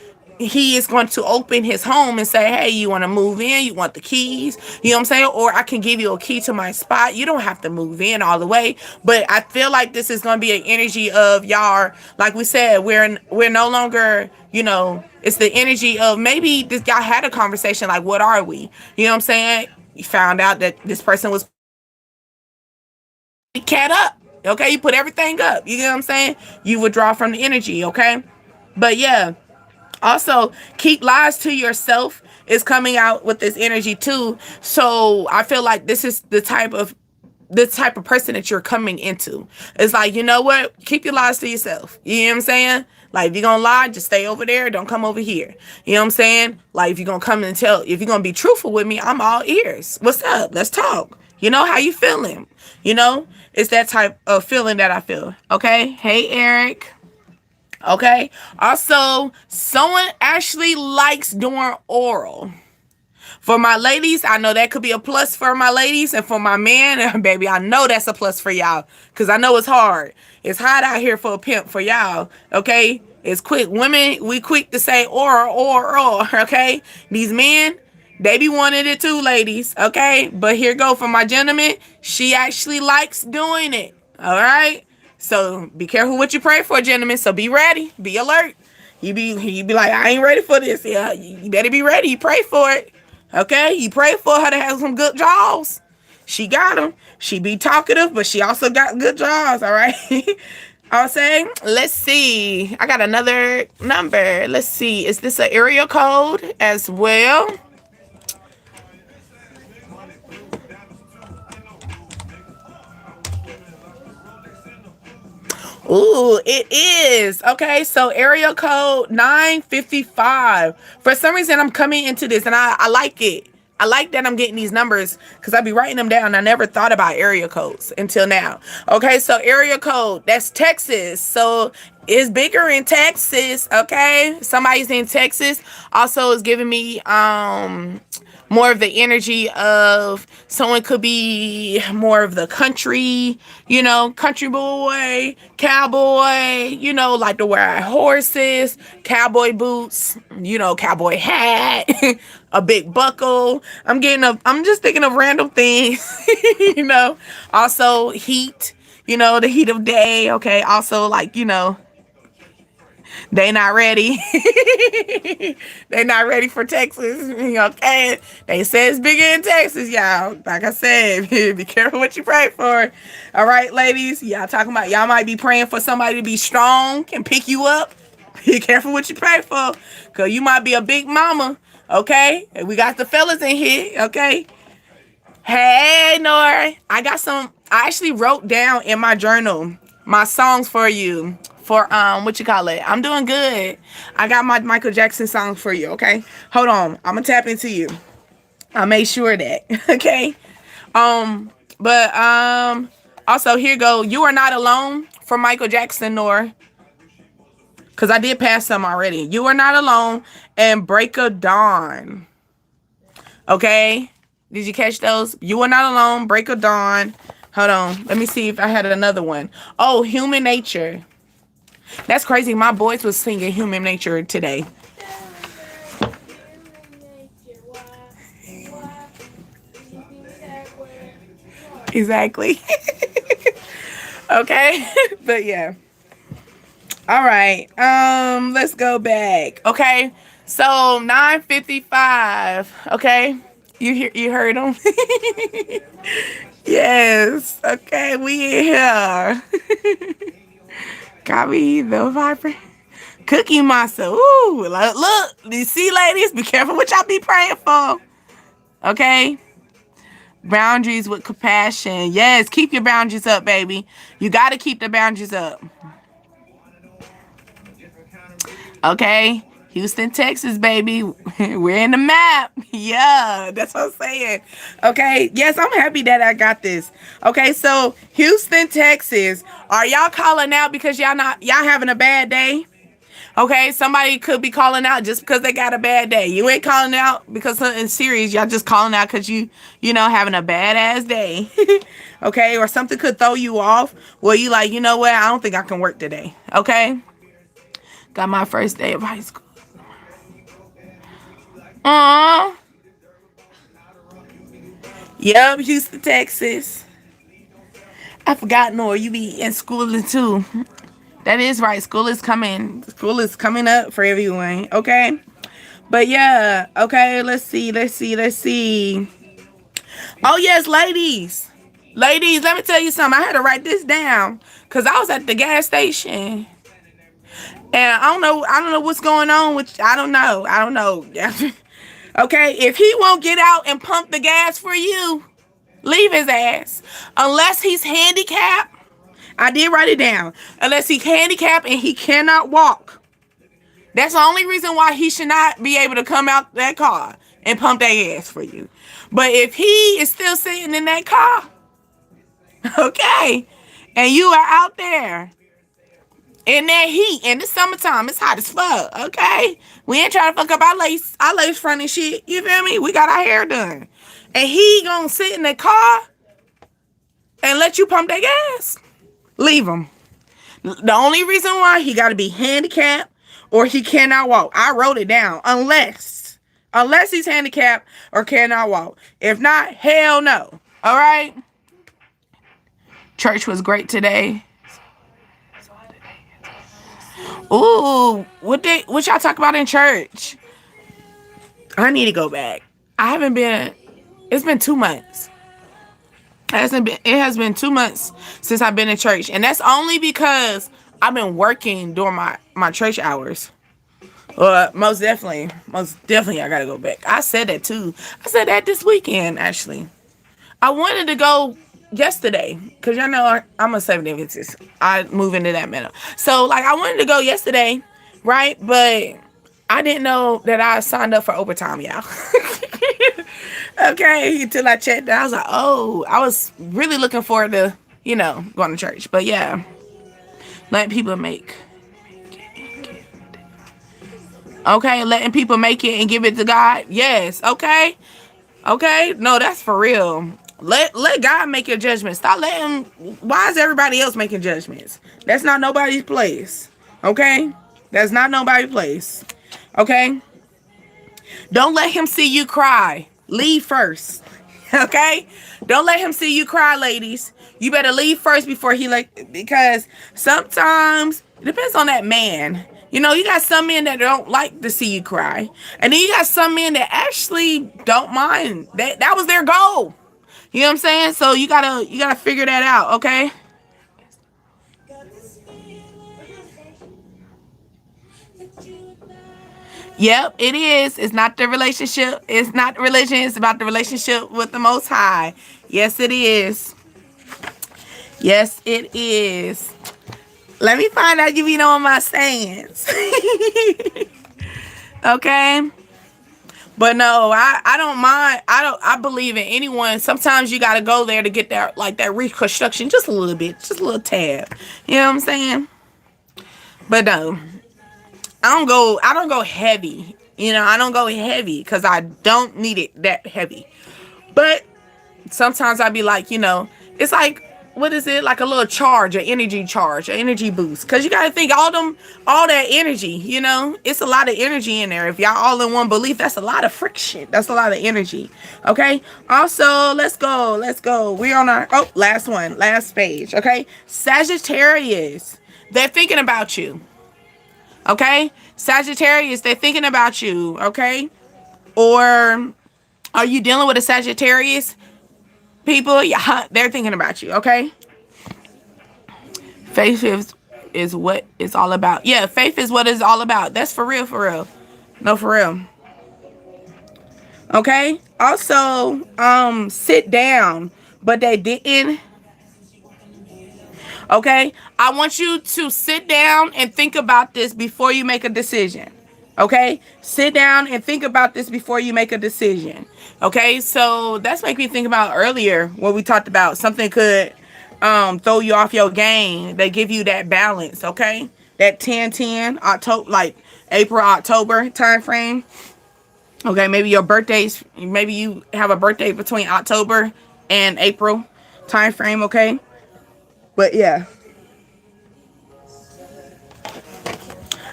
he is going to open his home and say, hey, you want to move in? You want the keys? You know what I'm saying? Or I can give you a key to my spot. You don't have to move in all the way. But I feel like this is going to be an energy of y'all. Like we said, we're no longer, it's the energy of maybe this guy had a conversation like, what are we? You know what I'm saying? You found out that this person was cat up. Okay, you put everything up. You know what I'm saying? You withdraw from the energy. Okay, but yeah. Also, keep lies to yourself is coming out with this energy too. So I feel like this is the type of person that you're coming into. It's like, you know what? Keep your lies to yourself. You know what I'm saying? Like, if you're going to lie, just stay over there. Don't come over here. You know what I'm saying? Like, if you're going to come and if you're going to be truthful with me, I'm all ears. What's up? Let's talk. How you feeling? It's that type of feeling that I feel. Okay. Hey, Eric. Okay. Also, someone actually likes doing oral. For my ladies, I know that could be a plus for my ladies. And for my man, baby, I know that's a plus for y'all. Because I know it's hard. It's hot out here for a pimp for y'all. Okay. It's quick. Women, we quick to say or. Okay. These men, they be wanting it too, ladies. Okay. But here go for my gentleman. She actually likes doing it. All right. So be careful what you pray for, gentlemen. So be ready. Be alert. You be like, I ain't ready for this. Yeah, you better be ready. You pray for it. Okay? You pray for her to have some good jaws. She got them. She be talkative, but she also got good jaws. All right? I'll say, let's see. I got another number. Let's see. Is this an area code as well? Ooh, it is. Okay, so area code 955. For some reason, I'm coming into this and I like it. I like that I'm getting these numbers because I be writing them down. I never thought about area codes until now. Okay, so area code, that's Texas. So it's bigger in Texas. Okay, somebody's in Texas. Also, is giving me more of the energy of someone could be more of the country, country boy, cowboy, like to wear horses, cowboy boots, cowboy hat, a big buckle. I'm just thinking of random things, Also heat, the heat of day. Okay. Also like, They not ready. They not ready for Texas. Okay. They say it's bigger in Texas, y'all. Like I said, be careful what you pray for. All right, ladies. Y'all talking about y'all might be praying for somebody to be strong and pick you up. Be careful what you pray for. Cause you might be a big mama. Okay? And we got the fellas in here. Okay. Hey, Nora. I actually wrote down in my journal my songs for you. For what you call it? I'm doing good. I got my Michael Jackson song for you, okay? Hold on. I'm gonna tap into you. I made sure of that. Okay. But also here go. You Are Not Alone for Michael Jackson, Nora. Cause I did pass some already. You Are Not Alone and Break of Dawn. Okay? Did you catch those? You Are Not Alone, Break of Dawn. Hold on. Let me see if I had another one. Oh, Human Nature. That's crazy. My boys was singing Human Nature today. Exactly. Okay. But yeah. All right. Let's go back. Okay. So 9:55. Okay. You heard them? Yes. Okay, we in here. Copy the vibrant cookie monster. Ooh, look, you see, ladies, be careful what y'all be praying for. Okay? Boundaries with compassion. Yes, keep your boundaries up, baby. You got to keep the boundaries up. Okay? Houston, Texas, baby. We're in the map. Yeah, that's what I'm saying. Okay. Yes, I'm happy that I got this. Okay, so Houston, Texas. Are y'all calling out because y'all having a bad day? Okay, somebody could be calling out just because they got a bad day. You ain't calling out because something serious. Y'all just calling out because you having a badass day. Okay, or something could throw you off. Well, you like, you know what? I don't think I can work today. Okay. Got my first day of high school. Aww. Yup, Houston, Texas. I forgot, Nora, you be in schooling too. That is right. School is coming. School is coming up for everyone. Okay. But yeah. Okay. Let's see. Oh yes, ladies. Ladies, let me tell you something. I had to write this down because I was at the gas station. And I don't know what's going on with, I don't know. Okay, if he won't get out and pump the gas for you, leave his ass. Unless he's handicapped. I did write it down. Unless he's handicapped and he cannot walk. That's the only reason why he should not be able to come out that car and pump that gas for you. But if he is still sitting in that car, okay, and you are out there in that heat, in the summertime, it's hot as fuck, okay? We ain't trying to fuck up our lace front and shit, you feel me? We got our hair done. And he gonna sit in the car and let you pump that gas? Leave him. The only reason why he gotta be handicapped or he cannot walk. I wrote it down. Unless he's handicapped or cannot walk. If not, hell no. All right? Church was great today. Ooh, what y'all talk about in church? I need to go back. It's been 2 months. It has been 2 months since I've been in church. And that's only because I've been working during my church hours. Most definitely I gotta go back. I said that too. I said that this weekend, actually. I wanted to go yesterday, because y'all know I'm a Seventh-day Adventist. I move into that manner. So, like, I wanted to go yesterday, right? But I didn't know that I signed up for overtime, y'all. Okay, until I checked, I was like, oh, I was really looking forward to, going to church. But yeah, letting people make it. Okay, letting people make it and give it to God. Yes, okay. No, that's for real. Let God make your judgment. Stop letting. Why is everybody else making judgments? That's not nobody's place. Okay? That's not nobody's place. Okay? Don't let him see you cry. Leave first. Okay? Don't let him see you cry, ladies. You better leave first before because sometimes it depends on that man. You know, you got some men that don't like to see you cry. And then you got some men that actually don't mind. That was their goal. You know what I'm saying? So you gotta figure that out, okay? Yep, it is. It's not the relationship. It's not the religion. It's about the relationship with the Most High. Yes, it is. Yes, it is. Let me find out if you know my sayings. Okay? But no, I don't mind. I believe in anyone. Sometimes you gotta go there to get that like that reconstruction just a little bit, just a little tab. You know what I'm saying? But no. I don't go heavy. You know, I don't go heavy because I don't need it that heavy. But sometimes I be like, you know, it's like, what is it? Like a little charge, an energy boost. Cause you gotta think all that energy, you know, it's a lot of energy in there. If y'all all in one belief, that's a lot of friction. That's a lot of energy. Okay. Also, let's go. We're on our last page. Okay. Sagittarius. They're thinking about you. Okay? Sagittarius, they're thinking about you, okay? Or are you dealing with a Sagittarius? People, yeah, they're thinking about you, okay? Faith is what it's all about. Yeah, faith is what it's all about. That's for real, for real. No, for real. Okay? Also, sit down, but they didn't. Okay? I want you to sit down and think about this before you make a decision. Okay? Sit down and think about this before you make a decision. Okay? So that's make me think about earlier what we talked about. Something could throw you off your game. They give you that balance, okay? That 10-10, October, like April, October time frame. Okay, maybe your birthdays, maybe you have a birthday between October and April time frame, okay? But yeah.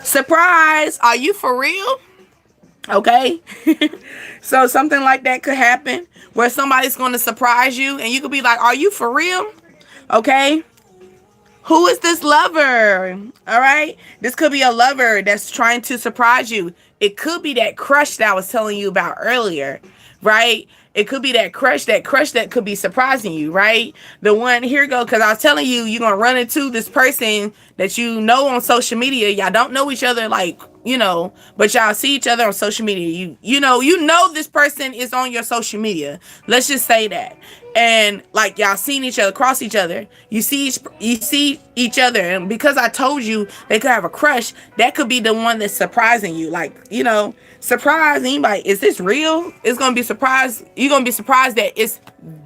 Surprise! Are you for real? Okay. So something like that could happen where somebody's going to surprise you and you could be like, are you for real? Okay. Who is this lover? All right. This could be a lover that's trying to surprise you. It could be that crush that I was telling you about earlier, right? It could be that crush that could be surprising you, right? The one, here you go, because I was telling you, you're going to run into this person that you know on social media. Y'all don't know each other, like, you know, but y'all see each other on social media. You know this person is on your social media. Let's just say that. And like y'all seen each other, cross each other. You see each other, and because I told you they could have a crush, that could be the one that's surprising you. Like, you know, surprise anybody. Is this real? It's gonna be surprised. You're gonna be surprised that it's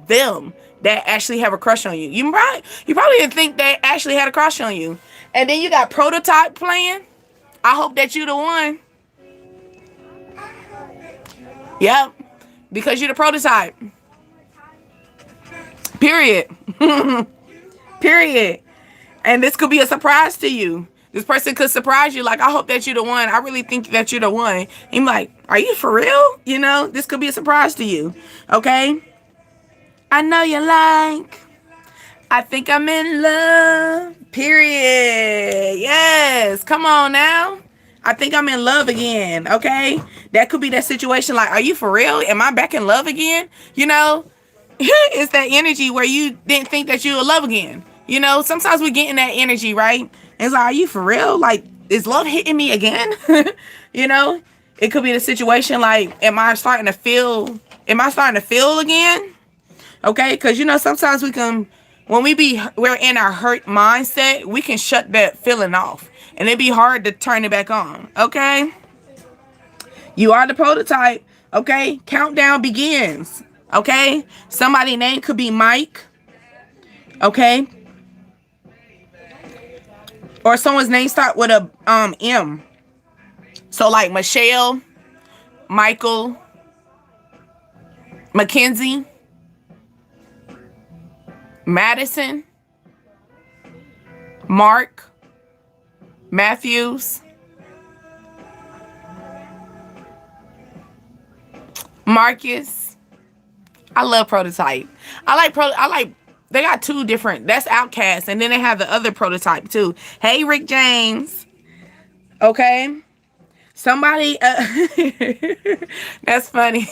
them that actually have a crush on you. You probably didn't think they actually had a crush on you. And then you got prototype playing. I hope that you the one. Yep. Because you're the prototype. Period. Period. And this could be a surprise to you. This person could surprise you. Like, I hope that you're the one. I really think that you're the one. And you're like, are you for real? You know, this could be a surprise to you. Okay? I know you like. I think I'm in love. Period. Yes. Come on now. I think I'm in love again. Okay? That could be that situation. Like, are you for real? Am I back in love again? You know? It's that energy where you didn't think that you would love again. You know, sometimes we get in that energy, right? And it's like, are you for real? Like, is love hitting me again? You know, it could be the situation like, am I starting to feel again? Okay, because you know, sometimes when we're in our hurt mindset, we can shut that feeling off, and it'd be hard to turn it back on. Okay, you are the prototype. Okay, countdown begins. Okay, somebody's name could be Mike. Okay, or someone's name start with a M. So like Michelle, Michael, Mackenzie, Madison, Mark, Matthews, Marcus. I love prototype. They got two different. That's Outcast, and then they have the other prototype too. Hey, Rick James. Okay? Somebody, that's funny.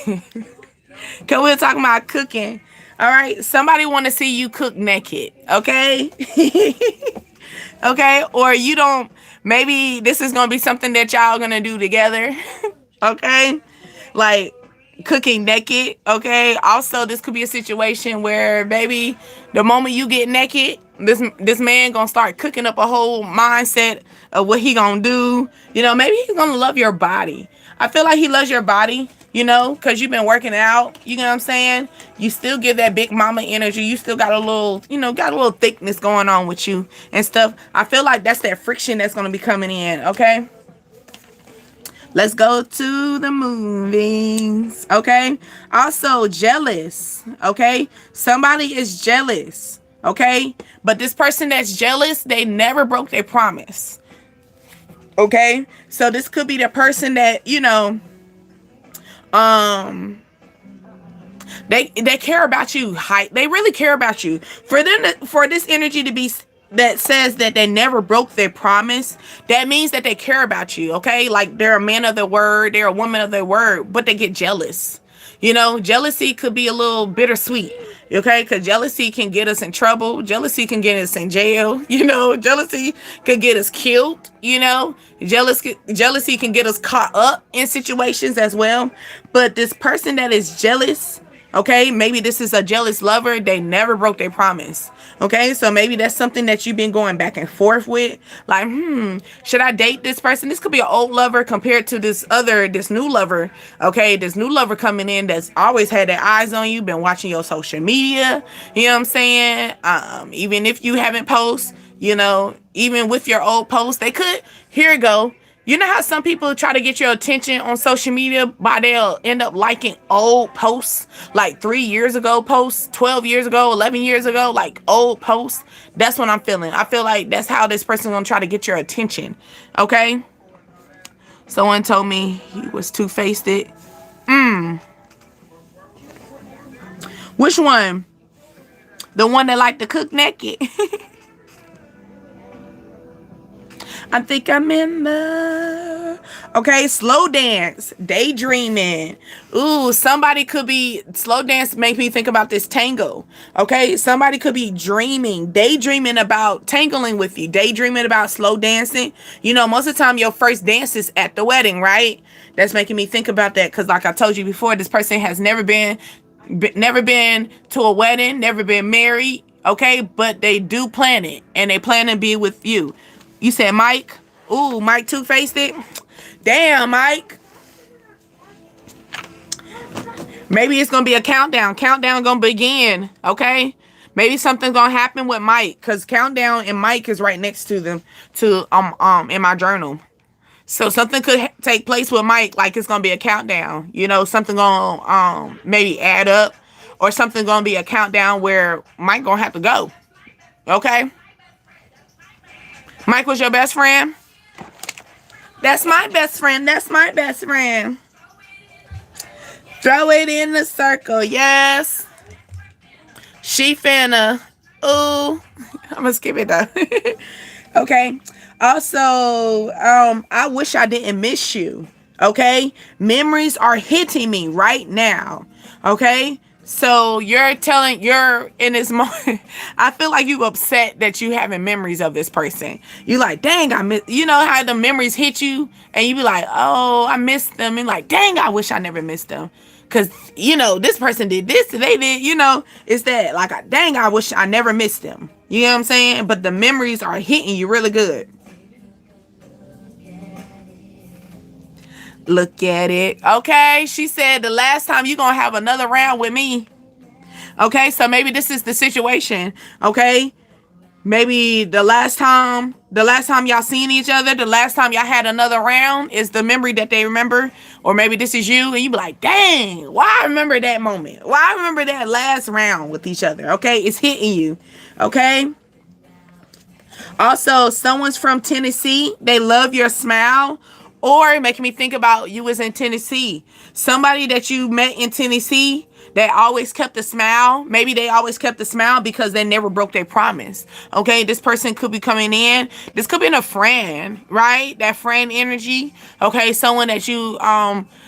Cause we're talking about cooking. All right. Somebody want to see you cook naked. Okay. Okay. Or you don't, maybe this is going to be something that y'all going to do together. Okay. Like cooking naked. Okay. Also, this could be a situation where baby, the moment you get naked, this man gonna start cooking up a whole mindset of what he gonna do. You know, maybe he's gonna love your body. I feel like he loves your body, you know, because you've been working out. You know what I'm saying? You still give that big mama energy. You still got a little, you know, got a little thickness going on with you and stuff. I feel like that's that friction that's gonna be coming in. Okay. Let's go to the movies. Okay. Also, jealous. Okay. Somebody is jealous. Okay. But this person that's jealous, they never broke their promise. Okay. So this could be the person that, you know, they care about you. They really care about you. For them for this energy to be that says that they never broke their promise, that means that they care about you. Okay, like they're a man of their word, they're a woman of their word, but they get jealous. You know, jealousy could be a little bittersweet. Okay, because jealousy can get us in trouble. Jealousy can get us in jail. You know, jealousy can get us killed. You know, jealousy can get us caught up in situations as well. But this person that is jealous, okay, maybe this is a jealous lover. They never broke their promise. Okay, so maybe that's something that you've been going back and forth with. Like, should I date this person? This could be an old lover compared to this new lover. Okay, this new lover coming in that's always had their eyes on you, been watching your social media. You know what I'm saying? Even if you haven't posted, you know, even with your old posts, they could. Here you go. You know how some people try to get your attention on social media by they'll end up liking old posts, like 3 years ago posts, 12 years ago, 11 years ago, like old posts. That's what I'm feeling. I feel like that's how this person's gonna try to get your attention. Okay. Someone told me he was two-faced. Which one? The one that liked to cook naked. I think I'm in the... Okay, slow dance, daydreaming. Ooh, somebody could be... Slow dance make me think about this tango. Okay, somebody could be daydreaming about tangling with you, daydreaming about slow dancing. You know, most of the time your first dance is at the wedding, right? That's making me think about that because like I told you before, this person has never been to a wedding, never been married, okay? But they do plan it, and they plan to be with you. You said Mike? Ooh, Mike two-faced it? Damn, Mike. Maybe it's going to be a countdown. Countdown going to begin, okay? Maybe something's going to happen with Mike because countdown and Mike is right next to them in my journal. So something could take place with Mike, like it's going to be a countdown. You know, something going to maybe add up, or something going to be a countdown where Mike going to have to go. Okay? Mike was your best friend? That's my best friend. That's my best friend. Throw it in the circle. Yes. She finna. Ooh. I'm gonna skip it though. Okay. Also, I wish I didn't miss you. Okay. Memories are hitting me right now. Okay. So you're in this moment. I feel like you upset that you having memories of this person. You like, dang, I miss. You know how the memories hit you, and you be like, oh, I missed them, and like, dang, I wish I never missed them, cause you know this person did this, and they did. You know, it's that like, dang, I wish I never missed them. You know what I'm saying? But the memories are hitting you really good. Look at it. Okay, she said the last time you gonna have another round with me. Okay, so maybe this is the situation. Okay, maybe the last time y'all seen each other, the last time y'all had another round is the memory that they remember. Or maybe this is you and you be like, dang, why I remember that moment? Why I remember that last round with each other? Okay, it's hitting you. Okay. Also, someone's from Tennessee. They love your smile. Or making me think about you was in Tennessee. Somebody that you met in Tennessee, that always kept a smile. Maybe they always kept a smile because they never broke their promise. Okay, this person could be coming in. This could be a friend, right? That friend energy. Okay, someone that you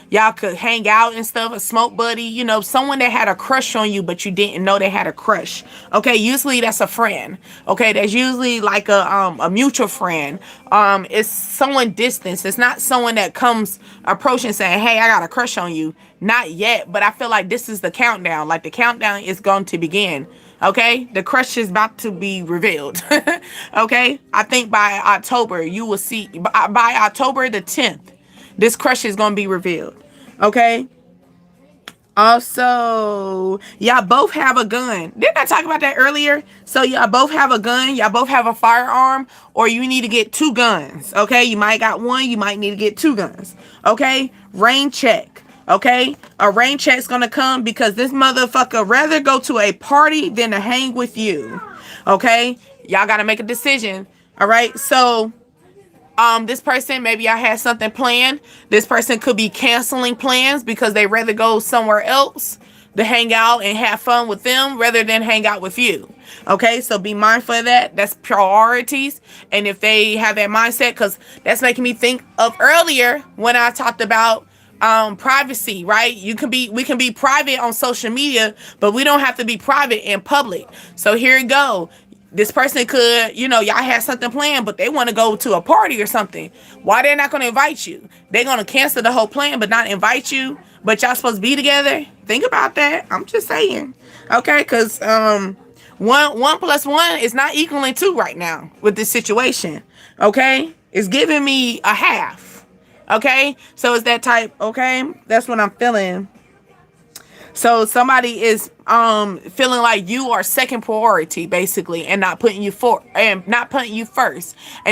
y'all could hang out and stuff, a smoke buddy, you know, someone that had a crush on you, but you didn't know they had a crush. Okay, usually that's a friend. Okay, that's usually like a mutual friend. It's someone distant. It's not someone that comes approaching saying, hey, I got a crush on you. Not yet, but I feel like this is the countdown. Like the countdown is going to begin. Okay, the crush is about to be revealed. Okay, I think by October you will see, by October the 10th, this crush is going to be revealed. Okay. Also, y'all both have a gun. Didn't I talk about that earlier? So y'all both have a gun. Y'all both have a firearm, or you need to get 2 guns. Okay. You might got one. You might need to get 2 guns. Okay. Rain check. Okay. A rain check's going to come because this motherfucker rather go to a party than to hang with you. Okay. Y'all got to make a decision. All right. So, this person, maybe I had something planned. This person could be canceling plans because they rather go somewhere else to hang out and have fun with them rather than hang out with you. Okay, so be mindful of that. That's priorities. And if they have that mindset, because that's making me think of earlier when I talked about privacy, right? We can be private on social media, but we don't have to be private in public. So here you go. This person could, you know, y'all had something planned, but they want to go to a party or something. Why they're not going to invite you? They're going to cancel the whole plan, but not invite you. But y'all supposed to be together. Think about that. I'm just saying. Okay, because one plus one is not equaling 2 right now with this situation. Okay, it's giving me a half. Okay, so it's that type. Okay, that's what I'm feeling. So somebody is feeling like you are second priority basically and not putting you first. And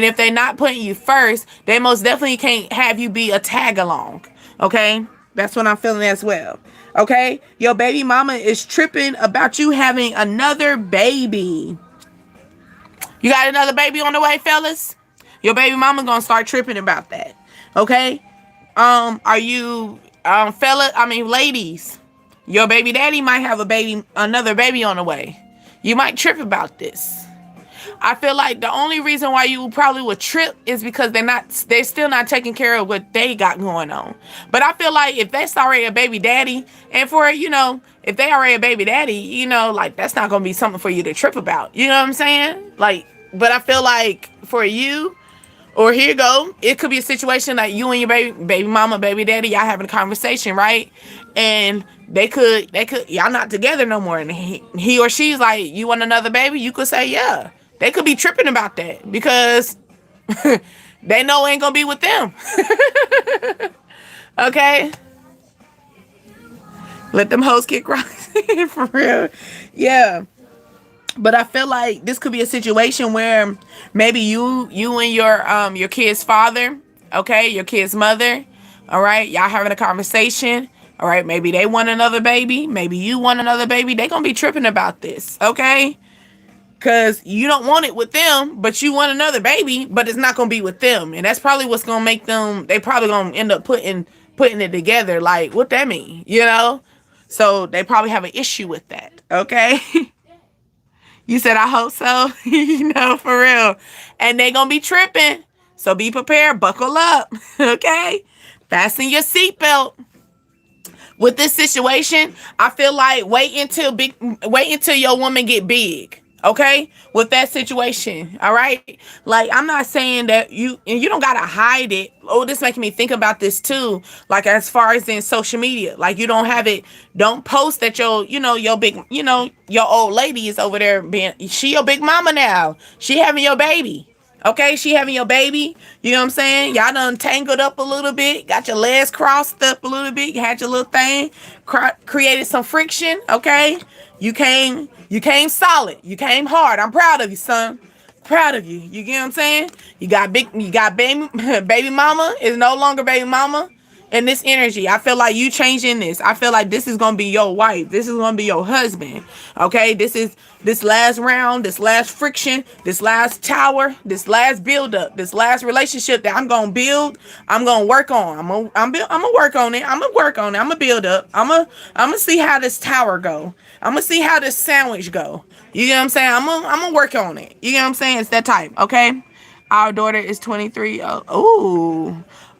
if they're not putting you first, they most definitely can't have you be a tag along. Okay? That's what I'm feeling as well. Okay? Your baby mama is tripping about you having another baby. You got another baby on the way, fellas? Your baby mama gonna start tripping about that. Okay? Are you ladies? Your baby daddy might have another baby on the way. You might trip about this. I feel like the only reason why you probably would trip is because they're still not taking care of what they got going on. But I feel like if that's already a baby daddy, and for, you know, if they already a baby daddy, you know, like that's not going to be something for you to trip about. You know what I'm saying? Like, but I feel like for you, or here you go, it could be a situation like you and your baby mama, baby daddy, y'all having a conversation, right? And they could, y'all not together no more. And he or she's like, you want another baby? You could say, yeah. They could be tripping about that because they know it ain't gonna be with them. Okay? Let them hoes get rocks. For real. Yeah. But I feel like this could be a situation where maybe you and your kid's father, okay, your kid's mother, all right, y'all having a conversation, all right, maybe they want another baby, maybe you want another baby, they gonna be tripping about this, okay, because you don't want it with them, but you want another baby, but it's not gonna be with them, and that's probably what's gonna make them, they probably gonna end up putting it together, like, what that mean, you know, so they probably have an issue with that, okay. You said, I hope so. You know, for real. And they gonna be tripping. So be prepared. Buckle up. Okay? Fasten your seatbelt. With this situation, I feel like wait until your woman get big. Okay? With that situation. All right? Like, I'm not saying that you don't gotta hide it. Oh, this making me think about this too. Like, as far as in social media, like you don't have it, don't post that your old lady is over there she your big mama now. She having your baby. Okay, she having your baby. You know what I'm saying? Y'all done tangled up a little bit. Got your legs crossed up a little bit. You had your little thing. Created some friction. Okay, you came solid. You came hard. I'm proud of you, son. Proud of you. You get what I'm saying? You got baby mama is no longer baby mama, in this energy. I feel like you changing this. I feel like this is gonna be your wife. This is gonna be your husband. Okay, this is this last round, this last friction, this last tower, this last build up, this last relationship that I'm gonna build. I'm gonna work on. I'm gonna work on it. I'm gonna work on it. I'm gonna build up. I'm gonna see how this tower go. I'm gonna see how this sandwich go. You know what I'm saying? I'm gonna work on it. You know what I'm saying? It's that type. Okay. Our daughter is 23.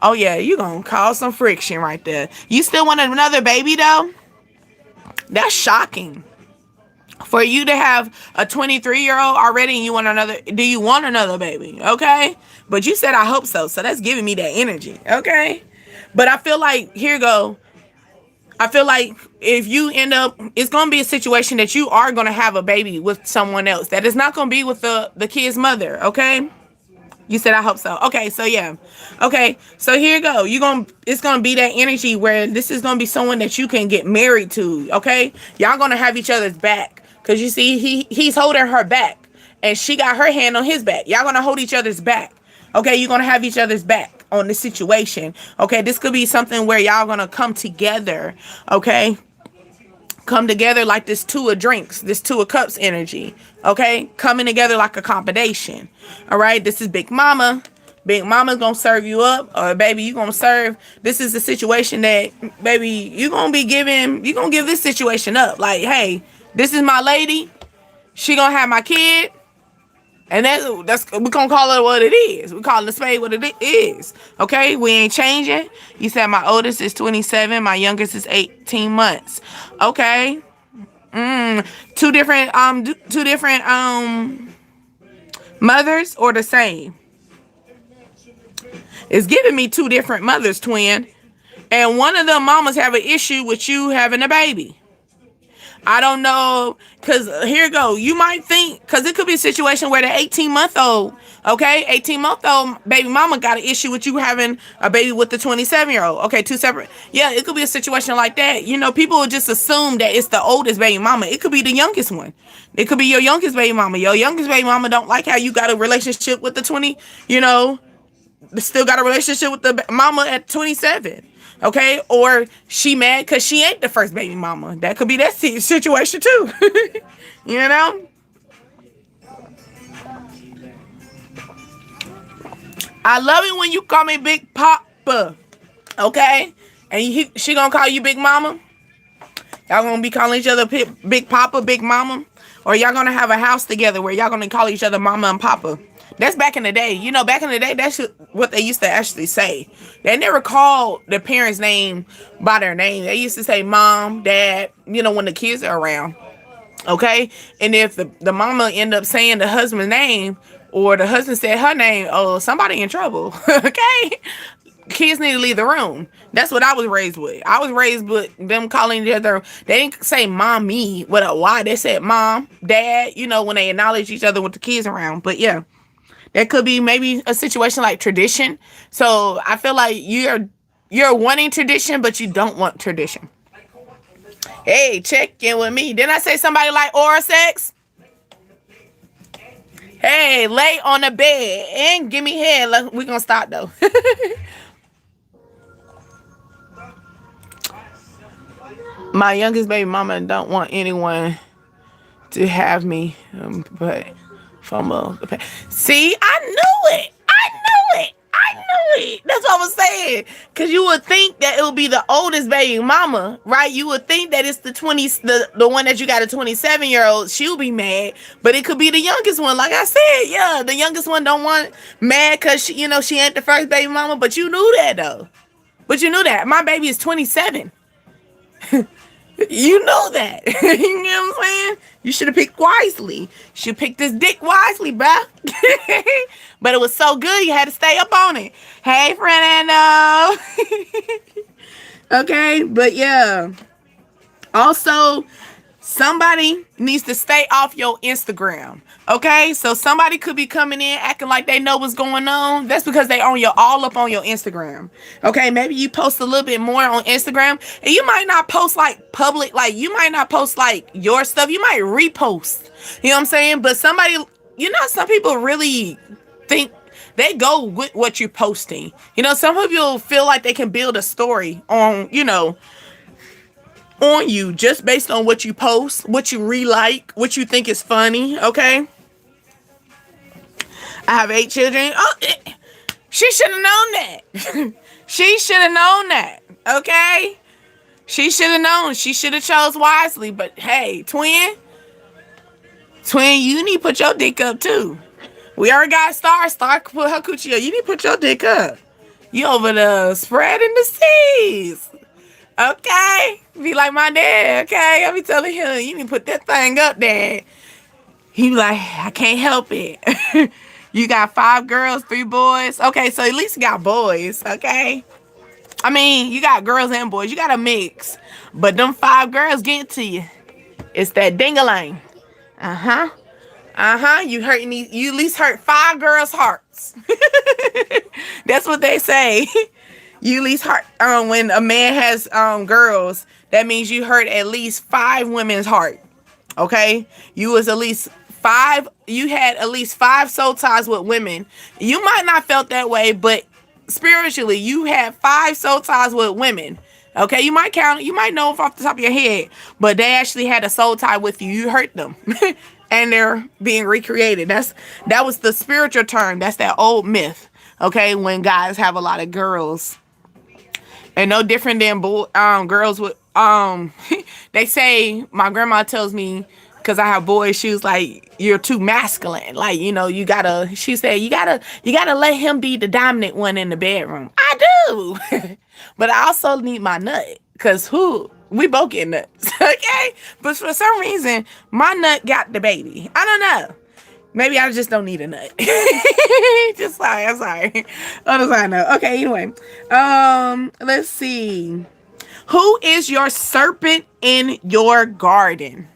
Oh yeah, you gonna cause some friction right there. You still want another baby though? That's shocking. For you to have a 23-year-old already and you want another, do you want another baby? Okay. But you said I hope so. So that's giving me that energy. Okay. But I feel like, here you go. I feel like if you end up, it's going to be a situation that you are going to have a baby with someone else. That is not going to be with the kid's mother. Okay. You said I hope so. Okay, so yeah. Okay, so here you go. It's gonna be that energy where this is gonna be someone that you can get married to. Okay, y'all gonna have each other's back. Cause you see, he's holding her back, and she got her hand on his back. Y'all gonna hold each other's back. Okay, you're gonna have each other's back on this situation. Okay, this could be something where y'all gonna come together. Okay. Come together like this two of drinks, this two of cups energy. Okay, coming together like a combination. All right, this is Big Mama. Big Mama's gonna serve you up, or baby, you gonna serve. This is a situation that, baby, you gonna give this situation up. Like, hey, this is my lady. She gonna have my kid. And that's we gonna call it what it is. We call it a spade what it is. Okay, we ain't changing. You said my oldest is 27, my youngest is 18 months. Okay, two different mothers or the same. It's giving me two different mothers, twin, and one of them mamas have an issue with you having a baby. I don't know, because here you go. You might think, because it could be a situation where the 18-month-old, okay, 18-month-old baby mama got an issue with you having a baby with the 27-year-old. Okay, two separate. Yeah, it could be a situation like that. You know, people will just assume that it's the oldest baby mama. It could be the youngest one. It could be your youngest baby mama. Your youngest baby mama don't like how you got a relationship with the 20, still got a relationship with the mama at 27. Okay, or she mad because she ain't the first baby mama. That could be that situation too. You know? I love it when you call me Big Papa. Okay? And she gonna call you Big Mama? Y'all gonna be calling each other Big Papa, Big Mama? Or y'all gonna have a house together where y'all gonna call each other Mama and Papa? That's back in the day. You know, back in the day, that's what they used to actually say. They never called the parents' name by their name. They used to say mom, dad, when the kids are around. Okay? And if the mama end up saying the husband's name, or the husband said her name, oh, somebody in trouble. Okay? Kids need to leave the room. That's what I was raised with. I was raised with them calling each other. They didn't say mommy with a Y. They said mom, dad, when they acknowledge each other with the kids around. But yeah. That could be maybe a situation like tradition. So I feel like you're wanting tradition, but you don't want tradition. Hey, check in with me. Didn't I say somebody like oral sex? Hey, lay on the bed and give me head. We're going to stop though. My youngest baby mama don't want anyone to have me, but... See, I knew it. That's what I was saying. Because you would think that it would be the oldest baby mama, right? You would think that it's the one that you got a 27-year-old. She'll be mad, but it could be the youngest one. Like I said, yeah, the youngest one don't want mad because she ain't the first baby mama. But you knew that though. My baby is 27. You know that. You know what I'm saying? You should have picked wisely. You should pick this dick wisely, bruh. But it was so good, you had to stay up on it. Hey, Fernando. Okay, but yeah. Also, somebody needs to stay off your Instagram. Okay, so somebody could be coming in acting like they know what's going on. That's because they all up on your Instagram. Okay, maybe you post a little bit more on Instagram, and you might not post like public, like you might not post like your stuff. You might repost. You know what I'm saying? But somebody, some people really think they go with what you're posting. You know, some people feel like they can build a story on, on you just based on what you post, what you re-like, what you think is funny, okay? I have 8 children. Oh, she should have known that. She should have known that, okay? She should have known. She should have chose wisely. But hey, twin, you need to put your dick up too. We already got Star put her coochie up. You need to put your dick up. You over there spreading the seas. Okay? Be like my dad, okay? I be telling him, you need to put that thing up there. He be like, I can't help it. You got 5 girls, 3 boys. Okay, so at least you got boys, okay? I mean, you got girls and boys. You got a mix. But them 5 girls getting to you. It's that ding-a-lang. Uh-huh. You at least hurt 5 girls' hearts. That's what they say. You at least hurt when a man has girls, that means you hurt at least 5 women's heart. Okay? You had at least 5 soul ties with women. You might not felt that way, but spiritually, you had 5 soul ties with women. Okay, you might know off the top of your head, but they actually had a soul tie with you. You hurt them. And they're being recreated. That was the spiritual term. That's that old myth. Okay, when guys have a lot of girls. And no different than girls with they say, my grandma tells me, because I have boys, she was like, you're too masculine. Like, she said, you gotta let him be the dominant one in the bedroom. I do. But I also need my nut. Because we both get nuts. Okay? But for some reason, my nut got the baby. I don't know. Maybe I just don't need a nut. I'm sorry. On the side note. Okay, anyway. Let's see. Who is your serpent in your garden?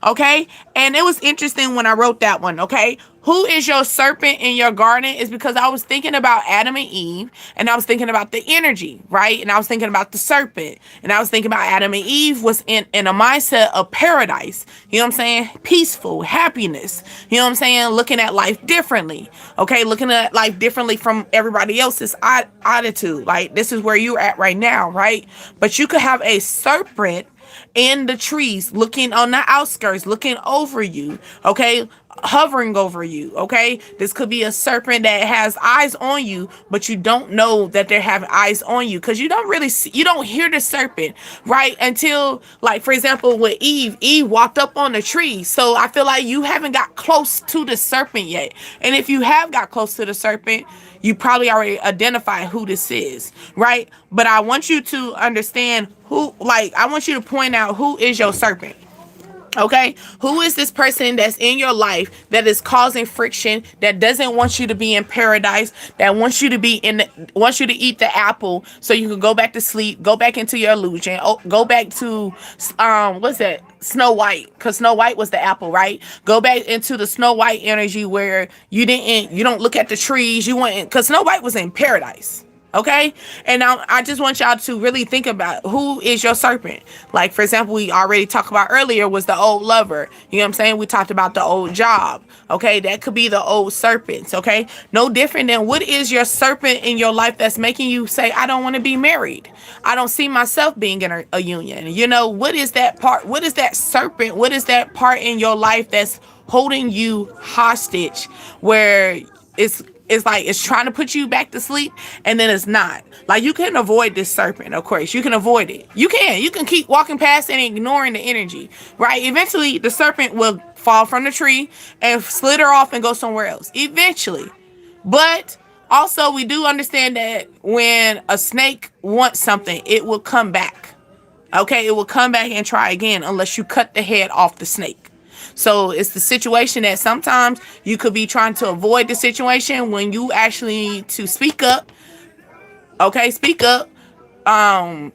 Okay? And it was interesting when I wrote that one, okay? Who is your serpent in your garden is because I was thinking about Adam and Eve, and I was thinking about the energy, right? And I was thinking about the serpent, and I was thinking about Adam and Eve was in a mindset of paradise. You know what I'm saying? Peaceful, happiness. You know what I'm saying? Looking at life differently, okay? Looking at life differently from everybody else's attitude. Like, this is where you're at right now, right? But you could have a serpent in the trees, looking on the outskirts, looking over you, okay? Hovering over you, okay? This could be a serpent that has eyes on you, but you don't know that they have eyes on you because you don't really see, you don't hear the serpent, right? Until, like, for example, with Eve walked up on the tree. So I feel like you haven't got close to the serpent yet. And if you have got close to the serpent, you probably already identify who this is, right? But I want you to understand I want you to point out who is your serpent. Okay, who is this person that's in your life that is causing friction, that doesn't want you to be in paradise, that wants you to wants you to eat the apple so you can go back to sleep, go back into your illusion, go back to what's that, Snow White, because Snow White was the apple, right? Go back into the Snow White energy where you don't look at the trees, because Snow White was in paradise. Okay? And now I just want y'all to really think about who is your serpent. Like, for example, we already talked about earlier was the old lover. You know what I'm saying? We talked about the old job. Okay? That could be the old serpents. Okay? No different than what is your serpent in your life that's making you say, I don't want to be married. I don't see myself being in a union. You know, what is that part? What is that serpent? What is that part in your life that's holding you hostage where it's like it's trying to put you back to sleep and then it's not. Like, you can avoid this serpent, of course. You can avoid it. You can keep walking past and ignoring the energy, right? Eventually the serpent will fall from the tree and slither off and go somewhere else. Eventually. But also we do understand that when a snake wants something, it will come back. Okay, it will come back and try again unless you cut the head off the snake. So it's the situation that sometimes you could be trying to avoid the situation when you actually need to speak up. Okay, speak up. I'm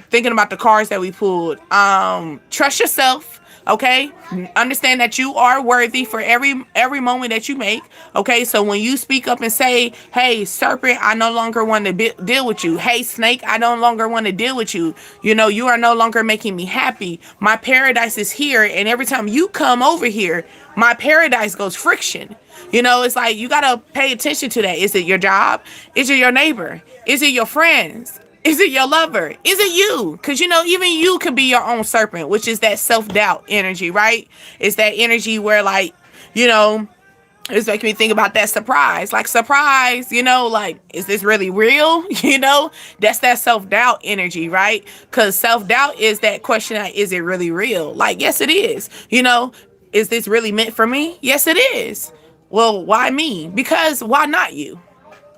thinking about the cards that we pulled. Trust yourself. Okay, understand that you are worthy for every moment that you make. Okay, so when you speak up and say, hey serpent, I no longer want to deal with you. Hey snake, I no longer want to deal with you. You know, you are no longer making me happy. My paradise is here, and every time you come over here, my paradise goes friction. You know, it's like you gotta pay attention to that. Is it your job? Is it your neighbor? Is it your friends? Is it your lover? Is it you? Because, you know, even you can be your own serpent, which is that self-doubt energy, right? It's that energy where, like, you know, it's making me think about that surprise. Like, surprise, you know, like, is this really real? You know, that's that self-doubt energy, right? Because self-doubt is that question, like, is it really real? Like, yes, it is. You know, is this really meant for me? Yes, it is. Well, why me? Because why not you?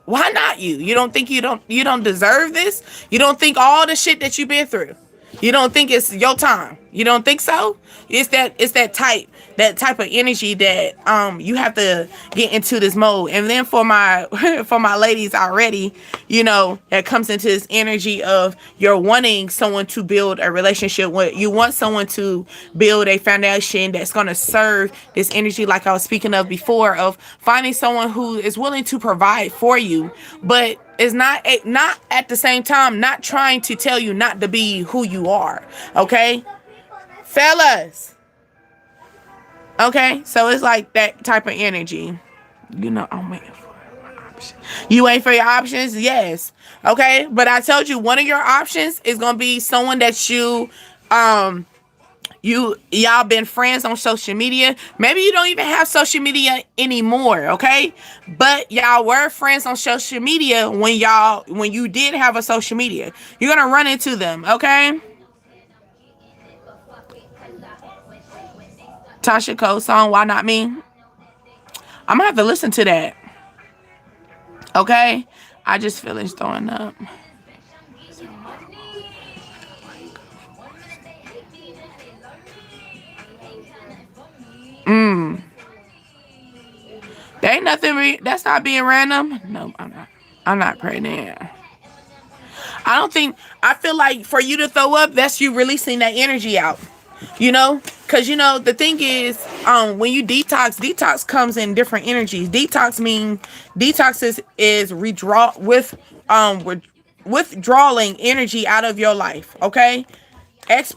Why not you? You don't think you don't deserve this? You don't think all the shit that you've been through? You don't think it's your time? You don't think so? It's that type of energy that you have to get into this mode. And then for my for my ladies already, you know, that comes into this energy of you're wanting someone to build a relationship with. You want someone to build a foundation that's going to serve this energy, like I was speaking of before, of finding someone who is willing to provide for you, but is not at the same time not trying to tell you not to be who you are. Okay, fellas. Okay, so it's like that type of energy. You know, I'm waiting for my option. You wait for your options? Yes. Okay, but I told you one of your options is gonna be someone that um y'all been friends on social media. Maybe you don't even have social media anymore, okay? But y'all were friends on social media when you did have a social media. You're gonna run into them, okay? Tasha Cole song, Why Not Me? I'm gonna have to listen to that. Okay? I just finished throwing up. There ain't nothing that's not being random. No, I'm not. I'm not pregnant. I feel like for you to throw up, that's you releasing that energy out. You know? Cause you know, the thing is, when you detox comes in different energies. Detox is withdrawing energy out of your life. Okay?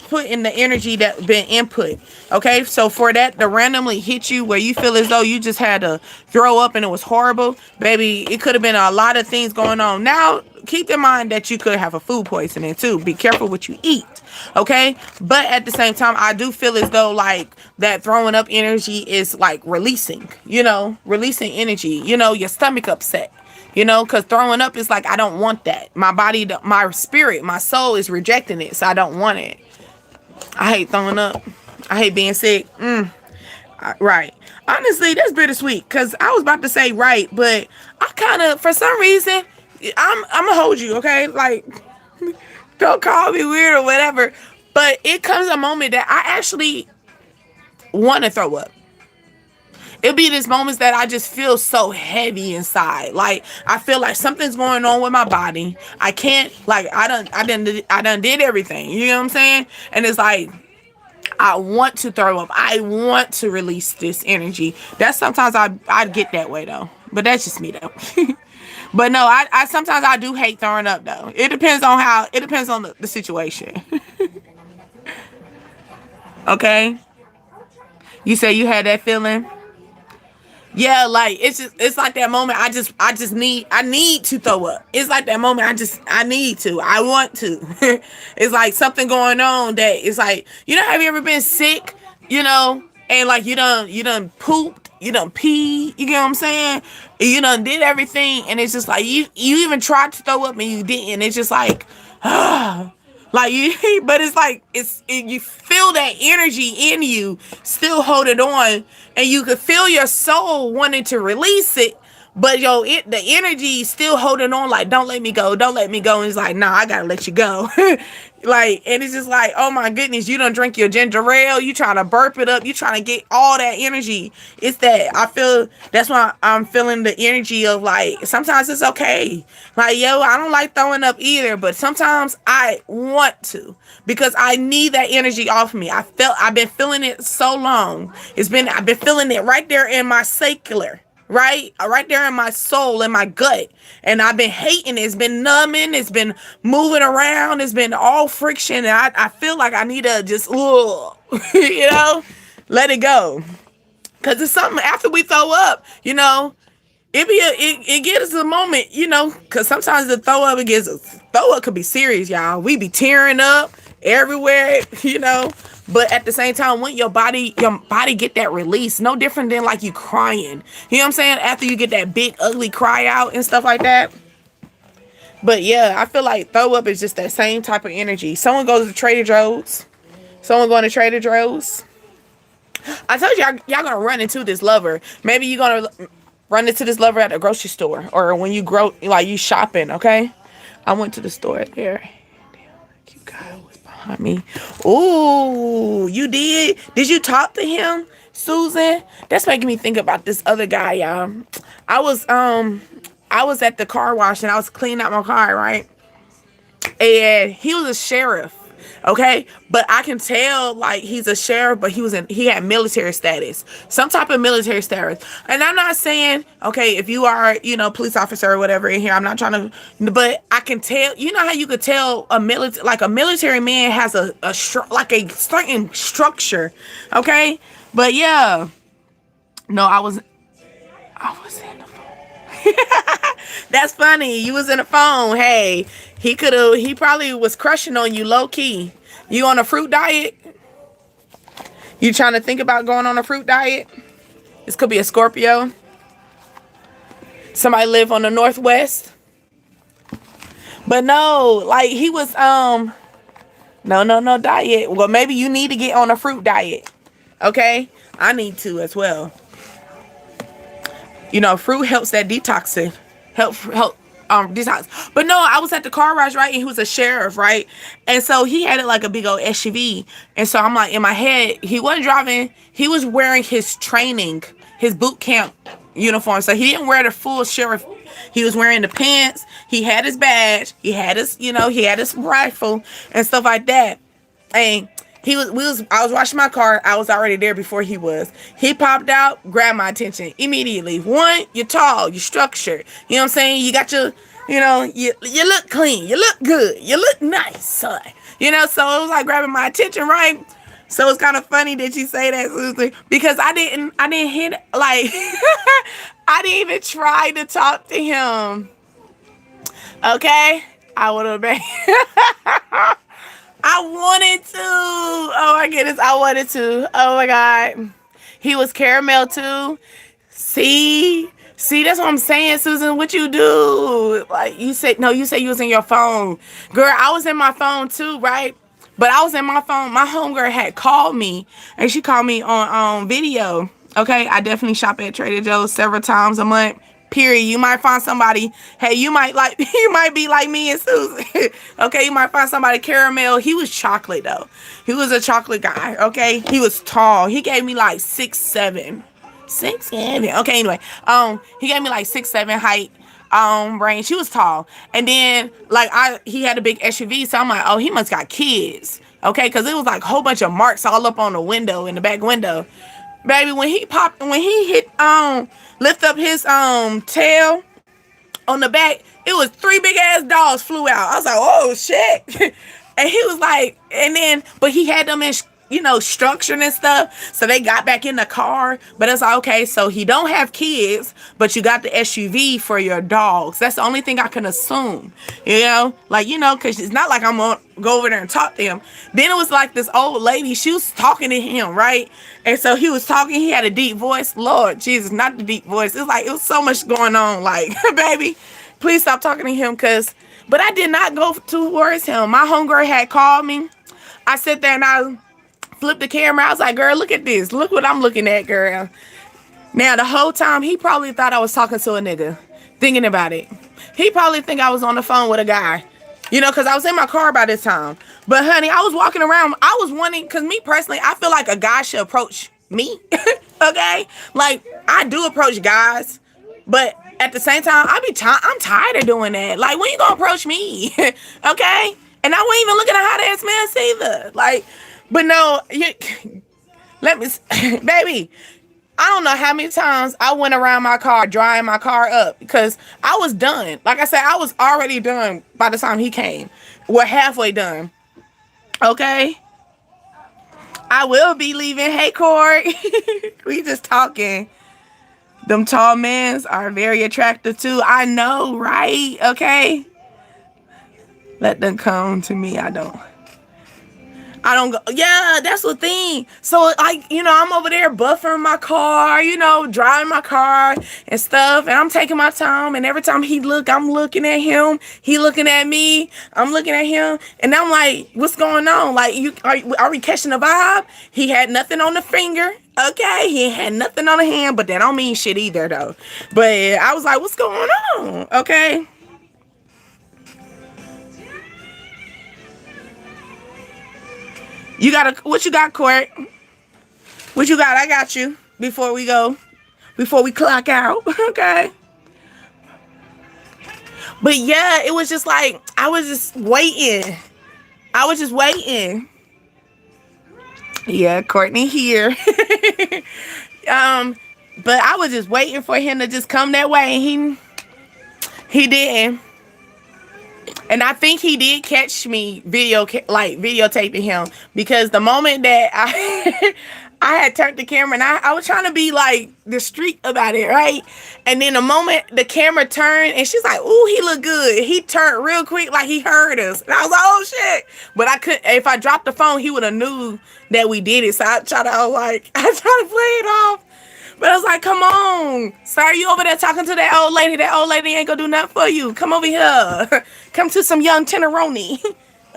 Put in the energy that been input. Okay, so for that to randomly hit you where you feel as though you just had to throw up and it was horrible, baby, it could have been a lot of things going on. Now keep in mind that you could have a food poisoning too. Be careful what you eat. Okay, but at the same time, I do feel as though like that throwing up energy is like releasing, releasing energy. Your stomach upset. Because throwing up is like, I don't want that. My body, my spirit, my soul is rejecting it. So I don't want it. I hate throwing up. I hate being sick. Right. Honestly, that's bittersweet. Because I was about to say right. But I kind of, for some reason, I'm going to hold you, okay? Like, don't call me weird or whatever. But it comes a moment that I actually want to throw up. It'll be these moments that I just feel so heavy inside. Like I feel like something's going on with my body. I can't I done did everything. You know what I'm saying? And it's like I want to throw up. I want to release this energy. That's sometimes I get that way though. But that's just me though. But no, I sometimes I do hate throwing up though. It depends on the situation. Okay? You say you had that feeling? Yeah, like it's like that moment I need to throw up. It's like that moment I need to. I want to. It's like something going on that it's like, have you ever been sick, and like you done pooped, you done pee, you get what I'm saying? You done did everything and it's just like you even tried to throw up and you didn't. It's just like like you, but it's like you feel that energy in you still holding on, and you could feel your soul wanting to release it, But the energy is still holding on, like, don't let me go, don't let me go. And it's like, nah, I gotta let you go. Like, and it's just like, oh my goodness, you don't drink your ginger ale, you trying to burp it up, you trying to get all that energy. It's that I feel that's why I'm feeling the energy of like sometimes it's okay. Like, yo, I don't like throwing up either, but sometimes I want to because I need that energy off me. I've been feeling it so long. I've been feeling it right there in my sacral, right there in my soul, in my gut. And I've been hating it. It's been numbing. It's been moving around. It's been all friction. And I feel like I need to just, let it go. Because it's something after we throw up, it gives us a moment, because sometimes the throw up could be serious, y'all. We be tearing up everywhere, But at the same time, when your body get that release, no different than like you crying. You know what I'm saying? After you get that big ugly cry out and stuff like that. But yeah, I feel like throw up is just that same type of energy. Someone goes to Trader Joe's. Someone going to Trader Joe's. I told y'all gonna run into this lover. Maybe you're gonna run into this lover at the grocery store or when you you shopping. Okay, I went to the store there. Damn, cute guy was behind me. Ooh, you did? Did you talk to him, Susan? That's making me think about this other guy, y'all. I was at the car wash and I was cleaning out my car, right? And he was a sheriff. Okay, but I can tell like he's a sheriff, but he had military status, some type of military status. And I'm not saying, okay, if you are, police officer or whatever in here, I'm not trying to, but I can tell, how you could tell a military man has a certain structure. Okay, but yeah, no, I was in the phone. That's funny. You was in the phone. Hey, he probably was crushing on you low key. You on a fruit diet? You trying to think about going on a fruit diet? This could be a Scorpio. Somebody live on the Northwest. But no, like he was, no diet. Well, maybe you need to get on a fruit diet. Okay? I need to as well. Fruit helps that detoxing. Help detox. But no, I was at the car wash, right? And he was a sheriff, right? And so he had it like a big old SUV. And so I'm like, in my head, he wasn't driving. He was wearing his boot camp uniform. So he didn't wear the full sheriff. He was wearing the pants. He had his badge. He had his rifle and stuff like that. And I was washing my car. I was already there before he was. He popped out, grabbed my attention immediately. One, you're tall, you're structured. You know what I'm saying? You got your, you look clean, you look good, you look nice, son. So it was like grabbing my attention, right? So it's kind of funny that you say that, Susan, because I didn't hit, like, I didn't even try to talk to him. Okay? I would have been. I wanted to. Oh my goodness, I wanted to. Oh my God. He was caramel too. See, that's what I'm saying, Susan. What you do? Like you said you was in your phone. Girl, I was in my phone too, right? But I was in my phone. My homegirl had called me and she called me on video. Okay, I definitely shop at Trader Joe's several times a month. Period. You might find somebody, hey, you might be like me and Susan. Okay, you might find somebody caramel. He was chocolate though. He was a chocolate guy. Okay, he was tall. He gave me like 6'7". 6'7". Okay, anyway, he gave me like 6'7" height. Range. He was tall, and then he had a big SUV. So I'm like, oh, he must got kids. Okay, because it was like a whole bunch of marks all up on the window, in the back window. Baby, when he lift up his tail on the back, it was 3 big ass dogs flew out. I was like, oh shit. And he was like, but he had them in structured and stuff. So they got back in the car. But it's like, okay, so he don't have kids, but you got the SUV for your dogs. That's the only thing I can assume. Because it's not like I'm gonna go over there and talk to him. Then it was like this old lady, she was talking to him, right? And so he was talking, he had a deep voice. Lord Jesus, not the deep voice. It was so much going on. Like, baby, please stop talking to him, but I did not go towards him. My homegirl had called me. I sat there and I flipped the camera. I was like, girl, look at this. Look what I'm looking at, girl. Now, the whole time, he probably thought I was talking to a nigga. Thinking about it. He probably think I was on the phone with a guy. You know, because I was in my car by this time. But, honey, I was walking around. I was wanting, because me personally, I feel like a guy should approach me. Okay? Like, I do approach guys. But at the same time, I'm tired of doing that. Like, when you gonna approach me? Okay? And I wasn't even looking at how that smells either. Like, but no, let me, baby, I don't know how many times I went around my car, drying my car up because I was done. Like I said, I was already done by the time he came. We're halfway done. Okay? I will be leaving. Hey, Court. We just talking. Them tall men are very attractive too. I know, right? Okay? Let them come to me. I don't go. Yeah, that's the thing. So, like, I'm over there buffering my car, driving my car and stuff. And I'm taking my time. And every time he look, I'm looking at him. He looking at me. I'm looking at him. And I'm like, what's going on? Like, are we catching the vibe? He had nothing on the finger. Okay, he had nothing on the hand. But that don't mean shit either, though. But I was like, what's going on? Okay. What you got, Court? What you got? I got you. Before we clock out. Okay. But yeah, it was just like, I was just waiting. Yeah, Courtney here. But I was just waiting for him to just come that way. And he didn't. And I think he did catch me videotaping him, because the moment that I had turned the camera and I was trying to be like discreet about it, right? And then the moment the camera turned and she's like, "Ooh, he look good." He turned real quick like he heard us. And I was like, "Oh shit." But I couldn't, if I dropped the phone, he would have knew that we did it. So I tried to play it off. But I was like, come on. Sir, you over there talking to that old lady. That old lady ain't gonna do nothing for you. Come over here. Come to some young Tenderoni.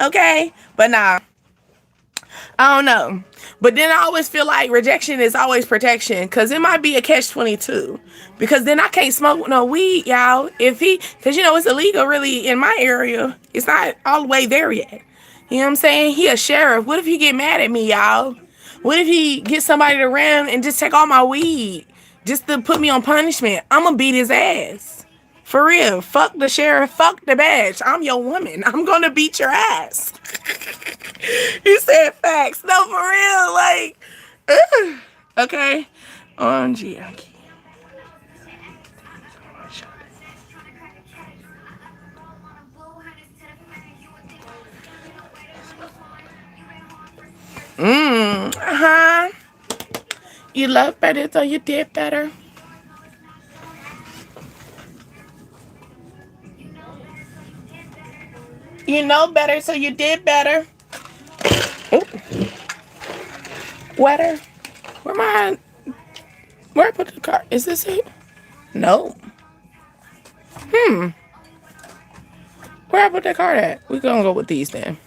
Okay? But nah. I don't know. But then I always feel like rejection is always protection. Because it might be a catch-22. Because then I can't smoke no weed, y'all. Because, it's illegal really in my area. It's not all the way there yet. You know what I'm saying? He a sheriff. What if he get mad at me, y'all? What if he gets somebody to ram and just take all my weed just to put me on punishment? I'm going to beat his ass. For real. Fuck the sheriff. Fuck the badge. I'm your woman. I'm going to beat your ass. He said facts. No, for real. Like, okay. OMG. You love better, so you did better. You know better, so you did better. Ooh. Wetter. Where I put the card? Is this it? No. Where I put that card at? We're gonna go with these then.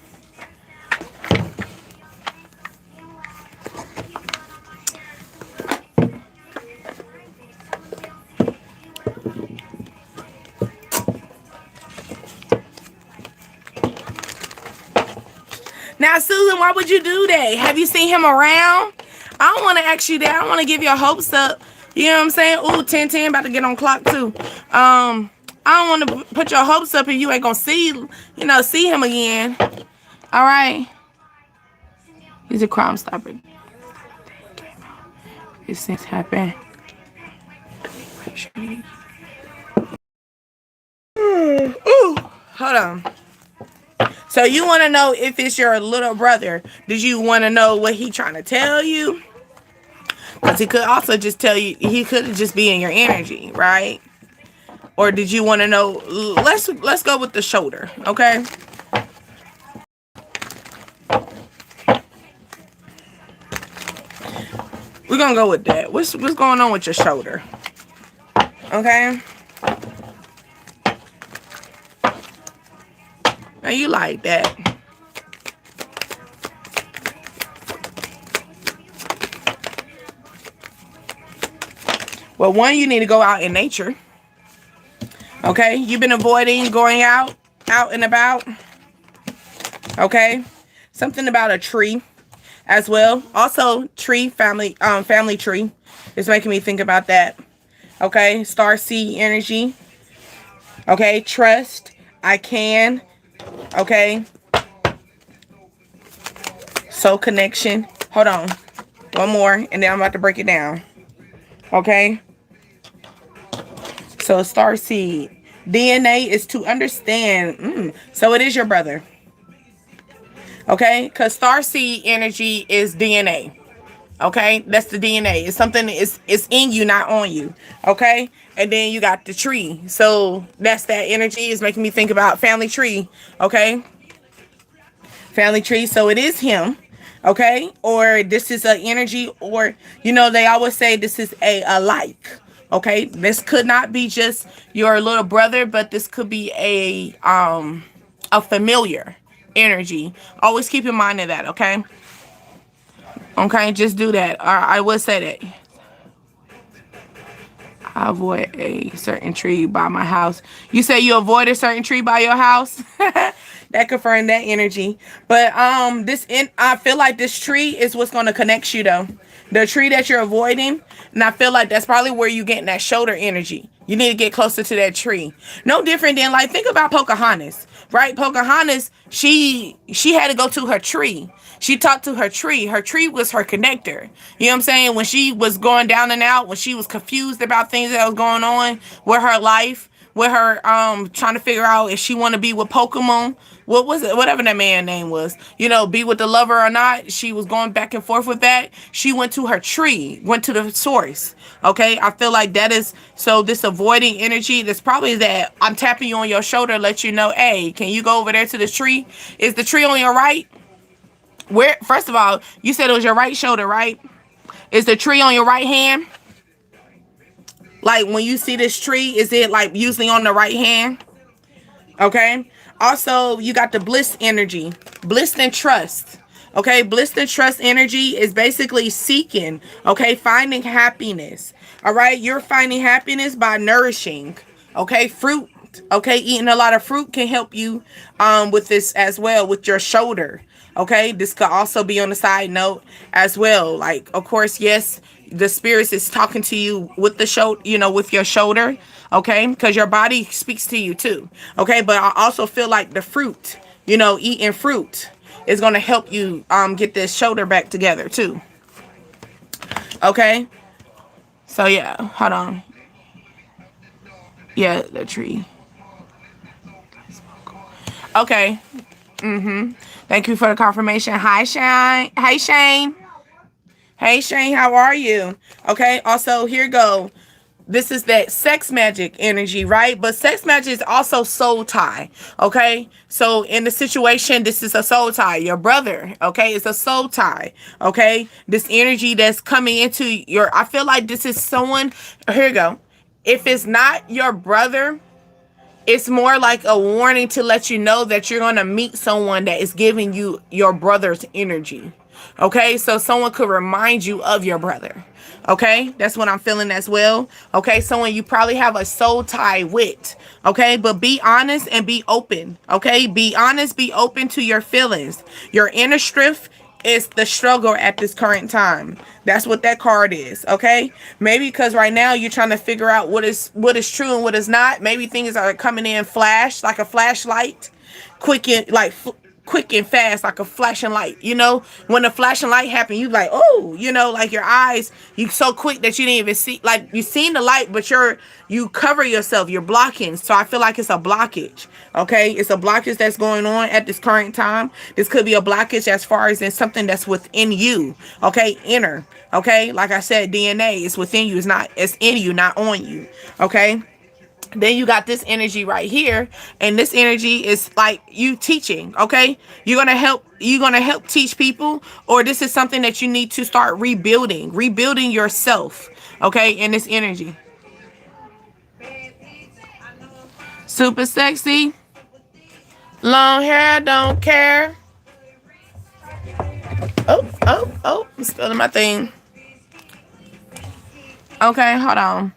Now, Susan, why would you do that? Have you seen him around? I don't want to ask you that. I don't want to give your hopes up. You know what I'm saying? Ooh, 10:10, about to get on clock too. I don't want to put your hopes up and you ain't gonna see him again. All right. He's a Crime Stopper. These things happen. Ooh, hold on. So you want to know if it's your little brother? Did you want to know what he trying to tell you? Because he could also just tell you, he could just be in your energy, right? Or did you want to know? Let's go with the shoulder, okay? We're gonna go with that. What's going on with your shoulder? Okay. Now you like that. Well, one, you need to go out in nature. Okay, you've been avoiding going out and about. Okay, something about a tree as well. Also, tree family tree is making me think about that. Okay, star seed energy. Okay, trust. I can. Okay, soul connection. Hold on, one more, and then I'm about to break it down. Okay. So star seed. DNA is to understand. So it is your brother. Okay? Because star seed energy is DNA. Okay? That's the DNA. It's something, it's in you, not on you. Okay? And then you got the tree. So that's that energy. Is making me think about family tree. Okay? Family tree. So it is him. Okay? Or this is an energy, or, they always say this is a like. Okay, this could not be just your little brother, but this could be a familiar energy. Always keep in mind of that, okay? Okay, just do that. I will say that. I avoid a certain tree by my house. You say you avoid a certain tree by your house? That confirmed that energy. But I feel like this tree is what's going to connect you though. The tree that you're avoiding, and I feel like that's probably where you're getting that shoulder energy. You need to get closer to that tree. No different than, like, think about Pocahontas, right? Pocahontas, she had to go to her tree. She talked to her tree. Her tree was her connector. You know what I'm saying? When she was going down and out, when she was confused about things that was going on with her life, with her trying to figure out if she want to be with Pokemon, what was it, whatever that man name was, be with the lover or not. She was going back and forth with that. She went to her tree, went to the source. Okay, I feel like that is, so this avoiding energy, that's probably that I'm tapping you on your shoulder, let you know, hey, can you go over there to the tree? Is the tree on your right? Where, first of all, you said it was your right shoulder, right? Is the tree on your right hand? Like, when you see this tree, is it like usually on the right hand? Okay. Also, you got the bliss energy. Bliss and trust. Okay. Bliss and trust energy is basically seeking. Okay. Finding happiness. All right. You're finding happiness by nourishing. Okay. Fruit. Okay. Eating a lot of fruit can help you with this as well, with your shoulder. Okay. This could also be on the side note as well. Like, of course, yes, the spirits is talking to you with the shoulder, with your shoulder. Okay. Because your body speaks to you too. Okay. But I also feel like the fruit, eating fruit is going to help you get this shoulder back together too. Okay. So yeah, hold on. Yeah, the tree. Okay. Thank you for the confirmation. Hi, Shane. Hey, Shane. Hey, Shane, how are you? Okay, also, here go. This is that sex magic energy, right? But sex magic is also soul tie, okay? So in the situation, this is a soul tie. Your brother, okay, it's a soul tie, okay? This energy that's coming into I feel like this is someone, here you go. If it's not your brother, it's more like a warning to let you know that you're going to meet someone that is giving you your brother's energy. Okay, so someone could remind you of your brother. Okay, that's what I'm feeling as well. Okay, someone you probably have a soul tie with. Okay, but be honest and be open. Okay, be honest, be open to your feelings. Your inner strength is the struggle at this current time. That's what that card is. Okay, maybe because right now you're trying to figure out what is true and what is not. Maybe things are coming in flash, like a flashlight, quick and fast, like a flashing light. When the flashing light happened, you like, oh, like your eyes, you so quick that you didn't even see, like you seen the light, but you cover yourself, you're blocking. So I feel like it's a blockage. Okay, it's a blockage that's going on at this current time. This could be a blockage as far as in something that's within you. Okay, inner. Okay, like I said, DNA is within you. It's in you, not on you. Okay. Then you got this energy right here, and this energy is like you teaching. Okay, you're gonna help teach people, or this is something that you need to start rebuilding yourself. Okay, in this energy. Super sexy, long hair, don't care. Oh, I'm spilling my thing. Okay, hold on.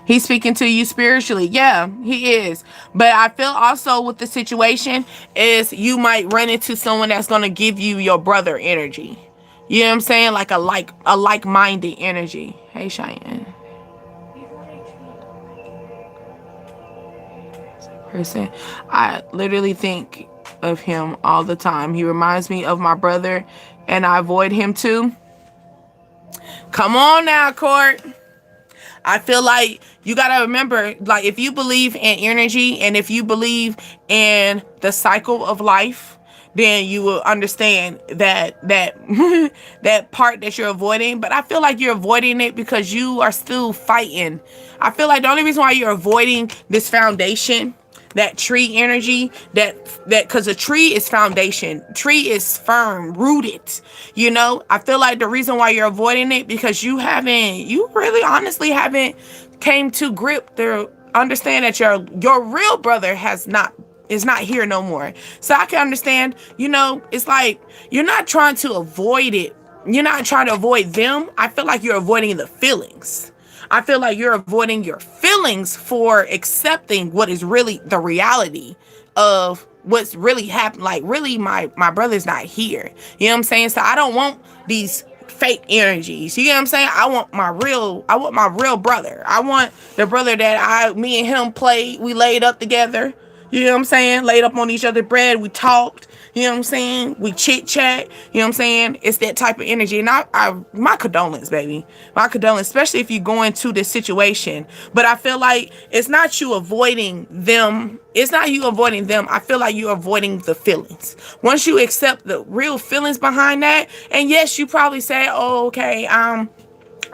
He's speaking to you spiritually. Yeah, he is. But I feel also with the situation is you might run into someone that's going to give you your brother energy. You know what I'm saying? Like a like-minded energy. Hey, Cheyenne. Person. I literally think of him all the time. He reminds me of my brother and I avoid him too. Come on now, Court. I feel like you got to remember, like, if you believe in energy and if you believe in the cycle of life, then you will understand that that part that you're avoiding. But I feel like you're avoiding it because you are still fighting. I feel like the only reason why you're avoiding this foundation, that tree energy, that because a tree is foundation, tree is firm, rooted. You know, I feel like the reason why you're avoiding it because you really honestly haven't came to grip the understand that your real brother is not here no more. So I can understand, you know, it's like you're not trying to avoid it. You're not trying to avoid them. I feel like you're avoiding the feelings. I feel like you're avoiding your feelings for accepting what is really the reality of what's really happened. Like, really, my brother's not here. You know what I'm saying? So I don't want these fake energies. You know what I'm saying? I want my real brother. I want the brother that me and him played. We laid up together. You know what I'm saying? Laid up on each other's bread. We talked. You know what I'm saying? We chit chat. You know what I'm saying? It's that type of energy. And my condolence, baby. My condolence, especially if you go into this situation. But I feel like it's not you avoiding them. It's not you avoiding them. I feel like you're avoiding the feelings. Once you accept the real feelings behind that, and yes, you probably say, oh, okay, I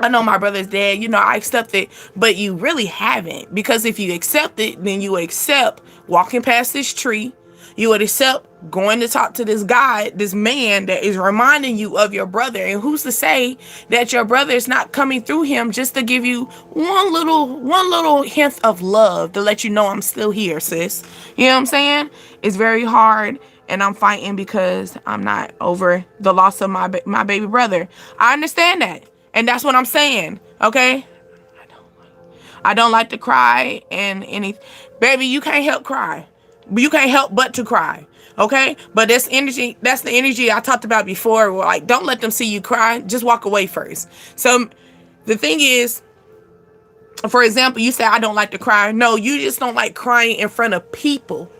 know my brother's dead. You know, I accept it, but you really haven't. Because if you accept it, then you would accept walking past this tree. You would accept going to talk to this guy, this man that is reminding you of your brother. And who's to say that your brother is not coming through him just to give you one little hint of love to let you know I'm still here, sis. You know what I'm saying? It's very hard. And I'm fighting because I'm not over the loss of my baby brother. I understand that. And that's what I'm saying. Okay? I don't like to cry and any baby, you can't help cry. You can't help but to cry. Okay? But that's the energy I talked about before. Like, don't let them see you cry. Just walk away first. So the thing is, for example, you say I don't like to cry. No, you just don't like crying in front of people.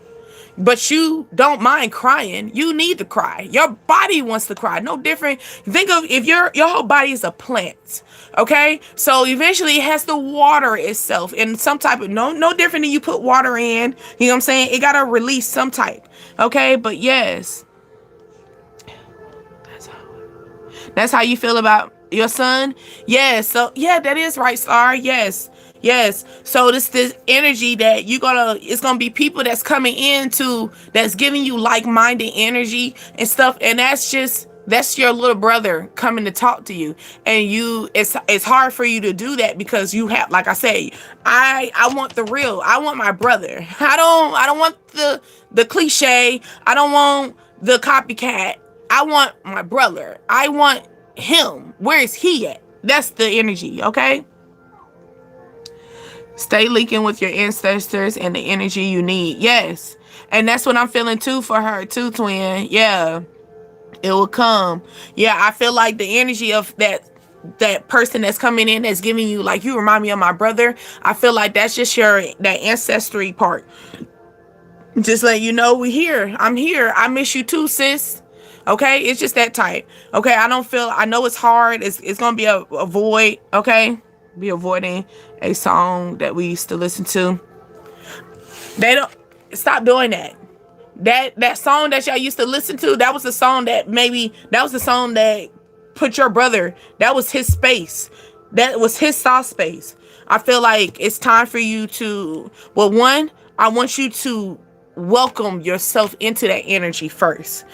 But you don't mind crying. You need to cry. Your body wants to cry. No different. Think of if your whole body is a plant. Okay? So eventually it has to water itself in some type of no different than you put water in. You know what I'm saying? It gotta release some type. Okay? But yes. That's how you feel about your son? Yes. So yeah, that is right, Star. Yes. Yes. So this energy that it's gonna be people that's coming into that's giving you like-minded energy and stuff, and that's your little brother coming to talk to you. And it's hard for you to do that because you have, like I say, I want the real. I want my brother. I don't want the cliche. I don't want the copycat. I want my brother. I want him. Where is he at? That's the energy, okay? Stay linking with your ancestors and the energy you need. Yes. And that's what I'm feeling too for her too, twin. Yeah. It will come. Yeah, I feel like the energy of that person that's coming in that's giving you, like, you remind me of my brother. I feel like that's just that ancestry part. Just let you know we here. I'm here. I miss you too, sis. Okay? It's just that type. Okay? I know it's hard. It's gonna be a void. Okay? Be avoiding a song that we used to listen to. They don't stop doing that. That song that y'all used to listen to, that was the song that put your brother, that was his space. That was his soft space. I feel like it's time for you to, well, one, I want you to welcome yourself into that energy first.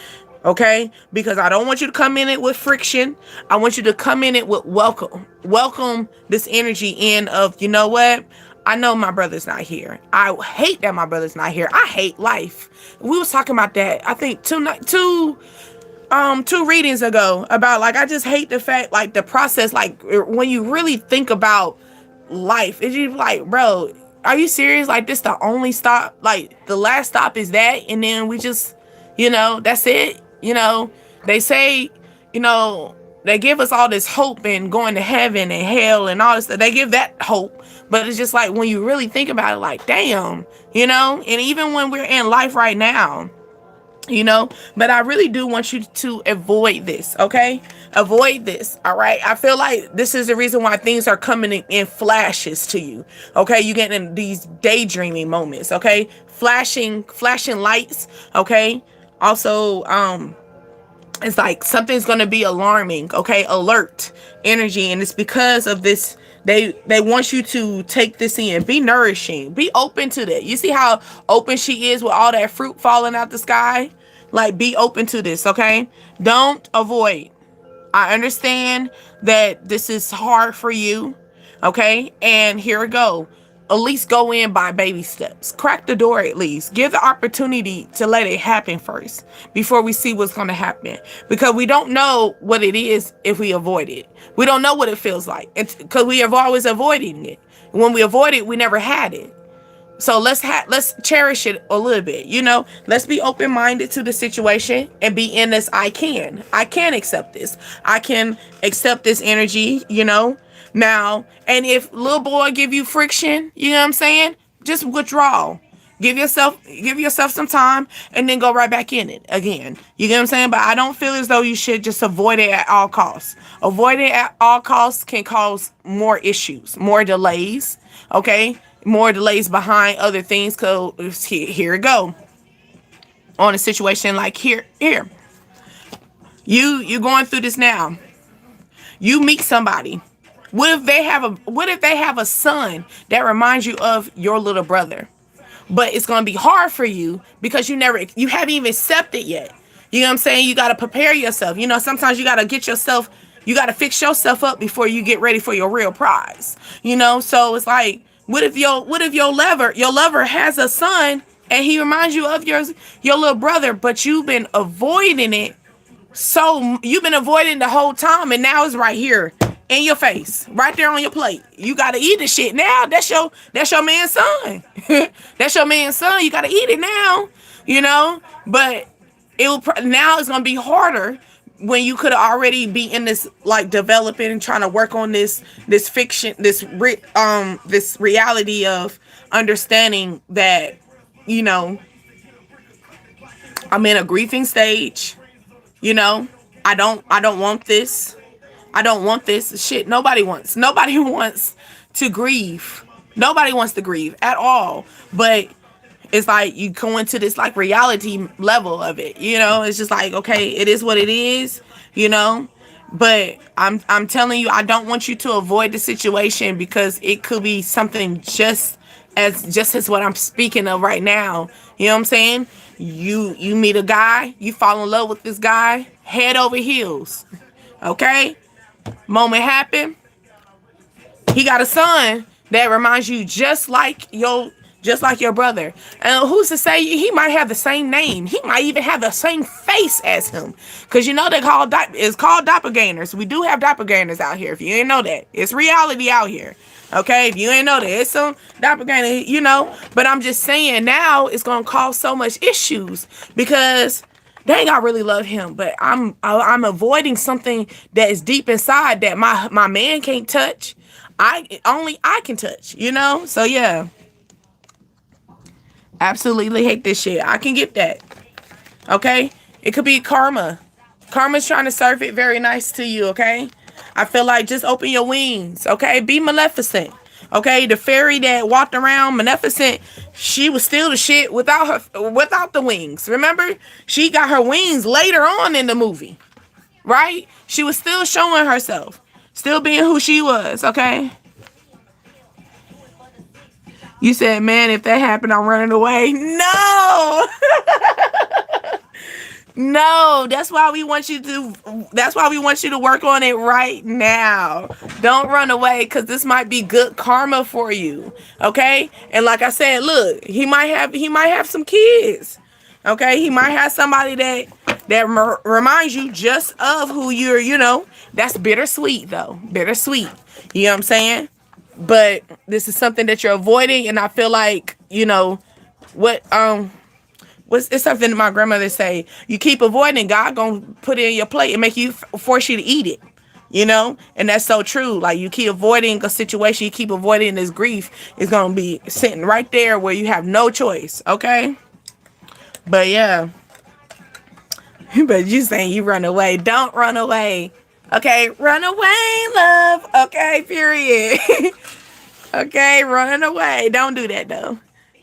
Okay? Because I don't want you to come in it with friction. I want you to come in it with welcome. Welcome this energy in of, you know what? I know my brother's not here. I hate that my brother's not here. I hate life. We was talking about that, I think, two readings ago about like I just hate the fact like the process like when you really think about life, it's just like, bro, are you serious? Like this the only stop? Like the last stop is that, and then we just, that's it. They say, you know, they give us all this hope and going to heaven and hell and all this stuff. They give that hope, but it's just like when you really think about it, like damn, and even when we're in life right now. But I really do want you to avoid this, okay? Avoid this, all right? I feel like this is the reason why things are coming in flashes to you, okay? You get in these daydreaming moments, okay? Flashing lights, okay? Also, it's like something's gonna be alarming, okay? Alert energy, and it's because of this. They want you to take this in, be nourishing, be open to that. You see how open she is with all that fruit falling out the sky? Like, be open to this, okay? Don't avoid. I understand that this is hard for you, okay? And here we go. At least go in by baby steps. Crack the door at least. Give the opportunity to let it happen first before we see what's going to happen. Because we don't know what it is if we avoid it. We don't know what it feels like. Because we have always avoiding it. When we avoid it, we never had it. So let's cherish it a little bit, Let's be open-minded to the situation and be in this. I can accept this. I can accept this energy, Now, and if little boy give you friction, you know what I'm saying? Just withdraw. Give yourself some time and then go right back in it again. You get what I'm saying? But I don't feel as though you should just avoid it at all costs. Avoid it at all costs can cause more issues, more delays, okay? More delays behind other things. Cause here we go. On a situation like here. You going through this now. You meet somebody. What if they have a son that reminds you of your little brother? But it's gonna be hard for you because you haven't even accepted yet. You know what I'm saying? You gotta prepare yourself. Sometimes you gotta fix yourself up before you get ready for your real prize. So it's like, what if your lover has a son and he reminds you of your little brother, but you've been avoiding it. So you've been avoiding the whole time, and now it's right here in your face, right there on your plate. You gotta eat the shit now. That's your man's son. That's your man's son. You gotta eat it now, But now it's gonna be harder when you could already be in this like developing and trying to work on this fiction, this reality of understanding that I'm in a grieving stage. I don't want this. I don't want this shit. Nobody wants to grieve. Nobody wants to grieve at all. But it's like you go into this like reality level of it. It's just like, okay, it is what it is, But I'm telling you, I don't want you to avoid the situation because it could be something just as what I'm speaking of right now. You know what I'm saying? You meet a guy, you fall in love with this guy, head over heels. Okay? Moment happen. He got a son that reminds you just like your brother. And who's to say he might have the same name? He might even have the same face as him. Because it's called doppelgangers. We do have doppelgangers out here. If you ain't know that. It's reality out here. Okay? If you ain't know that. It's some doppelganger, But I'm just saying now it's going to cause so much issues. Because dang, I really love him. But I'm avoiding something that is deep inside that my man can't touch. Only I can touch, So yeah. Absolutely hate this shit. I can get that. Okay? It could be karma. Karma's trying to serve it very nice to you, okay? I feel like just open your wings, okay? Be Maleficent. Okay? The fairy that walked around Maleficent, she was still the shit without the wings. Remember? She got her wings later on in the movie. Right? She was still showing herself. Still being who she was, okay? You said, man, if that happened, I'm running away. No! No, that's why we want you to work on it right now. Don't run away, because this might be good karma for you. Okay? And like I said, look, he might have some kids. Okay? He might have somebody that reminds you just of who you're, that's bittersweet though. Bittersweet. You know what I'm saying? But this is something that you're avoiding, and I feel like, what it's something that my grandmother say, you keep avoiding, God gonna put it in your plate and make you force you to eat it. And that's so true. Like, you keep avoiding a situation, you keep avoiding this grief, it's gonna be sitting right there where you have no choice. Okay. But yeah. But you saying you run away. Don't run away. Okay, run away, love. Okay, period. Okay, run away. Don't do that though.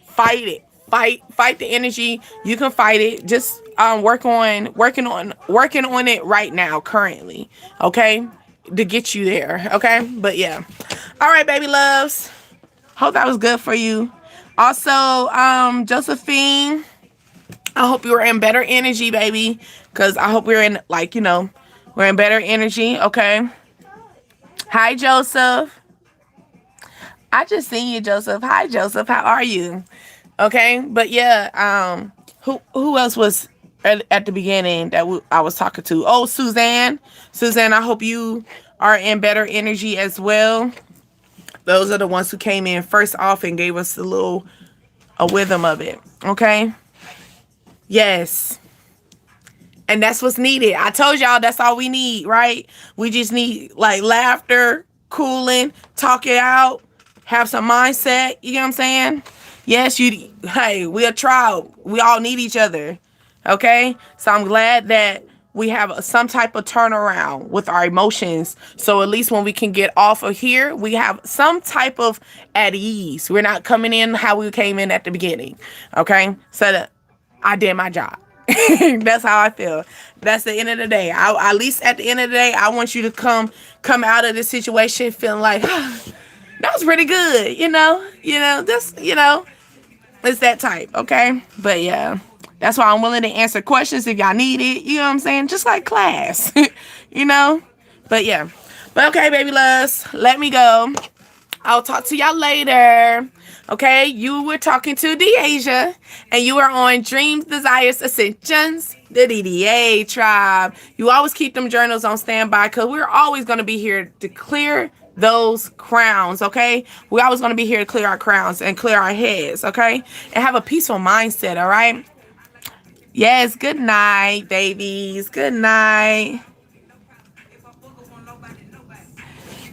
Fight it. Fight the energy. You can fight it. Just working on it right now, currently. Okay? To get you there. Okay? But yeah. All right, baby loves. Hope that was good for you. Also, Josephine, I hope you're in better energy, baby. Because I hope we're in, we're in better energy, okay? Hi, Joseph. I just seen you, Joseph. Hi, Joseph. How are you? Okay, but yeah, who else was at the beginning that I was talking to? Oh, Suzanne. Suzanne, I hope you are in better energy as well. Those are the ones who came in first off and gave us a rhythm of it, okay? Yes. And that's what's needed. I told y'all that's all we need, right? We just need laughter, cooling, talk it out, have some mindset. You know what I'm saying? Yes, we a tribe. We all need each other. Okay? So I'm glad that we have some type of turnaround with our emotions. So at least when we can get off of here, we have some type of at ease. We're not coming in how we came in at the beginning. Okay? So that I did my job. That's how I feel. That's the end of the day. At least at the end of the day, I want you to come out of this situation feeling like, that was pretty good. It's that type. Okay. But yeah, that's why I'm willing to answer questions if y'all need it. You know what I'm saying? Just like class, but yeah, but okay, baby loves, let me go. I'll talk to y'all later. Okay, you were talking to Deasia, and you are on Dreams, Desires, Ascensions, the DDA tribe. You always keep them journals on standby because we're always going to be here to clear those crowns, okay? We're always going to be here to clear our crowns and clear our heads, okay? And have a peaceful mindset, all right? Yes, good night, babies. Good night.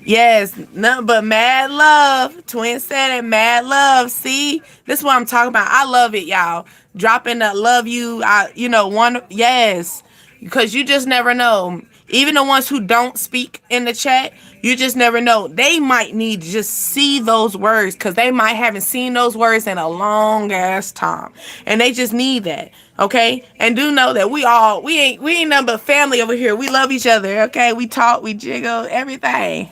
Yes, nothing but mad love. Twin said it, mad love. See, this is what I'm talking about. I love it, y'all. Dropping the love you. Yes, because you just never know. Even the ones who don't speak in the chat, you just never know. They might need to just see those words because they might haven't seen those words in a long ass time, and they just need that. Okay, and do know that we ain't nothing but family over here. We love each other. Okay, we talk, we jiggle, everything.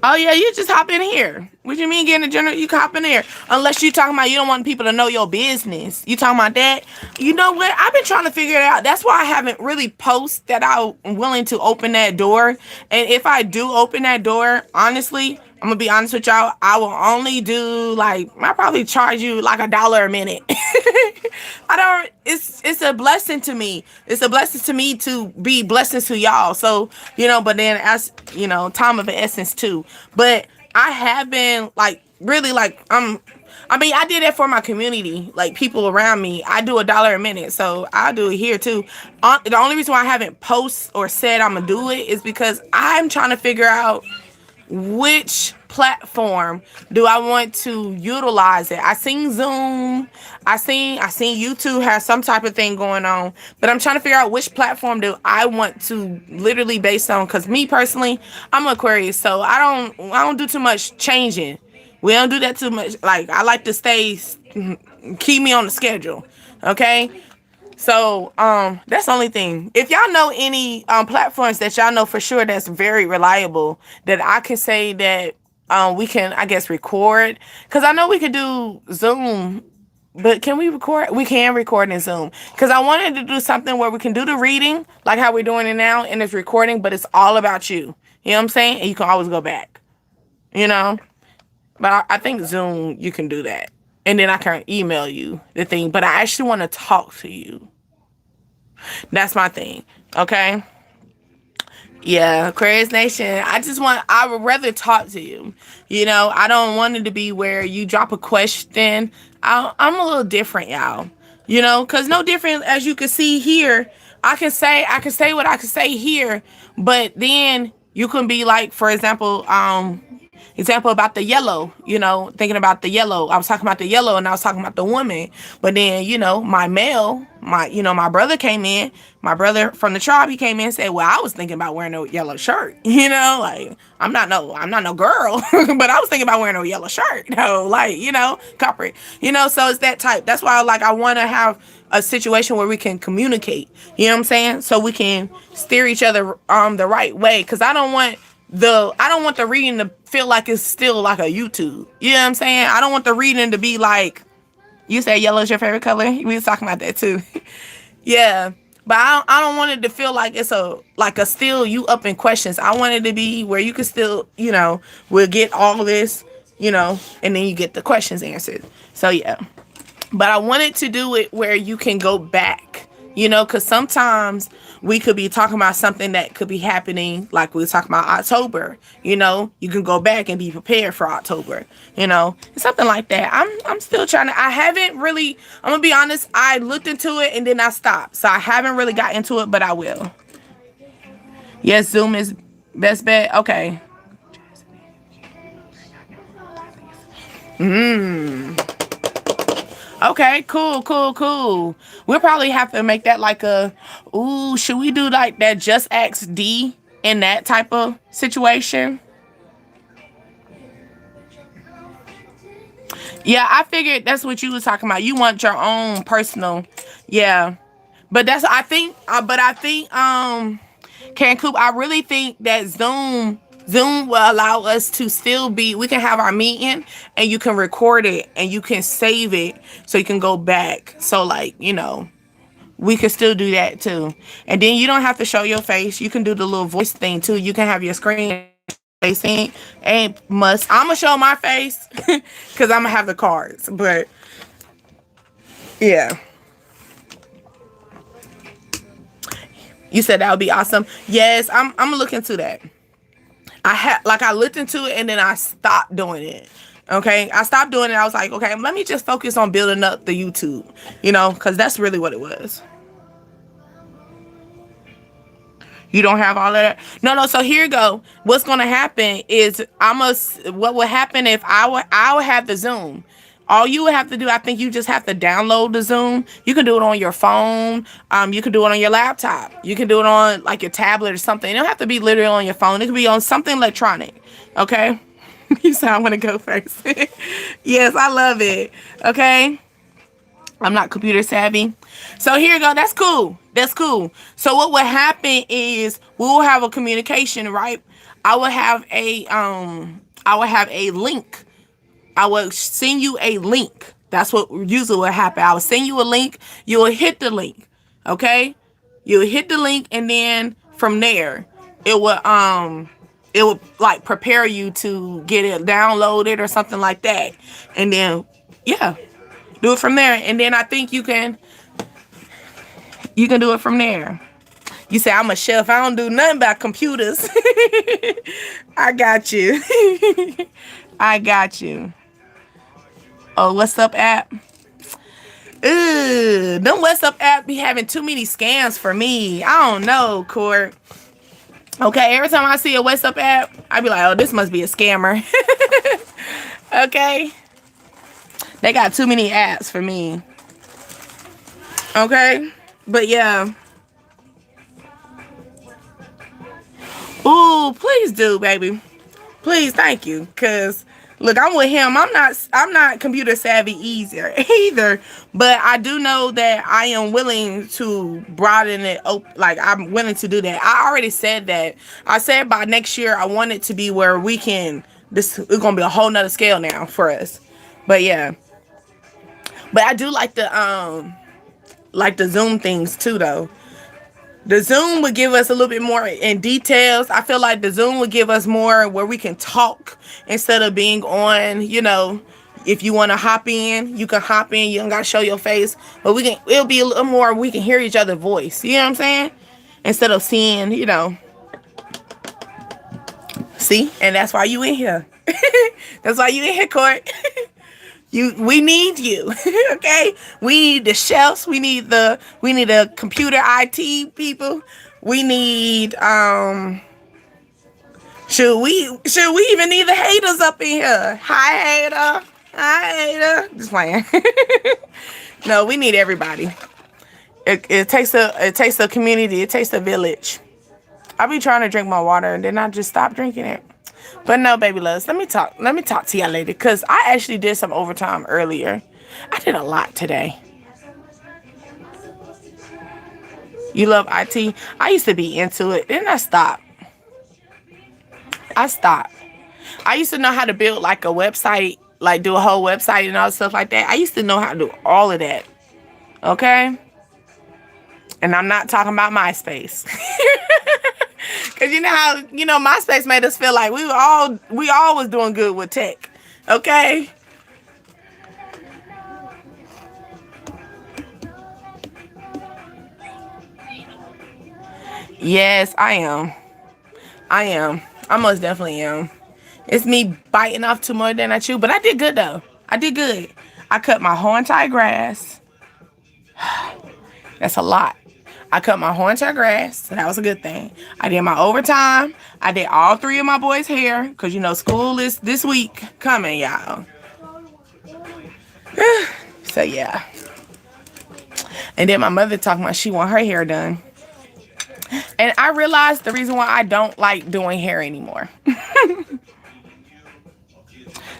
Oh yeah, you just hop in here. What you mean getting a general? You can hop in there. Unless you talking about you don't want people to know your business. You talking about that? You know what? I've been trying to figure it out. That's why I haven't really posted that I'm willing to open that door. And if I do open that door, honestly, I'm gonna be honest with y'all. I will only do I probably charge you $1 a minute. It's a blessing to me. It's a blessing to me to be blessings to y'all. So, but then as time of the essence too. But I have been really I did that for my community, people around me. I do $1 a minute, so I'll do it here too. The only reason why I haven't posted or said I'm gonna do it is because I'm trying to figure out which platform do I want to utilize it. I seen Zoom, I seen YouTube has some type of thing going on, but I'm trying to figure out which platform do I want to literally base on. Because me personally, I'm Aquarius, so I don't do too much changing. We don't do that too much. I like to keep me on the schedule. Okay. So, that's the only thing. If y'all know any platforms that y'all know for sure that's very reliable, that I can say that we can, I guess, record. Because I know we could do Zoom, but can we record? We can record in Zoom. Because I wanted to do something where we can do the reading, like how we're doing it now, and it's recording, but it's all about you. You know what I'm saying? And you can always go back. But I think Zoom, you can do that. and then I can email you the thing. But I actually want to talk to you. That's my thing. Okay. Yeah, Aquarius Nation. I would rather talk to you. I don't want it to be where you drop a question. I'm a little different, y'all. Because no different as you can see here. I can say what I can say here, but then you can be like, for example about the yellow, thinking about the yellow. I was talking about the yellow and I was talking about the woman. But then, my male, my brother came in, my brother from the tribe, he came in and said, well, I was thinking about wearing a yellow shirt, like I'm not no girl, but I was thinking about wearing a yellow shirt. No, like, corporate, so it's that type. That's why I want to have a situation where we can communicate, you know what I'm saying? So we can steer each other the right way. Cause I don't want the reading to feel like it's still like a YouTube. You know what I'm saying? I don't want the reading to be like, you said yellow is your favorite color. We was talking about that too. Yeah. But I don't want it to feel like it's a still you up in questions. I want it to be where you can still, we'll get all this, and then you get the questions answered. So yeah. But I wanted to do it where you can go back, because sometimes we could be talking about something that could be happening, like we were talking about October. You can go back and be prepared for October, something like that. I'm still trying to. I haven't really. I'm gonna be honest. I looked into it and then I stopped, so I haven't really got into it, but I will. Yes, Zoom is best bet. Okay. Okay, cool. We'll probably have to make that like should we do like that Just Ask D in that type of situation? Yeah, I figured that's what you was talking about. You want your own personal, yeah. But Can Coop, I really think that Zoom will allow us to we can have our meeting and you can record it and you can save it so you can go back. So like, we could still do that too. And then you don't have to show your face. You can do the little voice thing too. You can have your screen facing. I'm gonna show my face because I'm gonna have the cards. But yeah. You said that would be awesome. Yes, I'm gonna look into that. I looked into it and then I stopped doing it. Okay, I stopped doing it. I was like, okay, let me just focus on building up the YouTube, because that's really what it was. You don't have all of that? No. So here you go. What's gonna happen is what would happen if I would have the Zoom. All you would have to do, I think you just have to download the Zoom. You can do it on your phone. You can do it on your laptop. You can do it on like your tablet or something. It don't have to be literally on your phone. It could be on something electronic. Okay? You said I'm gonna go first. Yes, I love it. Okay? I'm not computer savvy. So here you go. That's cool. So what would happen is we will have a communication, right? I would have a link. I will send you a link. That's what usually will happen. I will send you a link. You will hit the link. Okay? You will hit the link and then from there it will like prepare you to get it downloaded or something like that. And then yeah. Do it from there. And then I think you can do it from there. You say I'm a chef. I don't do nothing about computers. I got you. I got you. Oh, What's Up app? Them What's Up app be having too many scams for me. I don't know, Court. Okay, every time I see a What's Up app, I be like, oh, this must be a scammer. Okay. They got too many apps for me. Okay. But yeah. Ooh, please do, baby. Please, thank you. Cause look, I'm with him. I'm not computer savvy either. But I do know that I am willing to broaden it open. Like I'm willing to do that. I already said that. I said by next year I want it to be where we can it's gonna be a whole nother scale now for us. But yeah. But I do like the Zoom things too though. The Zoom would give us a little bit more in details. I feel like the Zoom would give us more where we can talk instead of being on, If you want to hop in, you can hop in. You don't gotta show your face, but it'll be a little more. We can hear each other's voice. You know what I'm saying? Instead of seeing, see, and that's why you in here. That's why you in here, Court. We need you. Okay? We need the chefs. We need the computer IT people. We need should we even need the haters up in here? Hi hater. Hi hater. Just playing. No, we need everybody. It takes a community, it takes a village. I be trying to drink my water and then I just stop drinking it. But no, baby loves, let me talk to y'all later, because I actually did some overtime earlier. I did a lot today. You love IT? I used to be into it. Then I stopped. I used to know how to build like a website, like do a whole website and all stuff like that. I used to know how to do all of that. Okay? And I'm not talking about MySpace. Cause you know how, MySpace made us feel like we all was doing good with tech. Okay? Yes, I am. I most definitely am. It's me biting off too more than I chew, but I did good though. I did good. I cut my whole entire grass. That's a lot. I cut my whole entire grass, so that was a good thing. I did my overtime. I did all 3 of my boys' hair, because school is this week coming, y'all. So yeah. And then my mother talking about she want her hair done. And I realized the reason why I don't like doing hair anymore.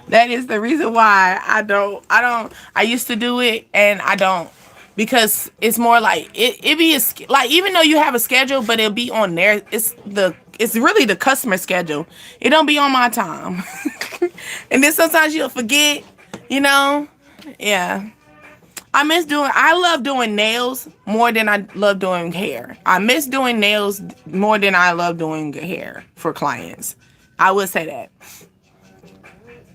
That is the reason why I used to do it and I don't, because it's more like it be like, even though you have a schedule, but it'll be on there. It's really the customer schedule. It don't be on my time. And then sometimes you'll forget, yeah. I love doing nails more than I love doing hair. I miss doing nails more than I love doing hair for clients. I would say that.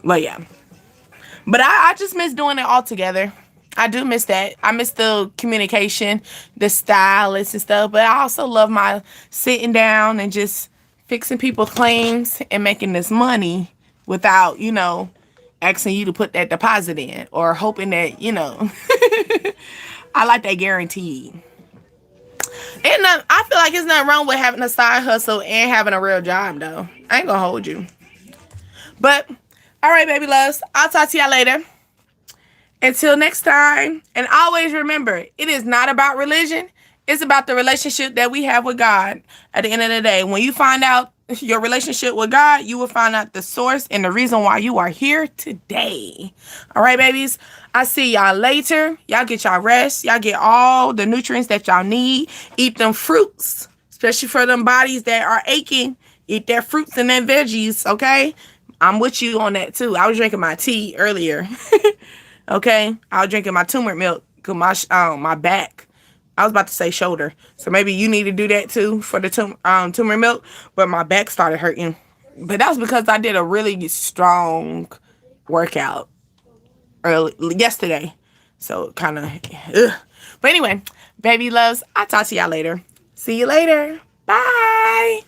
But yeah. But I just miss doing it all together. I do miss that. I miss the communication, the stylist and stuff. But I also love my sitting down and just fixing people's claims and making this money without, asking you to put that deposit in or hoping that, I like that guarantee. I feel like it's nothing wrong with having a side hustle and having a real job, though. I ain't gonna hold you. But, all right, baby loves. I'll talk to y'all later. Until next time. And always remember, it is not about religion. It's about the relationship that we have with God. At the end of the day, when you find out your relationship with God, you will find out the source and the reason why you are here today. All right, babies. I see y'all later. Y'all get y'all rest. Y'all get all the nutrients that y'all need. Eat them fruits, especially for them bodies that are aching. Eat their fruits and their veggies, okay? I'm with you on that, too. I was drinking my tea earlier, okay? I was drinking my turmeric milk because my back. I was about to say shoulder. So maybe you need to do that too for the turmeric milk. But my back started hurting. But that was because I did a really strong workout yesterday. So kind of, But anyway, baby loves, I'll talk to y'all later. See you later. Bye.